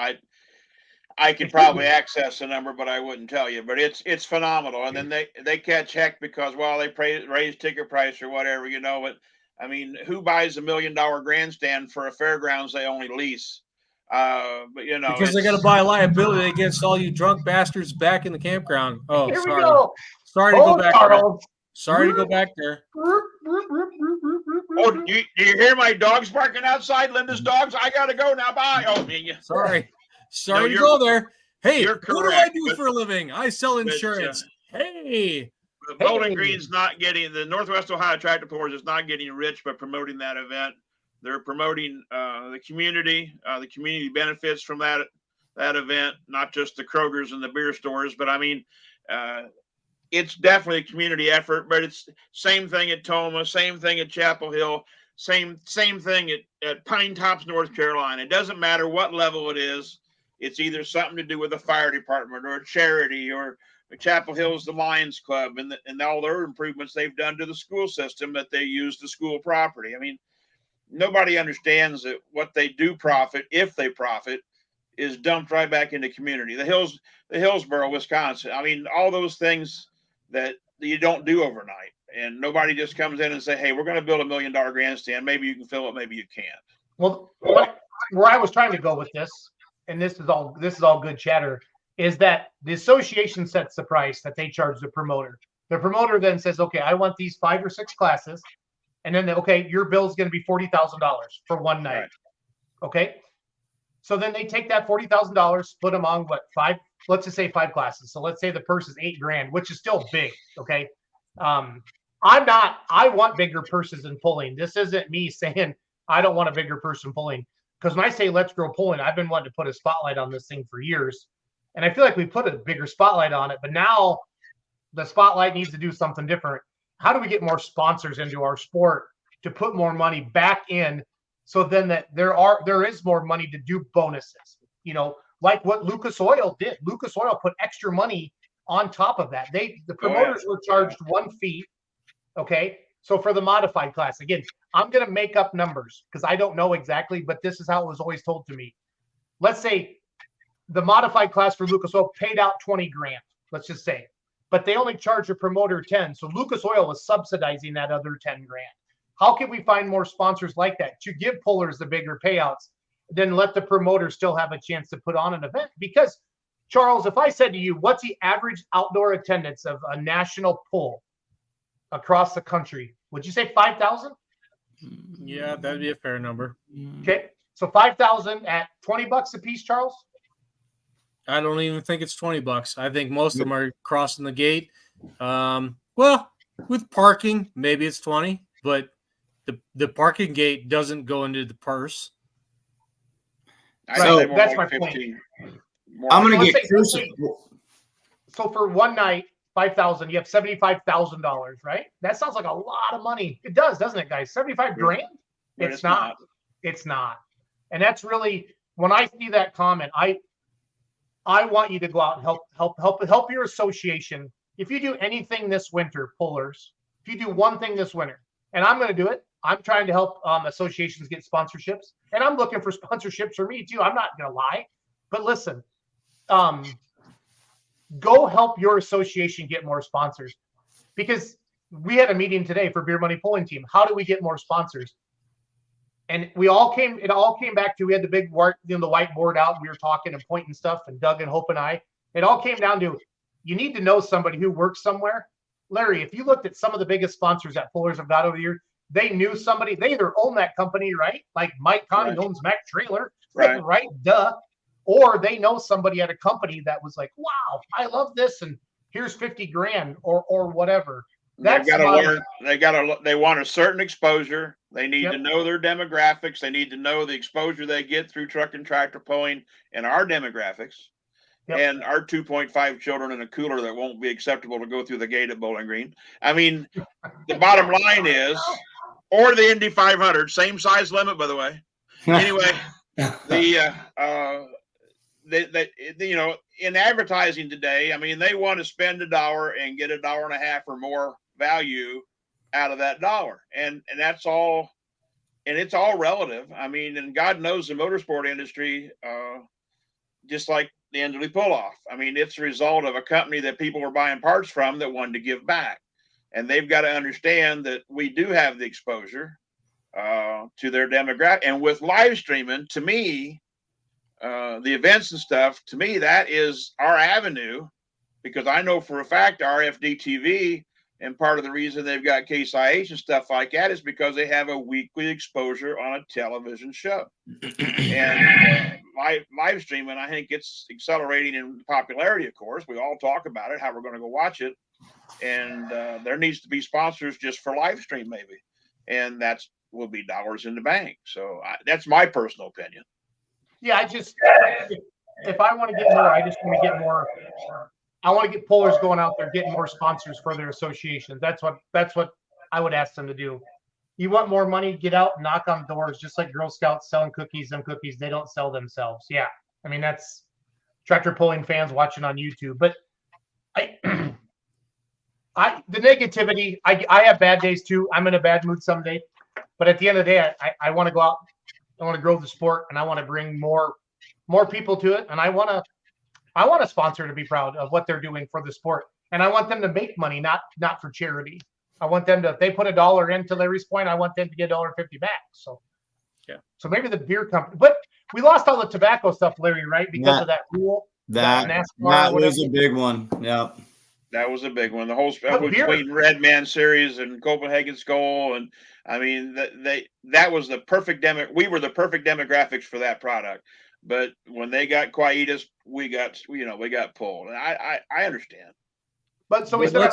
I could probably access the number, but I wouldn't tell you. But it's phenomenal. And then they catch heck because they raise ticket price or whatever, But I mean, who buys $1 million grandstand for a fairgrounds they only lease? But because they got to buy liability against all you drunk bastards back in the campground. Oh, here sorry. we go. Sorry to go back. Charles. Sorry to go back there. Oh, do you hear my dogs barking outside? Linda's dogs. I gotta go now. Bye. Oh, sorry to go there. Hey, what do I do but, for a living? I sell insurance. Hey. Bowling Green's not getting, the Northwest Ohio Tractor Pullers is not getting rich by promoting that event. They're promoting the community benefits from that event, not just the Kroger's and the beer stores. But I mean, it's definitely a community effort. But it's same thing at Toma, same thing at Chapel Hill, same thing at Pine Tops, North Carolina. It doesn't matter what level it is. It's either something to do with the fire department or a charity or Chapel Hill's the Lions Club and all their improvements they've done to the school system that they use the school property. I mean, nobody understands that what they do profit, if they profit, is dumped right back into community. The Hillsboro, Wisconsin. I mean, all those things that you don't do overnight. And nobody just comes in and say, hey, we're going to build $1 million grandstand. Maybe you can fill it, maybe you can't. Well, where I was trying to go with this, and this is all good chatter, is that the association sets the price that they charge the promoter. The promoter then says, okay, I want these 5 or 6 classes. And then, okay, your bill is going to be $40,000 for one night. Right. Okay. So then they take that $40,000, split them on let's just say 5 classes. So let's say the purse is $8,000, which is still big. Okay. I want bigger purses in pulling. This isn't me saying I don't want a bigger purse in pulling. Because when I say let's grow pulling, I've been wanting to put a spotlight on this thing for years. And I feel like we put a bigger spotlight on it, but now the spotlight needs to do something different. How do we get more sponsors into our sport to put more money back in so then that there is more money to do bonuses, like what Lucas Oil did. Lucas Oil put extra money on top of that. The promoters were charged 1 fee. Okay. So for the modified class, again, I'm going to make up numbers because I don't know exactly, but this is how it was always told to me. Let's say the modified class for Lucas Oil paid out $20,000, let's just say, but they only charge a promoter 10. So Lucas Oil was subsidizing that other $10,000. How can we find more sponsors like that to give pullers the bigger payouts, then let the promoter still have a chance to put on an event? Because Charles, if I said to you, what's the average outdoor attendance of a national pull across the country? Would you say 5,000? Yeah, that'd be a fair number. Okay. So 5,000 at $20 a piece, Charles? I don't even think it's $20. I think most of them are crossing the gate. Well, with parking, maybe it's 20, but the parking gate doesn't go into the purse. So that's my point. I'm going to get crucified. So for one night, 5,000, you have $75,000, right? That sounds like a lot of money. It does, doesn't it, guys? $75,000? It's not. It's not. And that's really, when I see that comment, I want you to go out and help your association. If you do anything this winter, pullers, if you do one thing this winter, and I'm going to do it, I'm trying to help associations get sponsorships, and I'm looking for sponsorships for me too. I'm not going to lie, but listen, go help your association get more sponsors, because we had a meeting today for Beer Money Pulling Team. How do we get more sponsors? And it all came back to, we had the big the whiteboard out. We were talking and pointing stuff, and Doug and Hope and I, it all came down to, you need to know somebody who works somewhere. Larry, if you looked at some of the biggest sponsors that pullers have got over the years, they knew somebody, they either own that company, right? Like Mike Connie owns Mac Trailer, right? Duh. Or they know somebody at a company that was like, wow, I love this, and here's $50,000 or whatever. That's They've got to my- learn. They want a certain exposure. They need Yep. to know their demographics. They need to know the exposure they get through truck and tractor pulling and our demographics. Yep. And our 2.5 children in a cooler that won't be acceptable to go through the gate at Bowling Green. I mean, the bottom line is, or the Indy 500, same size limit, by the way. Anyway, you know, in advertising today, I mean, they want to spend $1 and get $1.50 or more value out of that dollar, and that's all, and it's all relative. I mean, and God knows the motorsport industry, just like the Enderley pull-off. I mean, it's a result of a company that people were buying parts from that wanted to give back, and they've got to understand that we do have the exposure to their demographic, and with live streaming, to me, the events and stuff, to me, that is our avenue, because I know for a fact RFD TV, and part of the reason they've got Case IH and stuff like that is because they have a weekly exposure on a television show. And live streaming, I think it's accelerating in popularity, of course. We all talk about it, how we're going to go watch it. And there needs to be sponsors just for live stream, maybe. And that's will be dollars in the bank. So that's my personal opinion. Yeah, if I want to get more, I just want to get more. I want to get pullers going out there, getting more sponsors for their associations. That's what I would ask them to do. You want more money? Get out and knock on doors, just like Girl Scouts selling cookies. Them cookies, they don't sell themselves. Yeah, I mean that's tractor pulling fans watching on YouTube. But the negativity. I have bad days too. I'm in a bad mood some day. But at the end of the day, I want to go out. I want to grow the sport, and I want to bring more people to it. And I want a sponsor to be proud of what they're doing for the sport. And I want them to make money, not for charity. I want them to, if they put $1 into Larry's point, I want them to get $1.50 back. So, yeah. So maybe the beer company, but we lost all the tobacco stuff, Larry, right? Because of that rule. That was a big one. Yeah. That was a big one. The whole between Red Man Series and Copenhagen Skull, and I mean that was the perfect we were the perfect demographics for that product. But when they got quietus, we got pulled. And I understand. But so we still have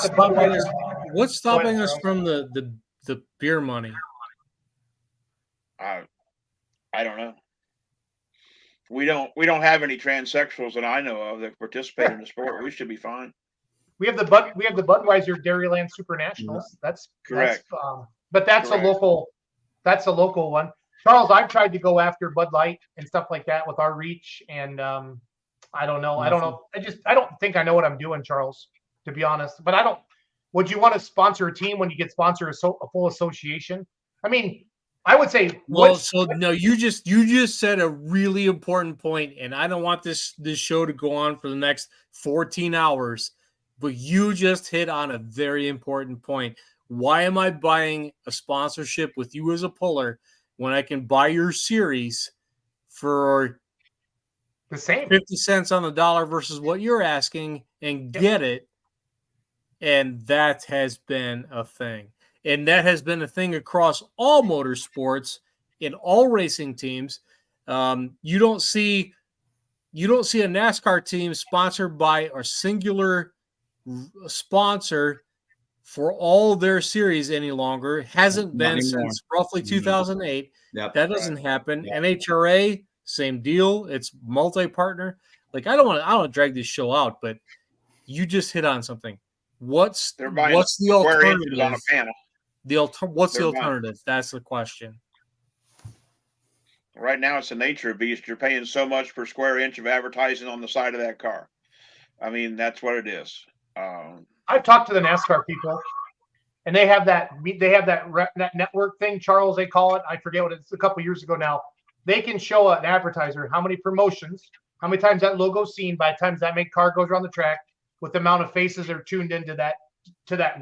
what's stopping us from the beer money? I don't know. We don't have any transsexuals that I know of that participate in the sport. We should be fine. We have the Budweiser Dairyland Super Nationals. That's correct. But that's correct. That's a local one. Charles, I've tried to go after Bud Light and stuff like that with our reach, and I don't know. I don't think I know what I'm doing, Charles, to be honest. But would you want to sponsor a team when you get sponsored a full association? I mean, I would say. You just said a really important point, and I don't want this show to go on for the next 14 hours. But you just hit on a very important point. Why am I buying a sponsorship with you as a puller when I can buy your series for the same 50 cents on the dollar versus what you're asking and get it? And that has been a thing. And that has been a thing across all motorsports in all racing teams. You don't see a NASCAR team sponsored by a singular sponsor for all their series any longer. It hasn't been since roughly 2008. Yep. That doesn't happen. Yep. NHRA, same deal. It's multi-partner. Like I don't want to drag this show out, but you just hit on something. What's the alternative? On a panel. What's the alternative? That's the question. Right now, it's a nature beast. You're paying so much per square inch of advertising on the side of that car. I mean, that's what it is. I've talked to the NASCAR people, and they have that network thing, Charles, they call it. I forget what it's a couple years ago now. They can show an advertiser how many promotions, how many times that logo's seen by the times that car goes around the track, with the amount of faces that are tuned into that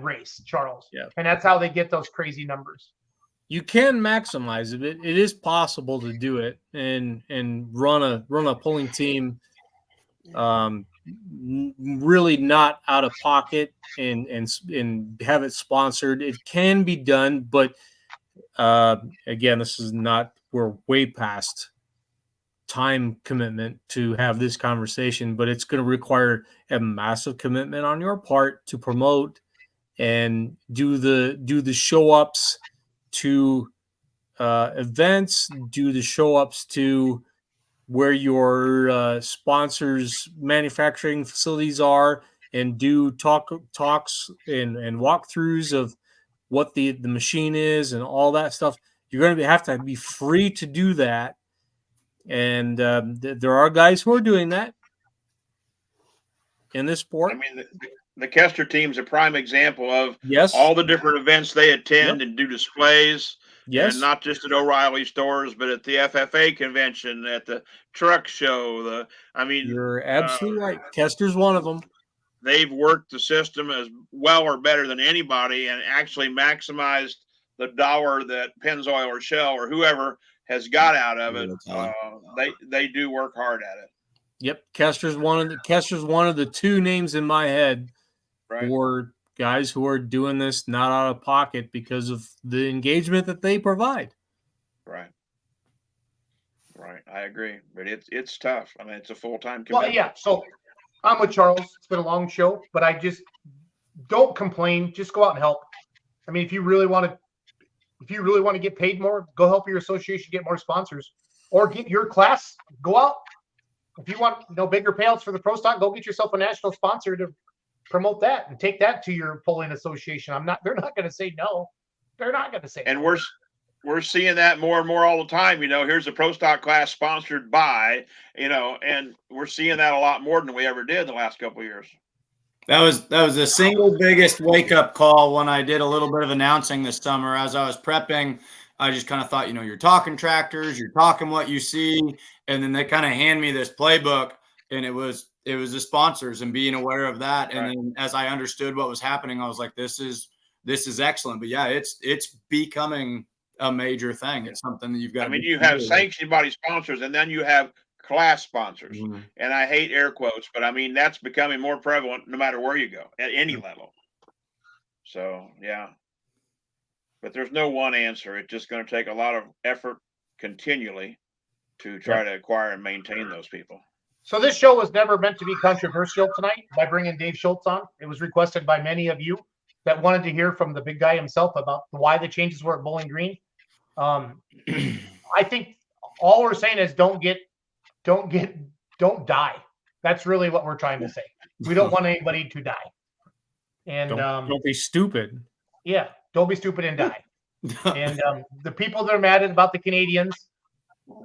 race, Charles. Yeah. And that's how they get those crazy numbers. You can maximize it. It is possible to do it and run a pulling team really not out of pocket and have it sponsored. It can be done, but again, we're way past time commitment to have this conversation, but it's going to require a massive commitment on your part to promote and do the show ups to events, do the show ups to where your sponsors' manufacturing facilities are, and do talks and walkthroughs of what the machine is and all that stuff. You're going to have to be free to do that. And there are guys who are doing that in this sport. I mean, the Kester team's a prime example of Yes. all the different events they attend Yep. and do displays. Yes. And not just at O'Reilly stores, but at the FFA convention, at the truck show. You're absolutely right. Kester's one of them. They've worked the system as well or better than anybody and actually maximized the dollar that Pennzoil or Shell or whoever has got out of it. They do work hard at it. Yep, Kester's one of the two names in my head for guys who are doing this not out of pocket because of the engagement that they provide. Right. I agree, but it's tough. I mean, it's a full-time commitment. Well, yeah. So I'm with Charles. It's been a long show, but I just don't complain. Just go out and help. I mean, if you really want to get paid more, go help your association get more sponsors, or get your class. Go out. If you want bigger payouts for the pro stock, go get yourself a national sponsor to promote that and take that to your polling association. They're not going to say no. They're not going to say. And we're seeing that more and more all the time. Here's a pro stock class sponsored by, and we're seeing that a lot more than we ever did in the last couple of years. That was the single biggest wake up call when I did a little bit of announcing this summer. As I was prepping, I just kind of thought, you're talking tractors, you're talking what you see, and then they kind of hand me this playbook, and it was the sponsors and being aware of that. And then as I understood what was happening, I was like, this is excellent. But yeah, it's becoming a major thing. It's something that you've got. I mean, you have sanctioned body sponsors, and then you have class sponsors. Mm-hmm. And I hate air quotes, but I mean that's becoming more prevalent no matter where you go at any level. So yeah. But there's no one answer. It's just going to take a lot of effort continually to try to acquire and maintain those people. So this show was never meant to be controversial tonight by bringing Dave Schultz on. It was requested by many of you that wanted to hear from the big guy himself about why the changes were at Bowling Green. I think all we're saying is don't die. That's really what we're trying to say. We don't want anybody to die. And don't be stupid. Yeah. Don't be stupid and die. And the people that are mad about the Canadians,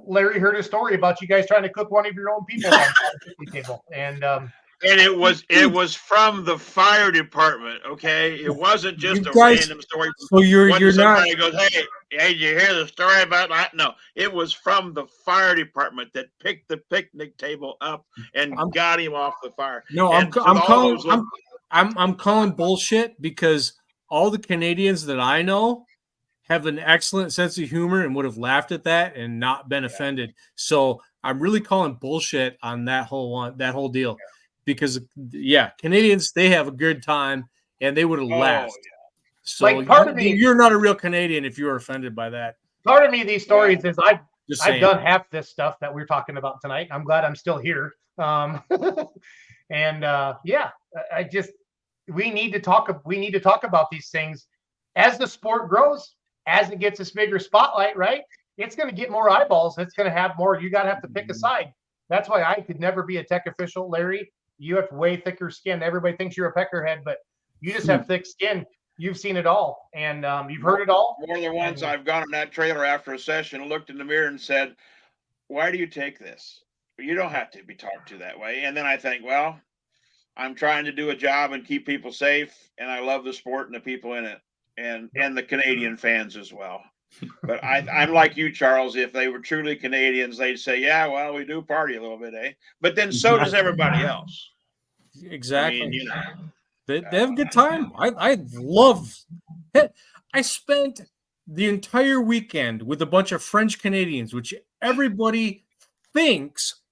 Larry heard a story about you guys trying to cook one of your own people on the table. And it was from the fire department, okay? It wasn't just random story. So you're not. Somebody goes, hey, did you hear the story about that? No, it was from the fire department that picked the picnic table up and got him off the fire. No, I'm calling bullshit because all the Canadians that I know have an excellent sense of humor and would have laughed at that and not been offended. So I'm really calling bullshit on that whole deal because Canadians, they have a good time and they would have laughed. Yeah. So part of me, you're not a real Canadian if you're offended by that. Part of me, these stories is I've done half this stuff that we're talking about tonight. I'm glad I'm still here. We need to talk about these things as the sport grows, as it gets this bigger spotlight, right? It's going to get more eyeballs. It's going to have more. You got to have to pick a side. That's why I could never be a tech official, Larry. You have way thicker skin. Everybody thinks you're a peckerhead, but you just have thick skin. You've seen it all, and you've heard it all. More than once, I've gone in that trailer after a session and looked in the mirror and said, why do you take this? You don't have to be talked to that way. And then I think, well, I'm trying to do a job and keep people safe, and I love the sport and the people in it, and the Canadian fans as well. But I'm like you, Charles. If they were truly Canadians, they'd say, yeah, well, we do party a little bit, eh? But then so does everybody else. Exactly. I mean, they have a good time. I love it. I spent the entire weekend with a bunch of French Canadians, which everybody thinks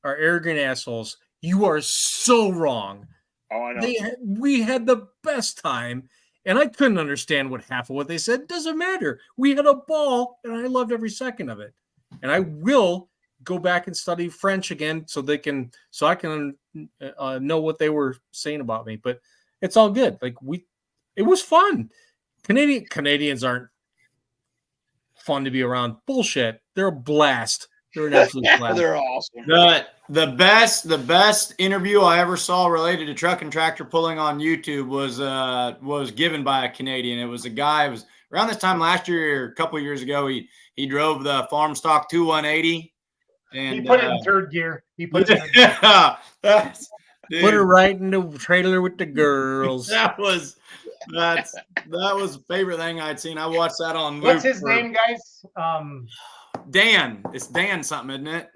are arrogant assholes. You are so wrong. Oh, I know. We had the best time, and I couldn't understand what half of what they said. It doesn't matter. We had a ball, and I loved every second of it. And I will go back and study French again so I can know what they were saying about me. But It's all good. Like it was fun. Canadians aren't fun to be around. Bullshit. They're a blast. They're an absolute blast. They're awesome. The best interview I ever saw related to truck and tractor pulling on YouTube was given by a Canadian. It was a guy. It was around this time last year, or a couple of years ago. He drove the farm stock 2180. And he put it in third gear. He put it in Put her right in the trailer with the girls. That was the favorite thing I'd seen. I watched that on loop. What's his name, guys? Dan. It's Dan something, isn't it?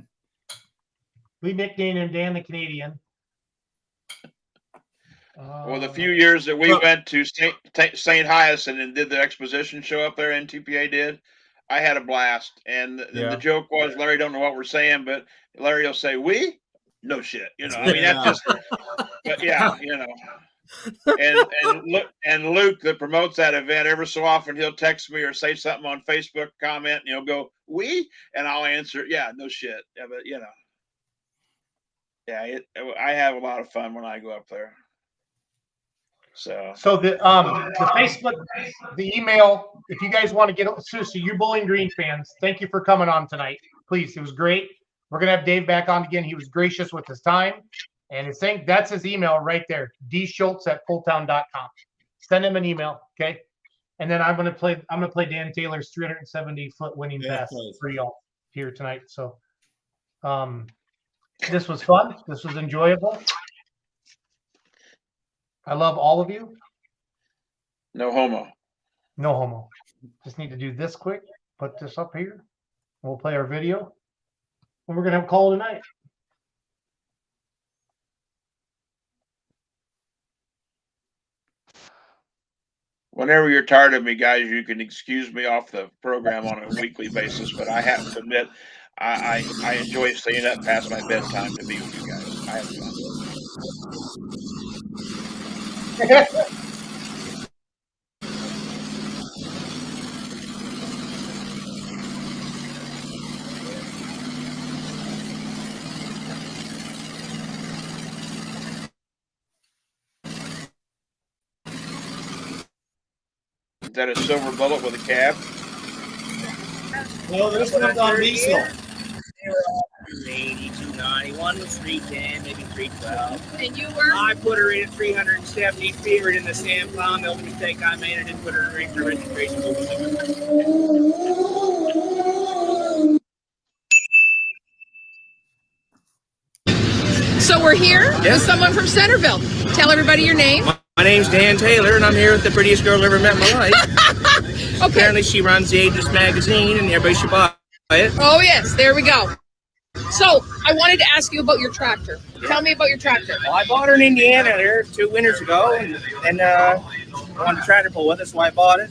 We nicknamed him Dan the Canadian. Well, the few years that we went to St. Hyacinth and did the exposition show up there, NTPA did, I had a blast. And the joke was, Larry don't know what we're saying, but Larry will say, we? No shit. You know, I mean, that's just, but yeah, you know. And Luke that promotes that event, every so often he'll text me or say something on Facebook, comment, and he'll go, we? And I'll answer, yeah, no shit. Yeah, but, you know. Yeah, I have a lot of fun when I go up there. So the Facebook, the email, if you guys want to get seriously, you Bowling Green fans, thank you for coming on tonight. Please, it was great. We're gonna have Dave back on again. He was gracious with his time, and his thing, that's his email right there, dschultz@fulltown.com. Send him an email, okay? And then I'm gonna play Dan Taylor's 370-foot winning pass for y'all here tonight. So, this was fun. This was enjoyable. I love all of you. no homo. No homo. Just need to do this quick. Put this up here. We'll play our video. And we're going to have a call tonight. Whenever you're tired of me, guys, you can excuse me off the program on a weekly basis, but I have to admit, I enjoy staying up past my bedtime to be with you guys. I have fun. Is that a silver bullet with a cab? No, this one's on diesel. 8291 was 310, maybe 312. And you were? I put her in at 370 feet in the sand pond. The only mistake I made, I didn't put her in the registration book. So we're here with someone from Centerville. Tell everybody your name. My name's Dan Taylor, and I'm here with the prettiest girl I ever met in my life. Okay. Apparently, she runs the Ageless magazine, and everybody should buy it. Oh, yes. There we go. So I wanted to ask you about your tractor. Tell me about your tractor. Well, I bought her in Indiana there 2 winters ago, and I wanted a tractor pull with it, so I bought it.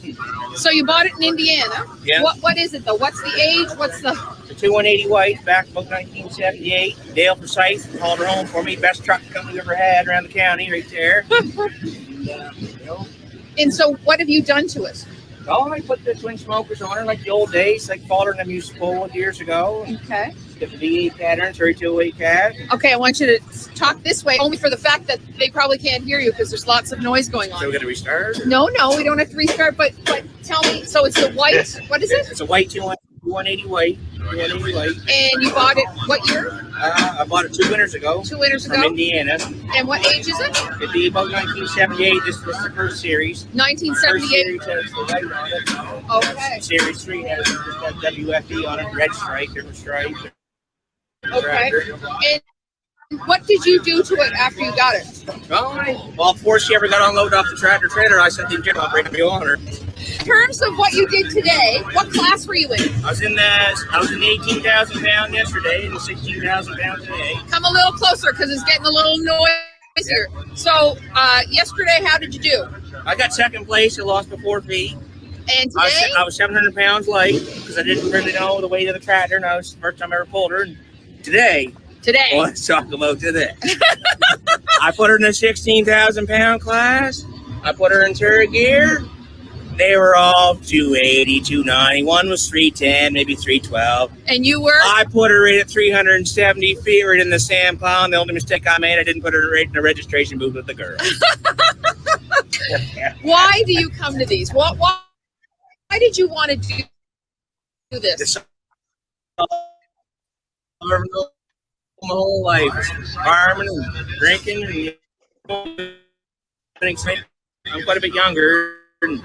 So you bought it in Indiana. Yeah. What is it, though? What's the age? What's the... The 2180 white, back about 1978. Dale Forsyth hauled her home for me. Best truck company we've ever had around the county, right there. And so what have you done to it? Oh, I put the twin smokers on her like the old days, like father and them used to pull years ago. Okay. Got the V8 pattern, 3208 cab. Okay, I want you to talk this way, only for the fact that they probably can't hear you because there's lots of noise going on. So we're going to restart? No, we don't have to restart, but tell me, so it's the white, what is it? It's a white 180 white. 180 white. And you bought it what year? I bought it 2 winters ago. 2 winters ago? From Indiana. And what age is it? It'd be about 1978. This was the first series. 1978. First series has the light on it. Okay. Series 3 has just got WFE on it, red stripe, different stripe. Okay. And what did you do to it after you got it? Well, before she ever got unloaded off the tractor trailer, I sent the engine operator to on her. In terms of what you did today, what class were you in? I was in the 18,000 pound yesterday and the 16,000 pound today. Come a little closer because it's getting a little noisier. So yesterday, how did you do? I got second place. I lost by 4 feet. And today? I was 700 pounds light because I didn't really know the weight of the tractor, and that was the first time I ever pulled her. And today. Well, let's talk about today. I put her in the 16,000 pound class. I put her in third gear. They were all 280, 290. One was 310, maybe 312. And you were? I put her in at 370 feet right in the sand pond. The only mistake I made, I didn't put her right in the registration booth with the girl. Why do you come to these? Why did you want to do this? My whole life, farming and drinking, and I'm quite a bit younger. And